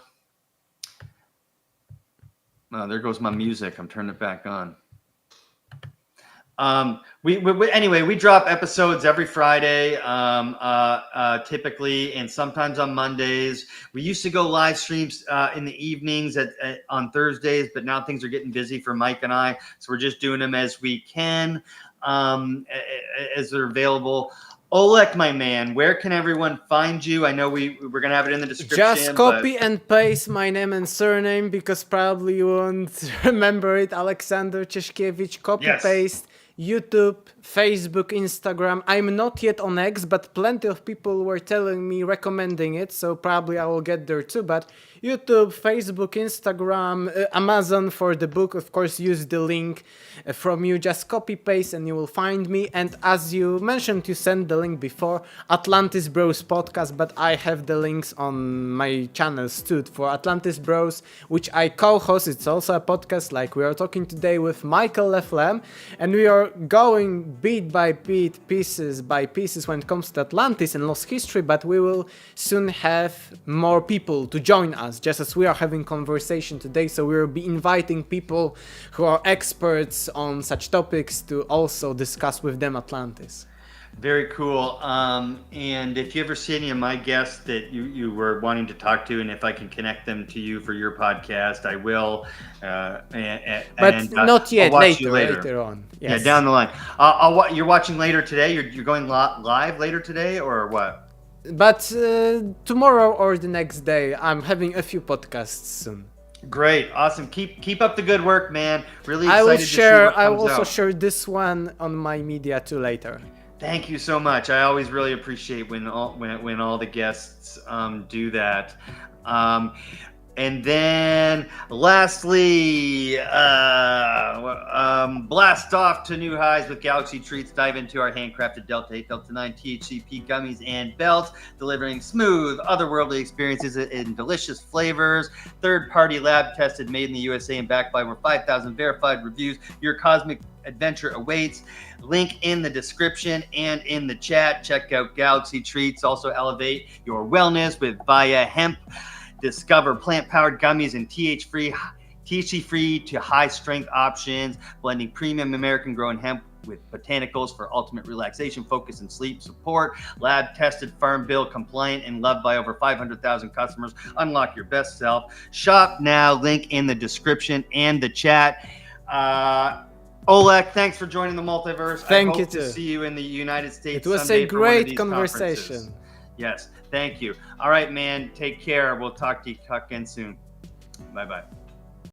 Oh, there goes my music. I'm turning it back on. Anyway, we drop episodes every Friday, typically, and sometimes on Mondays. We used to go live streams in the evenings on Thursdays, but now things are getting busy for Mike and I, so we're just doing them as we can, as they're available. Oleg, my man, where can everyone find you? I know we're going to have it in the description. Just copy and paste my name and surname because probably you won't remember it. Aleksander Czeszkiewicz, paste. YouTube, Facebook, Instagram. I'm not yet on X, but plenty of people were telling me, recommending it, so probably I will get there too. But YouTube, Facebook, Instagram, Amazon for the book, of course, use the link from you. Just copy paste and you will find me. And as you mentioned, you sent the link before, Atlantis Bros podcast, but I have the links on my channels too for Atlantis Bros, which I co-host. It's also a podcast like we are talking today with Michael Leflem, and we are going beat by beat, pieces by pieces when it comes to Atlantis and lost history, but we will soon have more people to join us, just as we are having conversation today. So we will be inviting people who are experts on such topics to also discuss with them Atlantis. Very cool. And if you ever see any of my guests that you were wanting to talk to, and if I can connect them to you for your podcast, I will. But not yet. Later on. Yes. Yeah, down the line. You're watching later today. You're going live later today, or what? But tomorrow or the next day, I'm having a few podcasts soon. Great, awesome. Keep up the good work, man. Really excited to see what comes out. I will also share this one on my media too later. Thank you so much. I always really appreciate when all the guests do that. And then lastly, blast off to new highs with Galaxy Treats. Dive into our handcrafted Delta 8, Delta 9 THCP gummies and belts, delivering smooth, otherworldly experiences in delicious flavors. Third-party lab tested, made in the USA, and backed by over 5,000 verified reviews. Your cosmic adventure awaits. Link in the description and in the chat. Check out Galaxy Treats. Also elevate your wellness with Via Hemp. Discover plant-powered gummies and THC-free to high-strength options, blending premium American-grown hemp with botanicals for ultimate relaxation, focus, and sleep support. Lab-tested, Farm Bill compliant, and loved by over 500,000 customers. Unlock your best self. Shop now. Link in the description and the chat. Oleg, thanks for joining the multiverse. Thank you I hope to see you in the United States. It was someday a for one of great these conversation. conferences. Yes, thank you. All right, man. Take care. We'll talk to you again soon. Bye-bye.